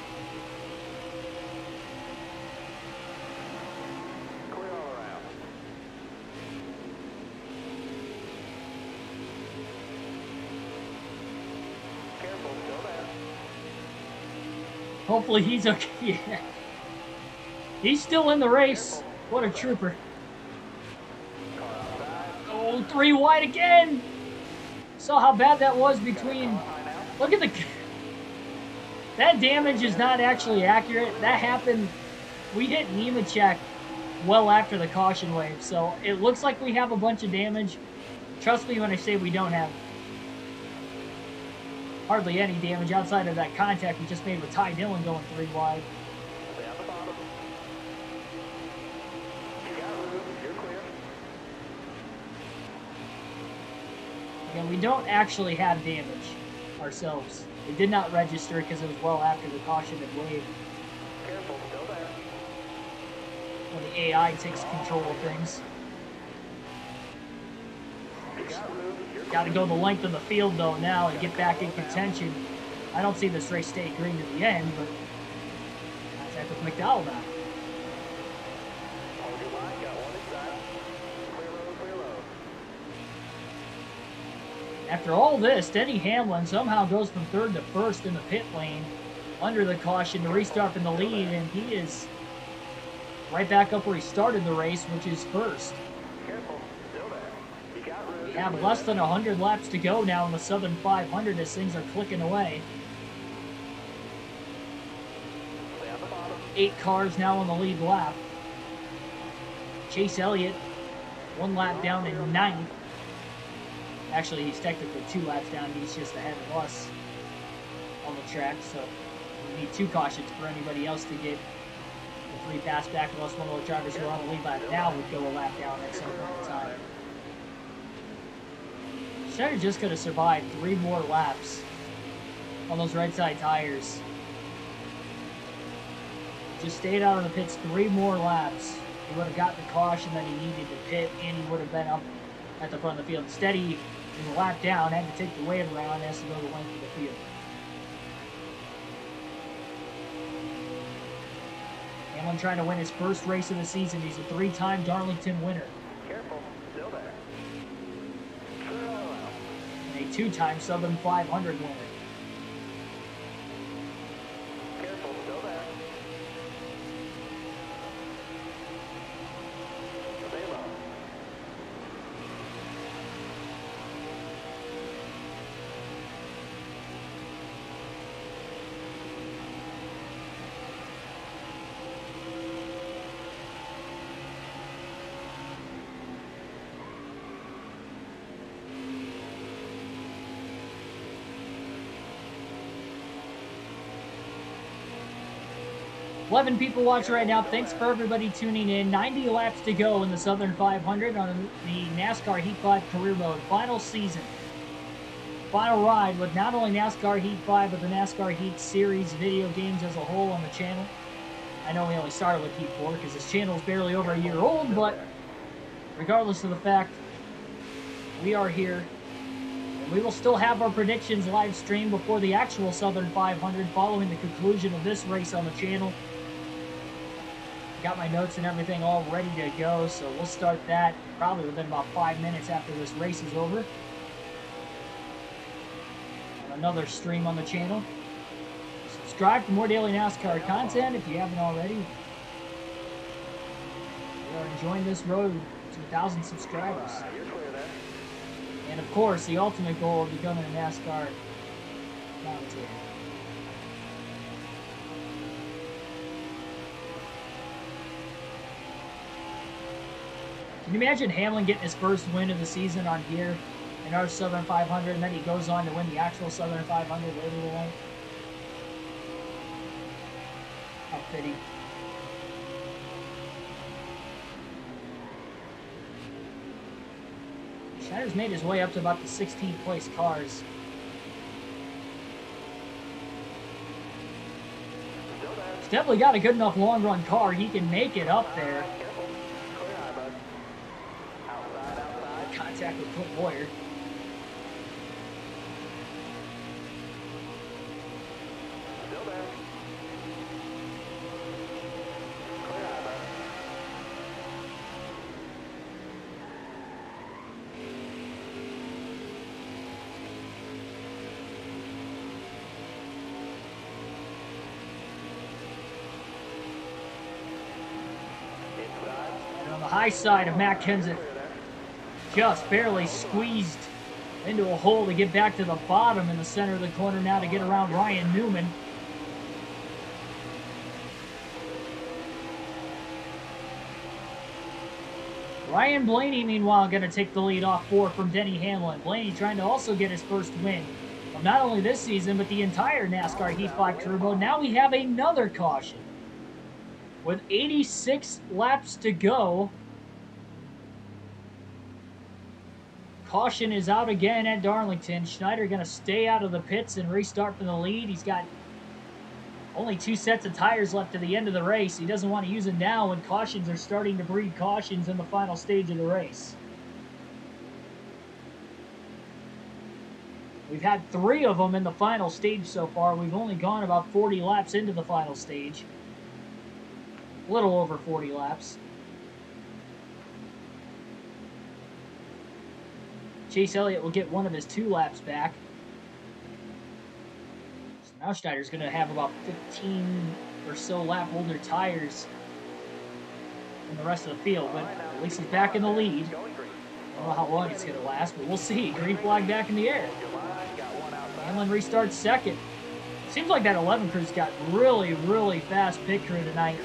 Hopefully he's okay. Yeah. He's still in the race. What a trooper. Oh, 3 wide again. Saw how bad that was between... Look at the... That damage is not actually accurate. That happened... We hit Nemechek well after the caution wave. So it looks like we have a bunch of damage. Trust me when I say we don't have hardly any damage outside of that contact we just made with Ty Dillon going 3 wide. Again, we don't actually have damage ourselves. It did not register because it was well after the caution had waved. Careful, still there. When the AI takes control of things. Got to go the length of the field, though, now and get back in contention. I don't see this race stay green to the end, but contact with McDowell now. Hold your line, got one inside. Clear low. After all this, Denny Hamlin somehow goes from 3rd to 1st in the pit lane. under the caution to restart in the lead, and he is right back up where he started the race, which is first. Careful, still there. You got room. We have less than 100 laps to go now in the Southern 500 as things are clicking away. Stay on the bottom. 8 cars now on the lead lap. Chase Elliott, 1 lap down in 9th. Actually, he's technically 2 laps down. He's just ahead of us on the track, so we need 2 cautions for anybody else to get the free pass back, unless one of the drivers who are on the lead lap now would go a lap down at some point in time. Schneider just could have survived 3 more laps on those right side tires. Just stayed out of the pits 3 more laps. He would have gotten the caution that he needed to pit, and he would have been up at the front of the field. Instead, he was a lap down, had to take the wave around, and has to go the length of the field. Hamlin trying to win his first race of the season. He's a 3-time Darlington winner. Careful, still there. And a 2-time Southern 500 winner. Careful, still there. Stay low. $11 people watching right now. Thanks for everybody tuning in. 90 laps to go in the Southern 500 on the NASCAR Heat 5 career mode. Final season. Final ride with not only NASCAR Heat 5, but the NASCAR Heat Series video games as a whole on the channel. I know we only started with Heat 4 because this channel is barely over a year old, but regardless of the fact, we are here. And we will still have our predictions live streamed before the actual Southern 500 following the conclusion of this race on the channel. Got my notes and everything all ready to go, so we'll start that probably within about 5 minutes after this race is over. And another stream on the channel. Subscribe for more daily NASCAR content if you haven't already. We are enjoying this road to 1,000 subscribers. You're clear there. And of course, the ultimate goal of becoming a NASCAR commentator. Can you imagine Hamlin getting his first win of the season on here in our Southern 500, and then he goes on to win the actual Southern 500 later tonight? How fitting. Schneider's made his way up to about the 16th place cars. Still there. He's definitely got a good enough long run car. He can make it up there. Careful. Clear high, bud. Outside, outside. Contact with Clint Boyer. Still there. Clear high, bud. Inside. And on the high side of Matt Kenseth, Clear there. just barely squeezed into a hole to get back to the bottom in the center of the corner now to get around Ryan Newman. Ryan Blaney, meanwhile, going to take the lead off 4 from Denny Hamlin. Blaney trying to also get his first win of not only this season, but the entire NASCAR Heat 5 career mode. Now we have another caution. With 86 laps to go, caution is out again at Darlington. Schneider going to stay out of the pits and restart from the lead. He's got only 2 sets of tires left to the end of the race. He doesn't want to use them now when cautions are starting to breed cautions in the final stage of the race. We've had 3 of them in the final stage so far. We've only gone about 40 laps into the final stage. A little over 40 laps. Chase Elliott will get one of his 2 laps back. So now Now Schneider's going to have about 15 or so lap older tires than the rest of the field, but at least he's back in the lead. I don't know how long it's going to last, but we'll see. Green flag back in the air. Hamlin restarts second. Seems like that 11 crew's got really, really fast pit crew tonight.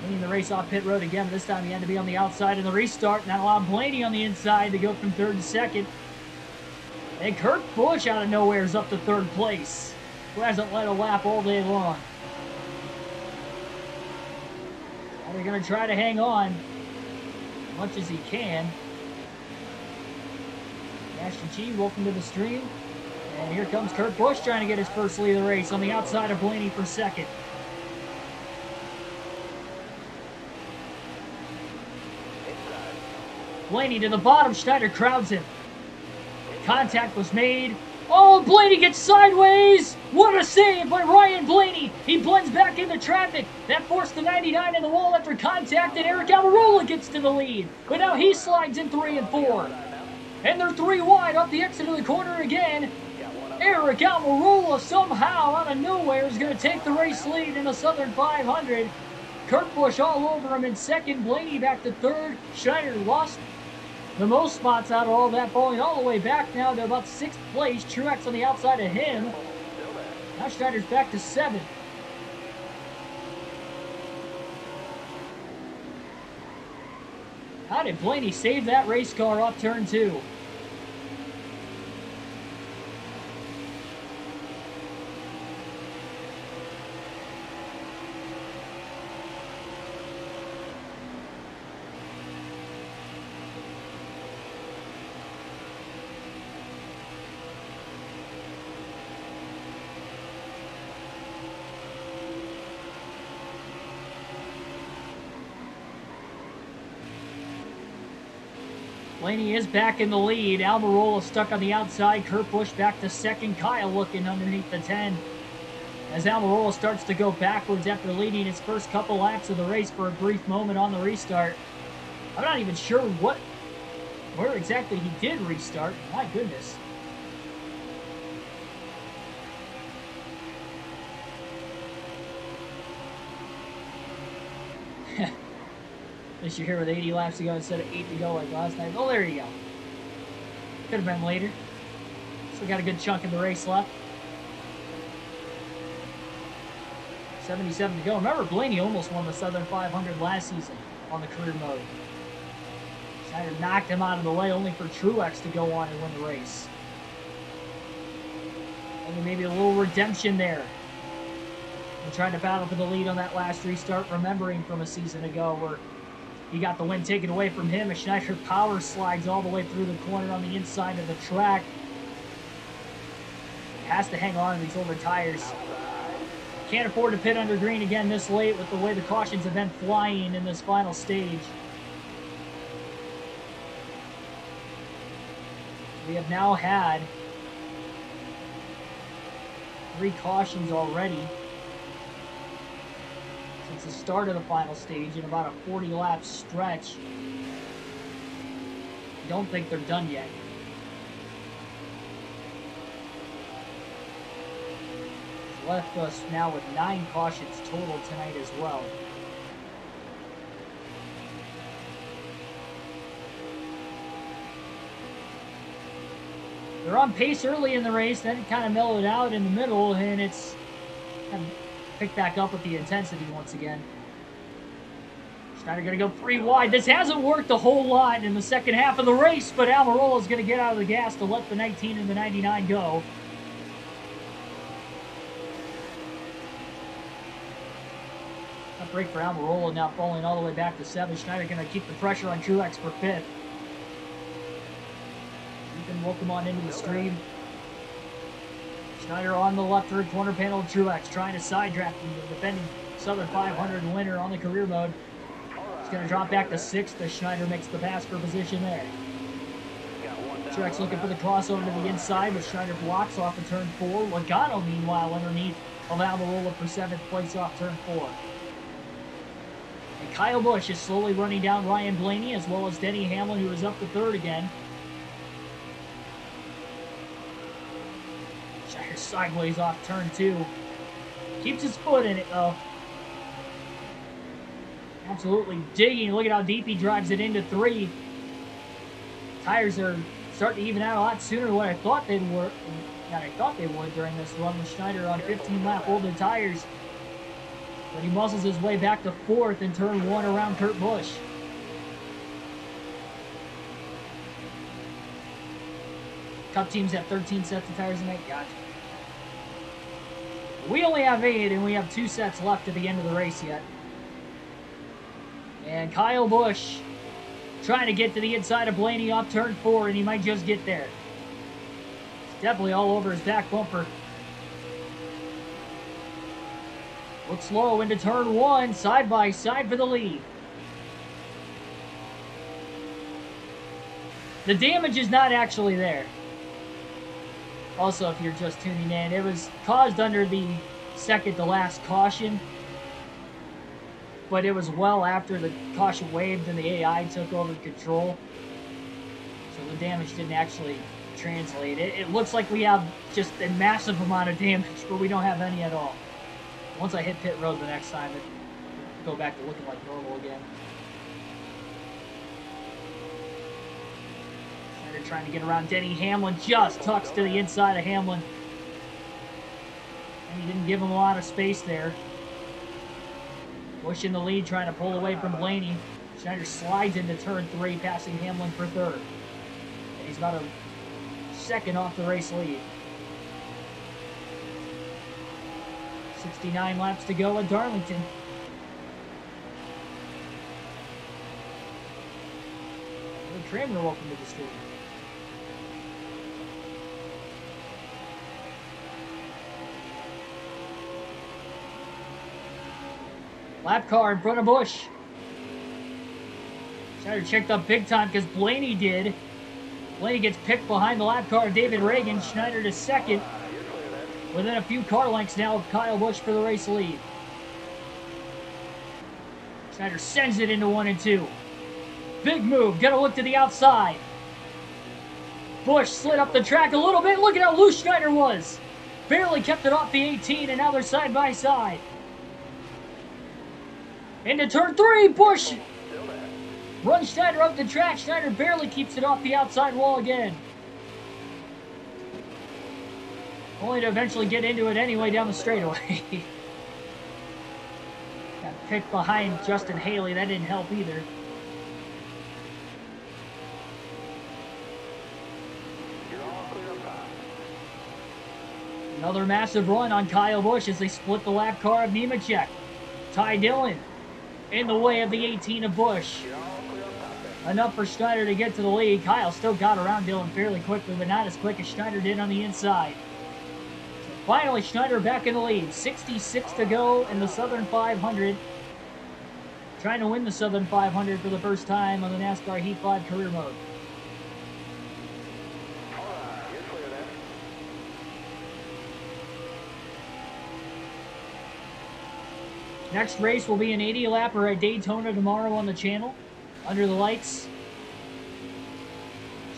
Winning the race off pit road again, but this time he had to be on the outside in the restart, and that allowed Blaney on the inside to go from third to second. And Kurt Busch out of nowhere is up to third place, who hasn't led a lap all day long. Now they're going to try to hang on as much as he can. Ashton G, welcome to the stream. And here comes Kurt Busch trying to get his first lead of the race on the outside of Blaney for second. Blaney to the bottom, Schneider crowds him. Contact was made. Oh, Blaney gets sideways! What a save by Ryan Blaney! He blends back into traffic. That forced the 99 in the wall after contact, and Eric Almirola gets to the lead. But now he slides in 3 and 4. And they're 3 wide off the exit of the corner again. Eric Almirola somehow out of nowhere is going to take the race lead in the Southern 500. Kurt Busch all over him in second. Blaney back to third. Schneider lost the most spots out of all that, falling all the way back now to about 6th place. Truex on the outside of him. Now Schneider's back to 7th. How did Blaney save that race car off turn 2? Blaney is back in the lead. Almirola stuck on the outside. Kurt Busch back to second. Kyle looking underneath the 10. As Almirola starts to go backwards after leading his first couple laps of the race for a brief moment on the restart. I'm not even sure where exactly he did restart. My goodness. This year here with 80 laps to go instead of 8 to go like last night. Oh, there you go. Could have been later. Still got a good chunk of the race left. 77 to go. Remember, Blaney almost won the Southern 500 last season on the career mode. Schneider knocked him out of the way only for Truex to go on and win the race. Only maybe a little redemption there. And trying to battle for the lead on that last restart, remembering from a season ago where he got the win taken away from him as Schneider power slides all the way through the corner on the inside of the track. Has to hang on to these older tires. Can't afford to pit under green again this late with the way the cautions have been flying in this final stage. We have now had 3 cautions already since the start of the final stage in about a 40-lap stretch. I don't think they're done yet. It's left us now with 9 cautions total tonight as well. They're on pace early in the race, then it kind of mellowed out in the middle, and it's kind of picked back up with the intensity once again. Schneider going to go 3 wide. This hasn't worked a whole lot in the second half of the race, but Almirola is going to get out of the gas to let the 19 and the 99 go. A break for Almirola, now falling all the way back to 7. Schneider going to keep the pressure on Truex for 5th. Welcome on into the stream. Schneider on the left third corner panel of Truex, trying to side draft the defending Southern 500 winner on the career mode. He's going to drop back to 6th as Schneider makes the pass for position there. Truex looking for the crossover to the inside, but Schneider blocks off of turn 4. Logano, meanwhile, underneath of Almirola for 7th place off turn 4. And Kyle Busch is slowly running down Ryan Blaney as well as Denny Hamlin, who is up to 3rd again. sideways off turn 2. Keeps his foot in it, though. Absolutely digging. Look at how deep he drives it into 3. Tires are starting to even out a lot sooner than what I thought they would during this run with Schneider on 15-lap older tires. But he muscles his way back to 4th in turn 1 around Kurt Busch. Cup teams have 13 sets of tires tonight. Gotcha. We only have 8, and we have 2 sets left at the end of the race yet. And Kyle Busch trying to get to the inside of Blaney off turn 4, and he might just get there. It's definitely all over his back bumper. Looks slow into turn 1, side by side for the lead. The damage is not actually there. Also, if you're just tuning in, it was caused under the second to last caution. But it was well after the caution waved and the AI took over control. So the damage didn't actually translate. It looks like we have just a massive amount of damage, but we don't have any at all. Once I hit pit road the next time, it go back to looking like normal again. They're trying to get around Denny Hamlin, just tucks to the inside of Hamlin. And he didn't give him a lot of space there. Busch in the lead, trying to pull away from Blaney. Schneider slides into turn 3, passing Hamlin for 3rd. And he's about a second off the race lead. 69 laps to go at Darlington. Kramer, welcome to the stream. Lap car in front of Busch. Schneider checked up big time because Blaney did. Blaney gets picked behind the lap car of David Reagan. Schneider to 2nd. Within a few car lengths now of Kyle Busch for the race lead. Schneider sends it into 1 and 2. Big move. Gonna look to the outside. Busch slid up the track a little bit. Look at how loose Schneider was. Barely kept it off the 18, and now they're side by side. Into turn 3, Busch runs Schneider up the track. Schneider barely keeps it off the outside wall again. Only to eventually get into it anyway down the straightaway. Got picked behind Justin Haley. That didn't help either. Another massive run on Kyle Busch as they split the lap car of Nemechek. Ty Dillon in the way of the 18 of Busch. Enough for Schneider to get to the lead. Kyle still got around Dillon fairly quickly, but not as quick as Schneider did on the inside. Finally, Schneider back in the lead. 66 to go in the Southern 500. Trying to win the Southern 500 for the first time on the NASCAR Heat 5 career mode. Next race will be an 80-lapper at Daytona tomorrow on the channel. Under the lights.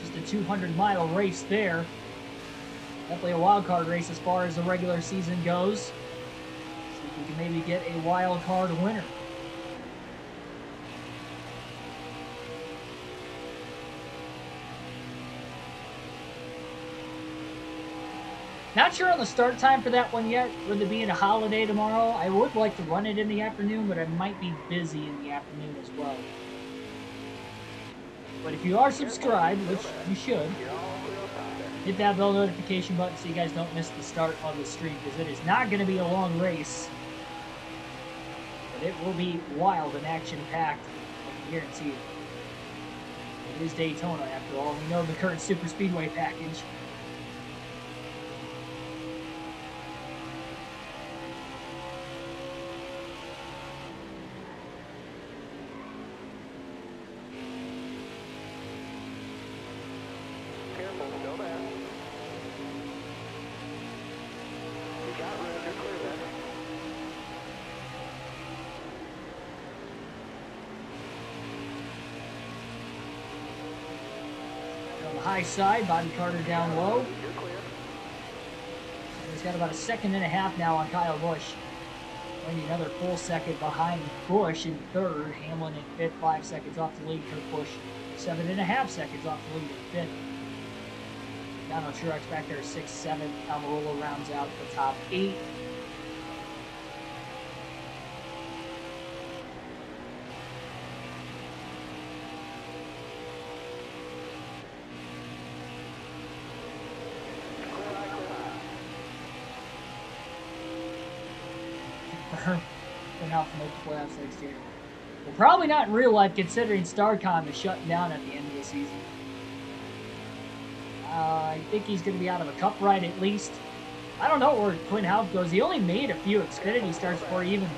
Just a 200-mile race there. Definitely a wild card race as far as the regular season goes. See if we can maybe get a wild card winner. Not sure on the start time for that one yet. With it being a holiday tomorrow, I would like to run it in the afternoon, but I might be busy in the afternoon as well. But if you are subscribed, which you should, hit that bell notification button so you guys don't miss the start of the stream, because it is not going to be a long race. But it will be wild and action-packed, I can guarantee you. It is Daytona, after all. We know the current Super Speedway package. High side, Bobby Carter down low. He's got about a second and a half now on Kyle Busch. Only another full second behind Busch in third. Hamlin in fifth, 5 seconds off the lead. Kurt Busch, 7.5 seconds off the lead in fifth. Down on Truex back there, 6th, 7th. Almirola rounds out the top 8. Been out for multiple playoffs next year. Well, probably not in real life, considering StarCom is shutting down at the end of the season. I think he's going to be out of a cup ride at least. I don't know where Quinn Houff goes. He only made a few Xfinity starts before he even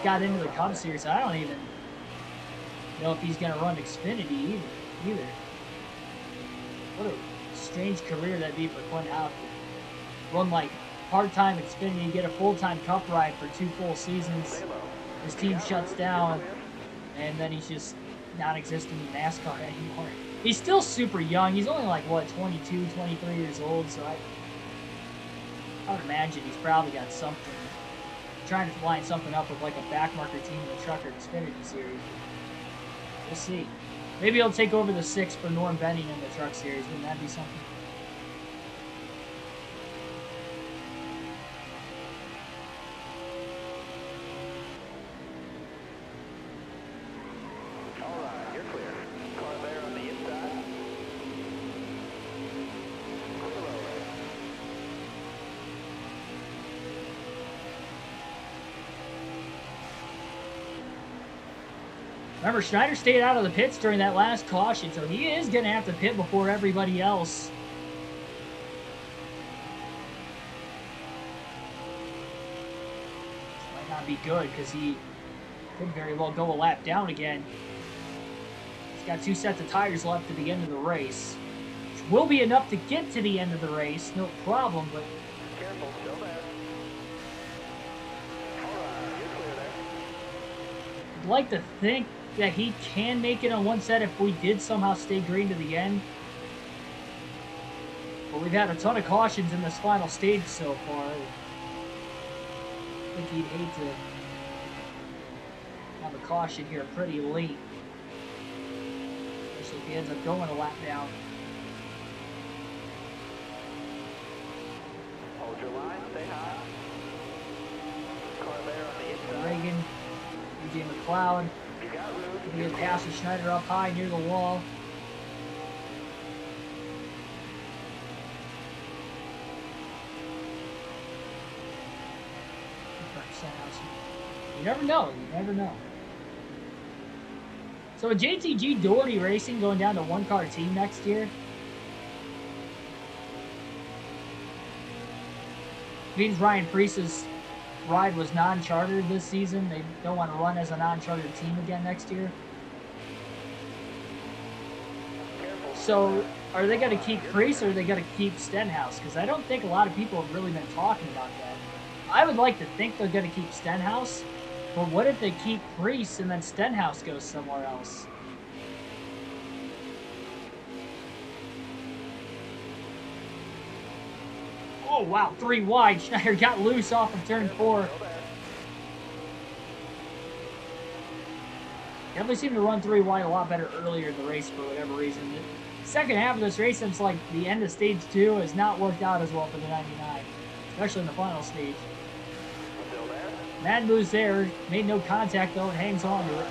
got into the Cup Series. So I don't even know if he's going to run Xfinity either. What a strange career that'd be for Quinn Houff. Run like part-time Xfinity and get a full-time Cup ride for 2 full seasons. His team shuts down, and then he's just non-existent in NASCAR anymore. He's still super young. He's only like, what, 22, 23 years old, so I would imagine he's probably got something, trying to line something up with like a backmarker team in the Trucker Xfinity Series. We'll see. Maybe he'll take over the 6 for Norm Benning in the Truck Series. Wouldn't that be something? Remember, Schneider stayed out of the pits during that last caution, so he is going to have to pit before everybody else. This might not be good because he could very well go a lap down again. He's got 2 sets of tires left at the end of the race, which will be enough to get to the end of the race, no problem, but Careful, still there. Alright, you're clear there. I'd like to think that he can make it on one set if we did somehow stay green to the end. But we've had a ton of cautions in this final stage so far. I think he'd hate to have a caution here pretty late. Especially if he ends up going a lap down. Hold your line, stay high. Car there on the inside. Reagan, EJ McLeod. You got room. He gets past Schneider up high near the wall. You never know. You never know. So with JTG Doherty Racing going down to 1-car team next year, means Ryan Preece's ride was non-chartered this season. They don't want to run as a non-chartered team again next year. So are they going to keep Preece or are they going to keep Stenhouse? Because I don't think a lot of people have really been talking about that. I would like to think they're going to keep Stenhouse, but what if they keep Preece and then Stenhouse goes somewhere else? Oh, wow, 3 wide. Schneider got loose off of turn 4. Definitely seemed to run 3 wide a lot better earlier in the race for whatever reason. The second half of this race, since like the end of stage 2, has not worked out as well for the 99, especially in the final stage. Mad moves there, made no contact though, and hangs on to it.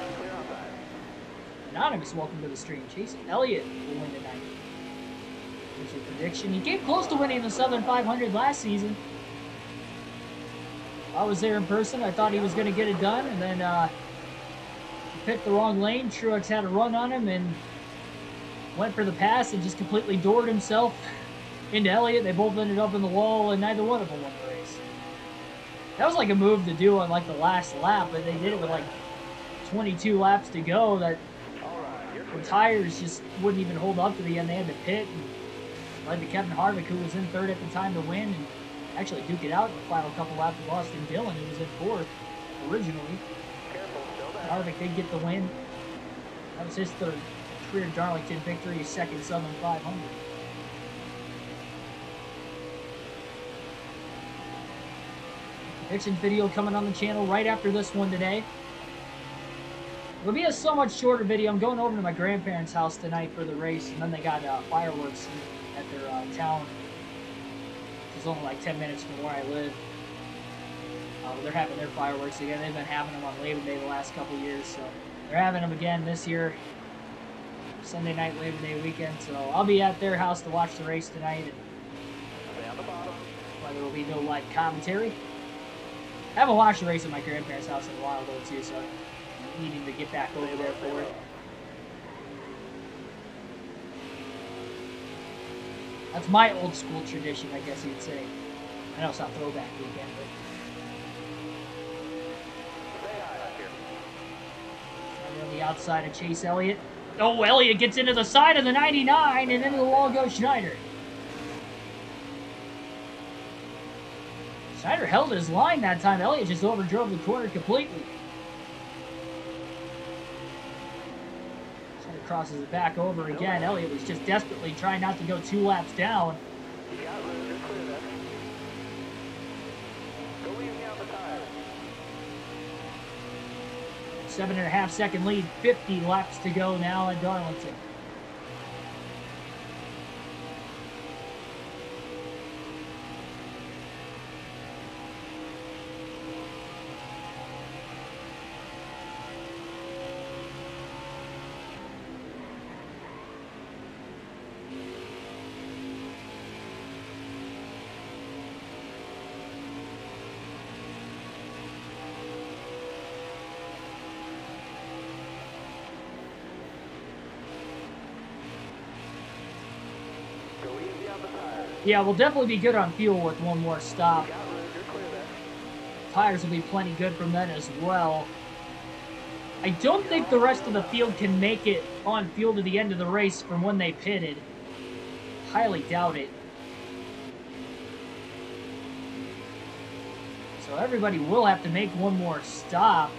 Anonymous, welcome to the stream. Chase Elliott will win tonight. Here's your prediction. He came close to winning the Southern 500 last season. I was there in person. I thought he was going to get it done, and then he picked the wrong lane. Truex had a run on him and went for the pass and just completely doored himself into Elliott. They both ended up in the wall, and neither one of them won the race. That was like a move to do on like the last lap, but they did it with like 22 laps to go. That the tires just wouldn't even hold up to the end. They had to pit and led to Kevin Harvick, who was in third at the time, to win and actually duke it out in the final couple laps with Austin Dillon, who was in fourth originally. Harvick did get the win. That was his third career Darlington victory, his second Southern 500. Prediction video coming on the channel right after this one today. It'll be a so much shorter video. I'm going over to my grandparents' house tonight for the race, and then they got fireworks at their town, which is only like 10 minutes from where I live. They're having their fireworks again. They've been having them on Labor Day the last couple years, so they're having them again this year. Sunday night, Labor Day weekend. So I'll be at their house to watch the race tonight. And there will be no live commentary. I haven't watched the race at my grandparents' house in a while though too, so I'm needing to get back over there for it. That's my old school tradition, I guess you'd say. I know it's not throwback weekend, but on the outside of Chase Elliott. Oh, Elliott gets into the side of the 99, and into the wall goes Schneider. Schneider held his line that time. Elliott just overdrove the corner completely. Schneider crosses it back over again. Elliott was just desperately trying not to go 2 laps down. 7.5 second lead, 50 laps to go now at Darlington. Yeah, we'll definitely be good on fuel with one more stop. Tires will be plenty good from that as well. I don't think the rest of the field can make it on fuel to the end of the race from when they pitted. Highly doubt it. So everybody will have to make one more stop.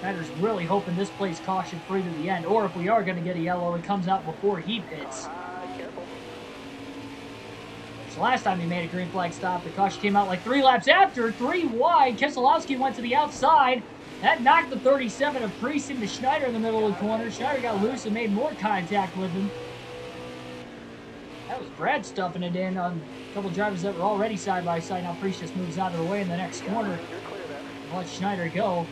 Schneider's really hoping this plays caution-free to the end, or if we are going to get a yellow, it comes out before he pits. So last time he made a green flag stop, the caution came out like 3 laps after, 3 wide. Keselowski went to the outside. That knocked the 37 of Priest into Schneider in the middle of the corner. Schneider got loose and made more contact with him. That was Brad stuffing it in on a couple drivers that were already side by side. Now Priest just moves out of the way in the next corner and lets Schneider go.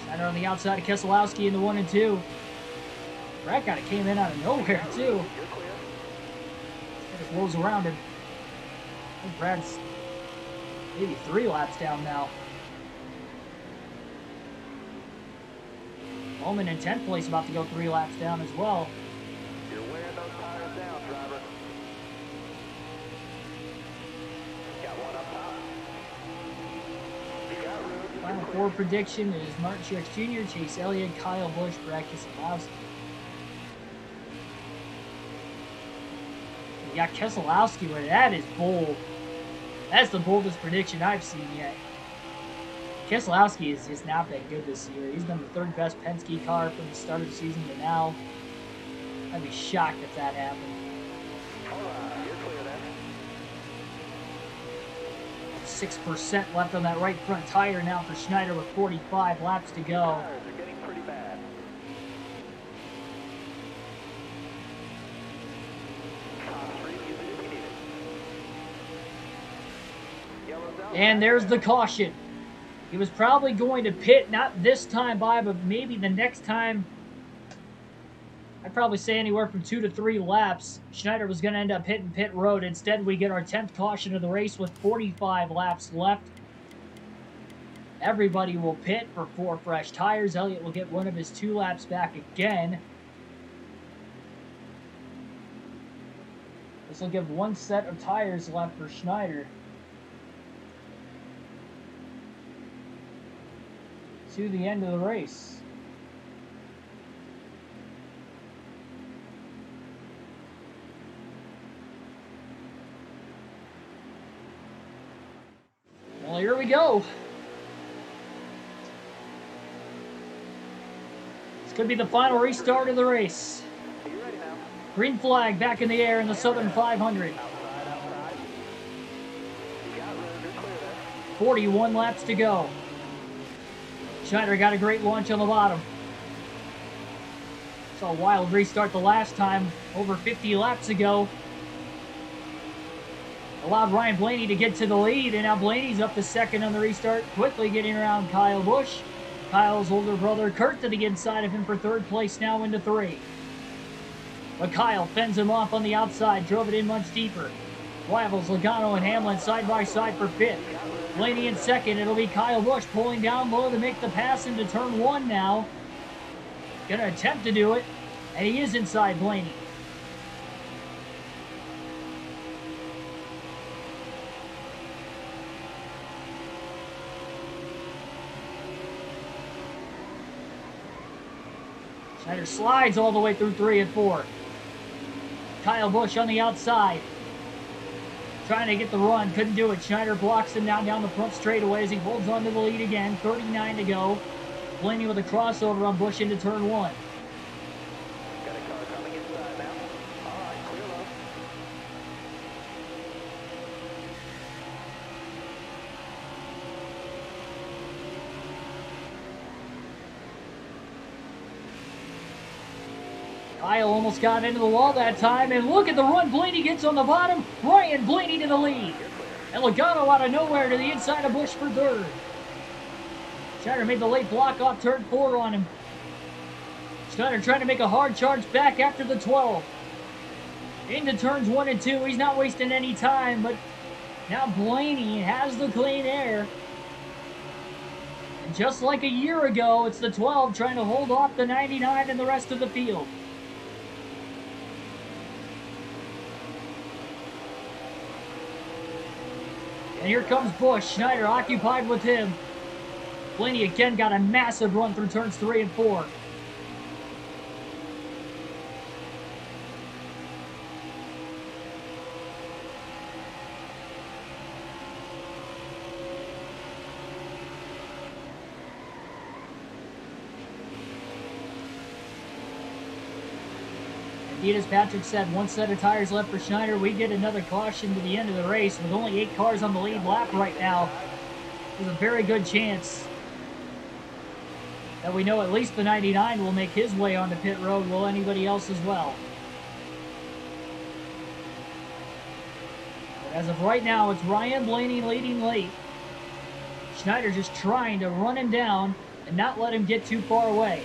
Schneider on the outside of Keselowski in the 1 and 2. Brad kind of came in out of nowhere too. Just rolls around him. I think Brad's maybe 3 laps down now. Bowman in 10th place about to go 3 laps down as well. You're wearing those tires down, driver. Got one up top. You got room. Final 4 prediction is Martin Truex Jr., Chase Elliott, Kyle Busch, Brad Keselowski. We got Keselowski with it. That is bold. That's the boldest prediction I've seen yet. Keselowski is just not that good this year. He's been the 3rd best Penske car from the start of the season to now. I'd be shocked if that happened. You're clear then. 6% left on that right front tire now for Schneider with 45 laps to go. Tires are getting pretty bad. Top 3, use it if you need it. Yellow's out. And there's the caution. He was probably going to pit, not this time by, but maybe the next time. I'd probably say anywhere from 2 to 3 laps. Schneider was going to end up hitting pit road. Instead, we get our 10th caution of the race with 45 laps left. Everybody will pit for 4 fresh tires. Elliott will get one of his 2 laps back again. This will give 1 set of tires left for Schneider. To the end of the race. Well, here we go. It's going to be the final restart of the race. Are you ready now? Green flag back in the air in the Southern 500. Outside. You got room. You're clear there. 41 laps to go. Schneider got a great launch on the bottom. Saw a wild restart the last time, over 50 laps ago. Allowed Ryan Blaney to get to the lead, and now Blaney's up to second on the restart, quickly getting around Kyle Busch. Kyle's older brother Kurt to the inside of him for third place, now into 3. But Kyle fends him off on the outside, drove it in much deeper. Rivals Logano and Hamlin side by side for 5th. Blaney in 2nd. It'll be Kyle Busch pulling down low to make the pass into turn 1 now. Gonna attempt to do it, and he is inside Blaney. Schneider slides all the way through 3 and 4. Kyle Busch on the outside. Trying to get the run, couldn't do it. Schneider blocks him now down the front straightaway as he holds on to the lead again. 39 to go. Blaney with a crossover on Busch into turn 1. Got a car coming inside now. All right, clear low. Kyle almost got into the wall that time, and look at the run Blaney gets on the bottom. Ryan Blaney to the lead. And Logano out of nowhere to the inside of Busch for 3rd. Schneider made the late block off turn 4 on him. Schneider trying to make a hard charge back after the 12. Into turns 1 and 2. He's not wasting any time, but now Blaney has the clean air. And just like a year ago, it's the 12 trying to hold off the 99 and the rest of the field. And here comes Busch. Schneider occupied with him. Blaney again got a massive run through turns 3 and 4. Indeed, as Patrick said, 1 set of tires left for Schneider. We get another caution to the end of the race with only 8 cars on the lead lap right now. There's a very good chance that we know at least the 99 will make his way onto pit road. Will anybody else as well? But as of right now, it's Ryan Blaney leading late. Schneider just trying to run him down and not let him get too far away.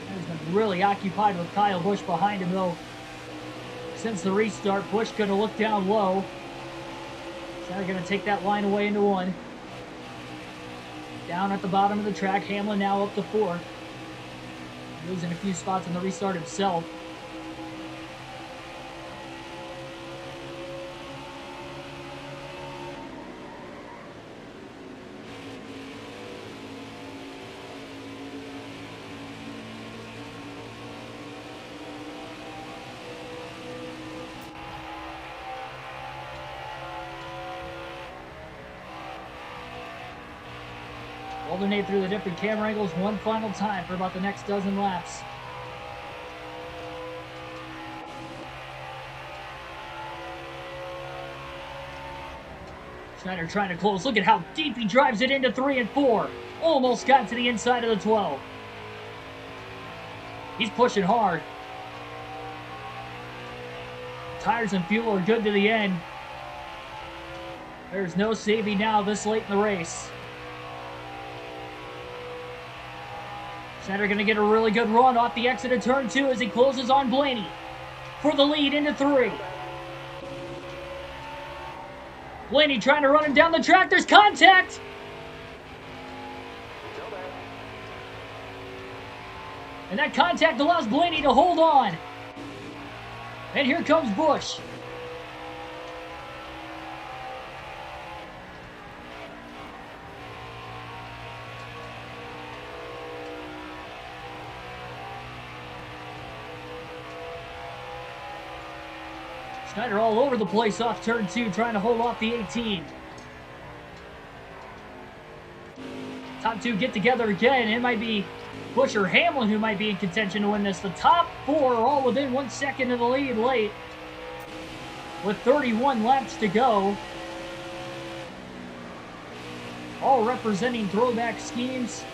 Schneider's been really occupied with Kyle Busch behind him, though. Since the restart, Busch going to look down low. Schneider going to take that line away into 1. Down at the bottom of the track, Hamlin now up to 4. Losing a few spots in the restart himself. Alternate through the different camera angles one final time for about the next dozen laps. Schneider trying to close. Look at how deep he drives it into 3 and 4. Almost got to the inside of the 12. He's pushing hard. Tires and fuel are good to the end. There's no saving now this late in the race. Schneider going to get a really good run off the exit of turn 2 as he closes on Blaney for the lead into 3. Blaney trying to run him down the track. There's contact. And that contact allows Blaney to hold on. And here comes Busch. Schneider all over the place off turn 2, trying to hold off the 18. Top top two get together again. It might be Busch or Hamlin who might be in contention to win this. The top four are all within 1 second of the lead late, with 31 laps to go. All representing throwback schemes.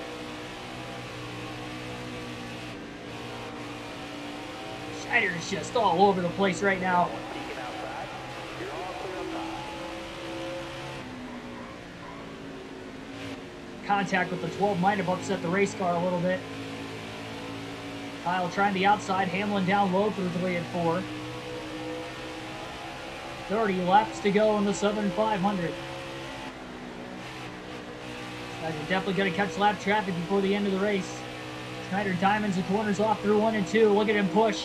Schneider's just all over the place right now. Contact with the 12 might have upset the race car a little bit. Kyle trying the outside, Hamlin down low through 3 and 4. 30 laps to go in the Southern 500. Guys are definitely going to catch lap traffic before the end of the race. Schneider diamonds the corners off through 1 and 2. Look at him push.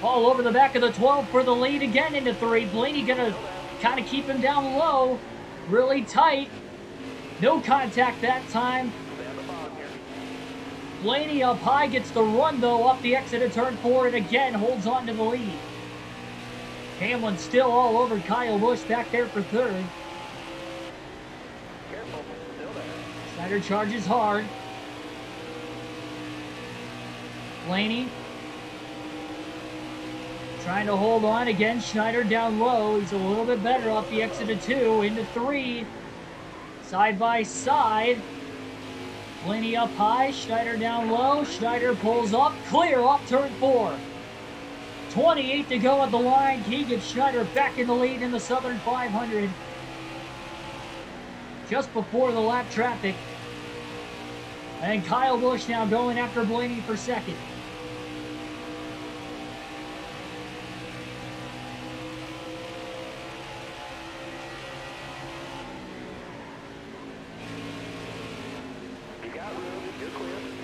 All over the back of the 12 for the lead again into 3. Blaney going to kind of keep him down low. Really tight. No contact that time. Blaney up high gets the run though up the exit of turn 4 and again holds on to the lead. Hamlin still all over Kyle Busch back there for 3rd. Schneider charges hard. Blaney trying to hold on again. Schneider down low. He's a little bit better off the exit of 2 into 3. Side by side. Blaney up high. Schneider down low. Schneider pulls up. Clear off turn 4. 28 to go at the line. He gets Schneider back in the lead in the Southern 500. Just before the lap traffic. And Kyle Busch now going after Blaney for 2nd.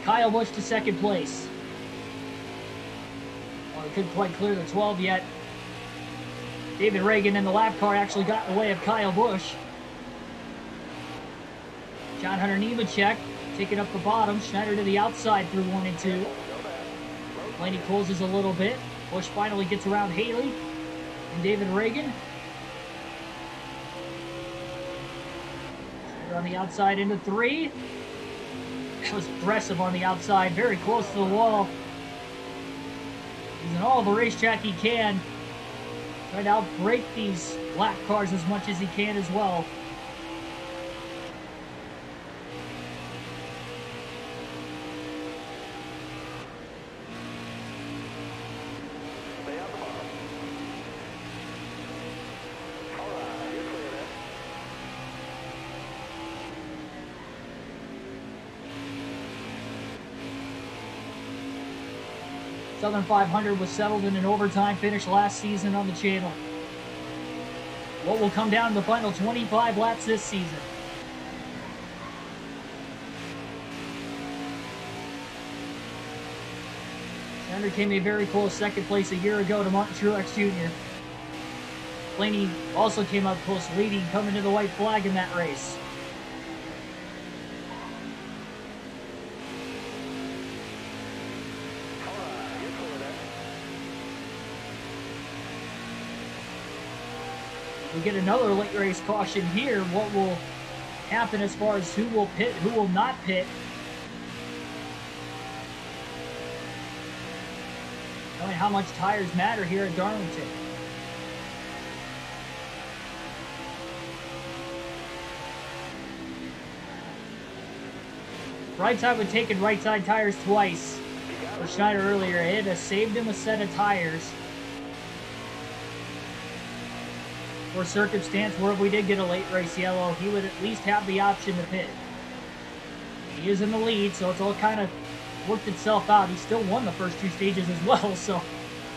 Kyle Busch to 2nd place. Well, he couldn't quite clear the 12 yet. David Reagan in the lap car actually got in the way of Kyle Busch. John Hunter Nemechek taking up the bottom. Schneider to the outside through 1 and 2. Blaney closes a little bit. Busch finally gets around Haley and David Reagan. Schneider on the outside into 3. That was aggressive on the outside, very close to the wall. Using all the racetrack he can. Trying to outbreak these lap cars as much as he can as well. Southern 500 was settled in an overtime finish last season on the channel. What will come down to the final 25 laps this season? Schneider came a very close 2nd place a year ago to Martin Truex Jr. Blaney also came up close leading coming to the white flag in that race. We get another late race caution here. What will happen as far as who will pit, who will not pit? Knowing how much tires matter here at Darlington. Right side would taken right side tires twice for Schneider earlier. It has saved him a set of tires. For a circumstance where if we did get a late race yellow, he would at least have the option to pit. He is in the lead, so it's all kind of worked itself out. He still won the first 2 stages as well, so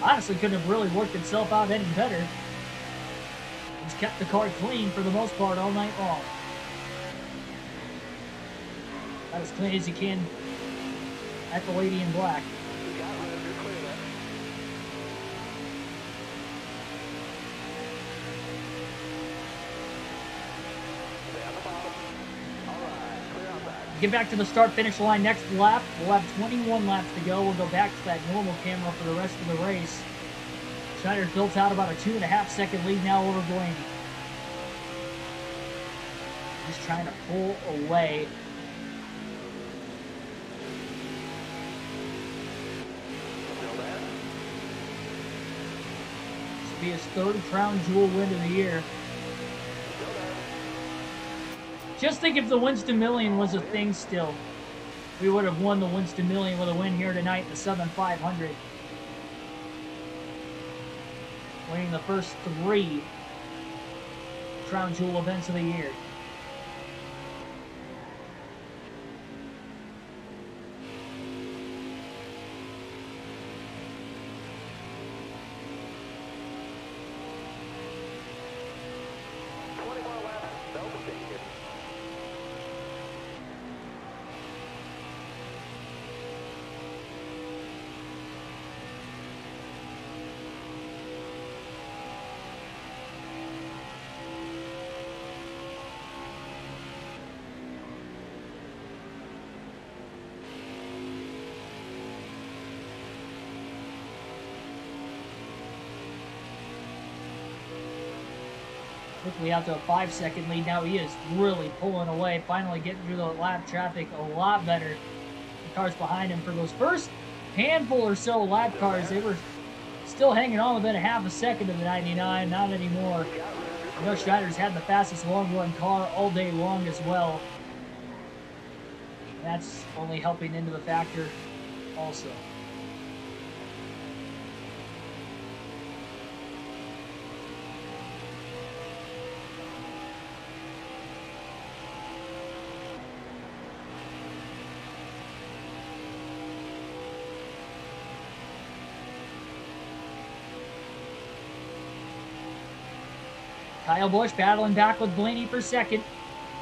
honestly couldn't have really worked itself out any better. He's kept the car clean for the most part all night long. Got as clean as he can at the lady in black. Get back to the start-finish line next lap. We'll have 21 laps to go. We'll go back to that normal camera for the rest of the race. Schneider's built out about a 2.5 second lead now over Blaney. Just trying to pull away Be his third crown jewel win of the year. Just think if the Winston Million was a thing still. We would have won the Winston Million with a win here tonight in the Southern 500. Winning the first 3 crown jewel events of the year. Quickly out to a 5-second lead. Now he is really pulling away, finally getting through the lap traffic a lot better. The cars behind him for those first handful or so lap cars, they were still hanging on within a half a second of the 99, not anymore. You know, Schneider's had the fastest long run car all day long as well. That's only helping into the factor also. Kyle Busch battling back with Blaney for second.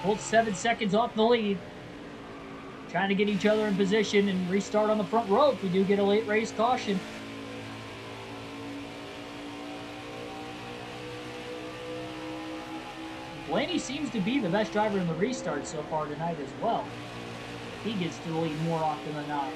Both 7 seconds off the lead. Trying to get each other in position and restart on the front row if we do get a late race caution. Blaney seems to be the best driver in the restart so far tonight as well. He gets to the lead more often than not.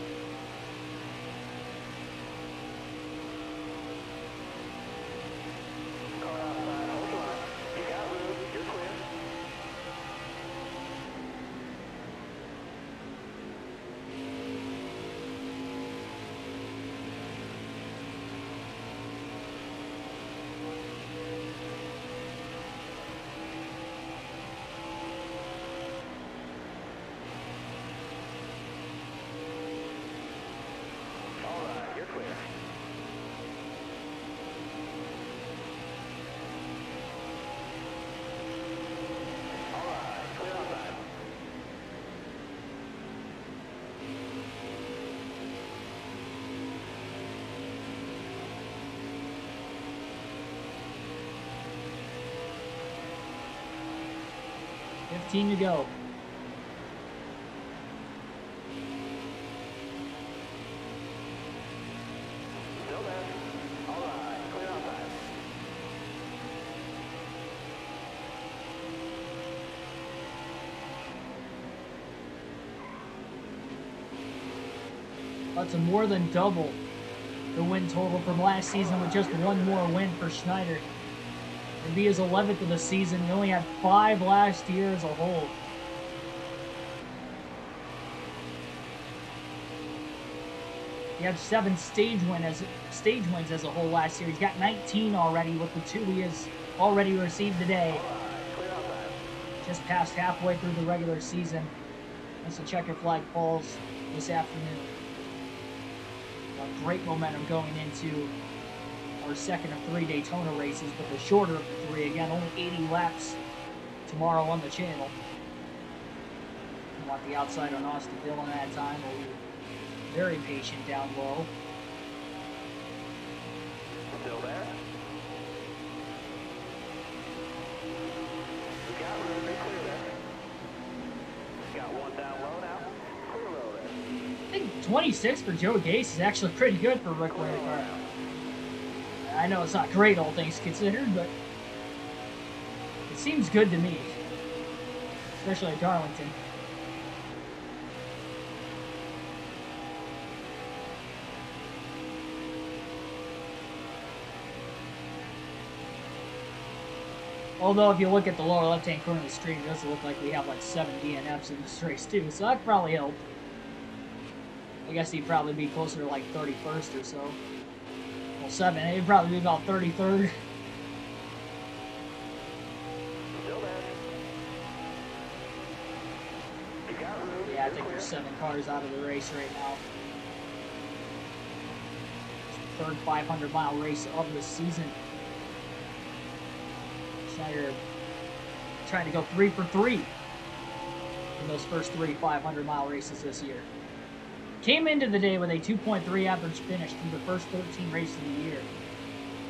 To go. Still there. All right, clear outside. That's a more than double the win total from last season with just one more win for Schneider. It'd be his 11th of the season. He only had 5 last year as a whole. He had 7 stage wins as a whole last year. He's got 19 already with the 2 he has already received today. Just past halfway through the regular season. Once the checker flag falls this afternoon. Got great momentum going into our second of 3 Daytona races, but the shorter of the 3. Again, only 80 laps tomorrow on the channel. We want the outside on Austin Dillon that time. We'll be very patient down low. Still there. We got room to clear there. Got one down low now. Clear low there. I think 26 for Joe Gase is actually pretty good for Rick Ware. I know it's not great, all things considered, but it seems good to me, especially at Darlington. Although if you look at the lower left-hand corner of the screen, it does look like we have like 7 DNFs in this race too, so that probably helped. I guess he'd probably be closer to like 31st or so. Well, 7, he'd probably be about 33rd. cars out of the race right now. Third 500-mile race of the season. Schneider trying to go 3 for 3 in those first 3 500-mile races this year. Came into the day with a 2.3 average finish through the first 13 races of the year.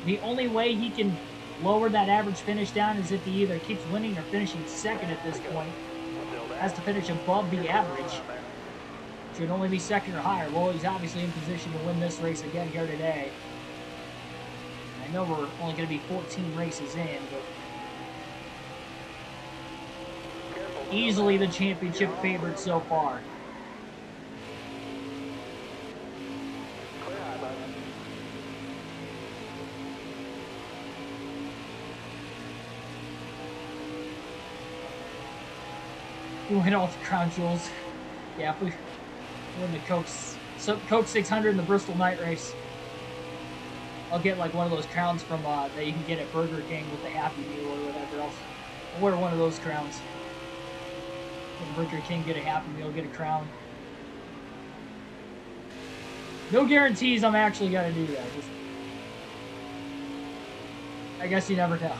The only way he can lower that average finish down is if he either keeps winning or finishing second at this point. Has to finish above the average. Should only be second or higher. Well, he's obviously in position to win this race again here today. I know we're only going to be 14 races in, but easily the championship favorite so far. We win all the crown jewels. Yeah, if we win the Coke 600 in the Bristol night race, I'll get like one of those crowns from that you can get at Burger King with the Happy Meal or whatever else. I'll wear one of those crowns. At Burger King, get a Happy Meal, get a crown. No guarantees I'm actually gonna do that. Just, I guess you never know.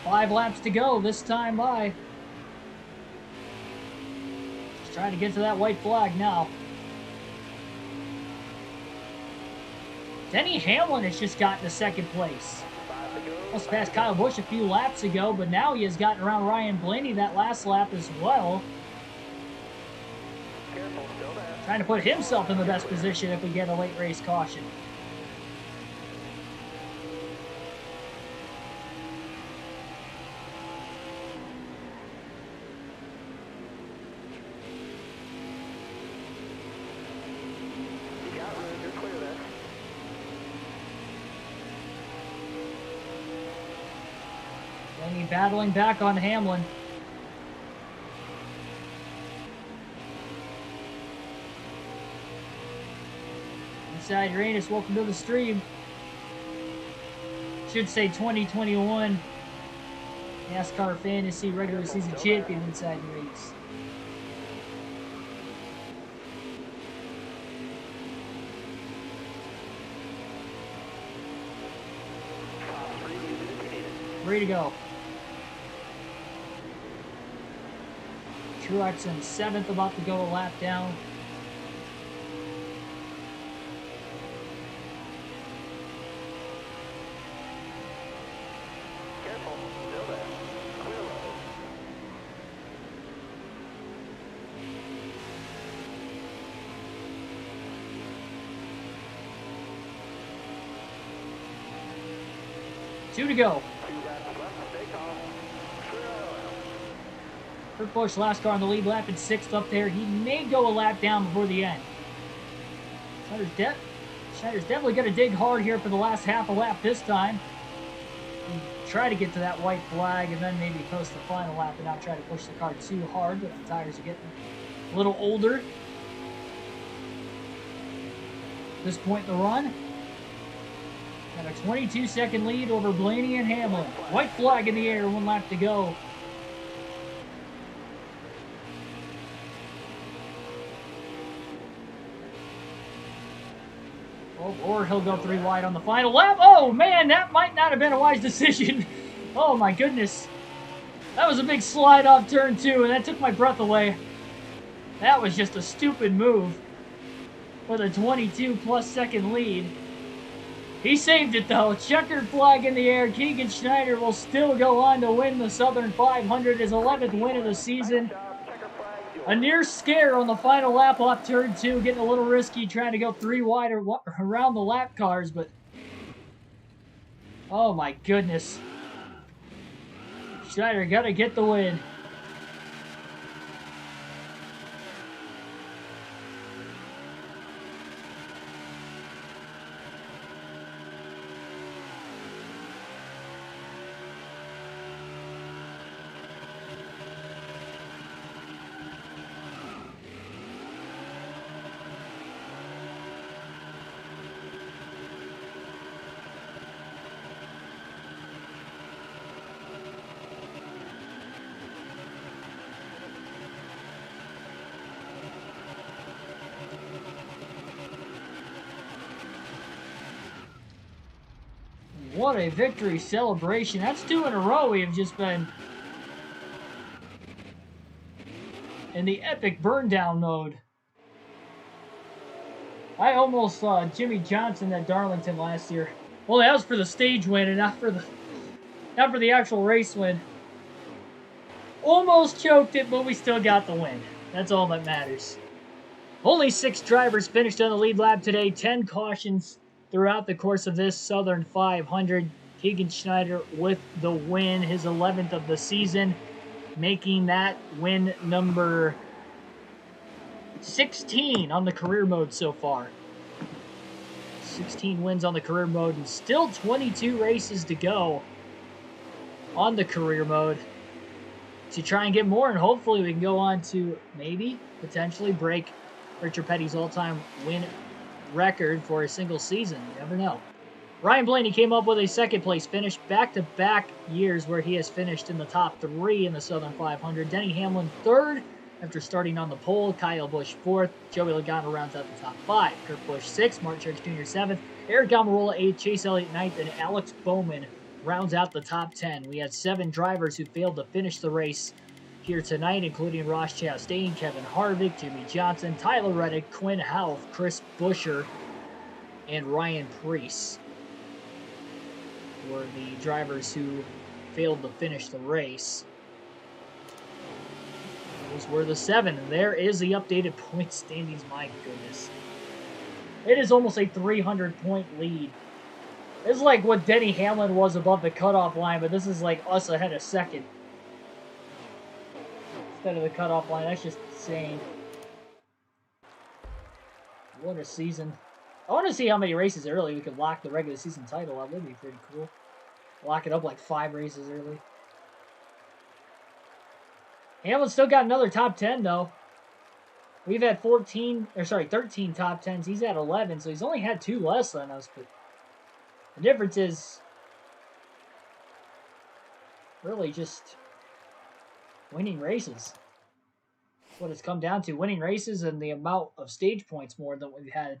Five laps to go this time by. Just trying to get to that white flag now. Denny Hamlin has just gotten to second place. Almost passed Kyle Busch a few laps ago, but now he has gotten around Ryan Blaney that last lap as well. Trying to put himself in the best position if we get a late race caution. Battling back on Hamlin. Inside Uranus, welcome to the stream. Should say 2021 NASCAR Fantasy Regular Season Champion inside Uranus. Ready to go. Truex in 7th, about to go a lap down. Careful, still there. Clear road. Two to go. 2 laps left, stay calm. Kurt Busch, last car on the lead lap, in 6th up there. He may go a lap down before the end. Schneider's definitely going to dig hard here for the last half a lap this time. And try to get to that white flag and then maybe post the final lap and not try to push the car too hard, but the tires are getting a little older. At this point in the run, got a 22-second lead over Blaney and Hamlin. White flag in the air, 1 lap to go. Oh, or he'll go 3 wide on the final lap. Oh, man, that might not have been a wise decision. Oh, my goodness. That was a big slide off turn 2, and that took my breath away. That was just a stupid move with a 22-plus second lead. He saved it, though. Checkered flag in the air. Keegan Schneider will still go on to win the Southern 500, his 11th win of the season. A near scare on the final lap off turn 2, getting a little risky, trying to go 3 wide around the lap cars, but oh my goodness. Schneider got to get the win. What a victory celebration. That's 2 in a row we have just been in the epic burn down mode. I almost saw Jimmy Johnson at Darlington last year. Well, that was for the stage win and not for the actual race win. Almost choked it, but we still got the win. That's all that matters. Only 6 drivers finished on the lead lap today. 10 cautions throughout the course of this Southern 500. Keegan Schneider with the win, his 11th of the season, making that win number 16 on the career mode so far. 16 wins on the career mode and still 22 races to go on the career mode to try and get more, and hopefully we can go on to maybe potentially break Richard Petty's all-time win record for a single season. You never know. Ryan Blaney came up with a second place finish, back-to-back years where he has finished in the top 3 in the Southern 500. Denny Hamlin third after starting on the pole. Kyle Busch fourth. Joey Logano rounds out the top 5. Kurt Busch 6th. Martin Truex Jr. 7th. Eric Almirola 8th. Chase Elliott 9th. And Alex Bowman rounds out the top 10. We had 7 drivers who failed to finish the race here tonight, including Ross Chastain, Kevin Harvick, Jimmy Johnson, Tyler Reddick, Quinn Houff, Chris Buescher, and Ryan Preece were the drivers who failed to finish the race. Those were the 7. And there is the updated point standings. My goodness. It is almost a 300-point lead. It's like what Denny Hamlin was above the cutoff line, but this is like us ahead of second instead of the cutoff line. That's just insane. What a season. I want to see how many races early we could lock the regular season title up. That'd be pretty cool. Lock it up like 5 races early. Hamlin still got another top 10 though. We've had 13 top 10s. He's had 11, so he's only had 2 less than us. But the difference is really just winning races. That's what it's come down to. Winning races and the amount of stage points more than we've had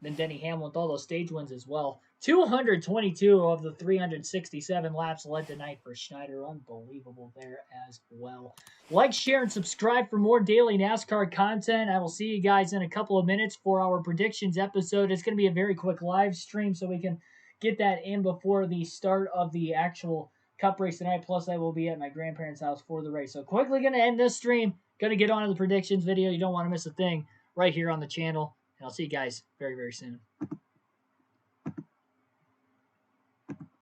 than Denny Hamlin with all those stage wins as well. 222 of the 367 laps led tonight for Schneider. Unbelievable there as well. Like, share, and subscribe for more daily NASCAR content. I will see you guys in a couple of minutes for our predictions episode. It's going to be a very quick live stream so we can get that in before the start of the actual Cup race tonight. Plus, I will be at my grandparents' house for the race. So quickly going to end this stream. Going to get on to the predictions video. You don't want to miss a thing right here on the channel. And I'll see you guys very, very soon.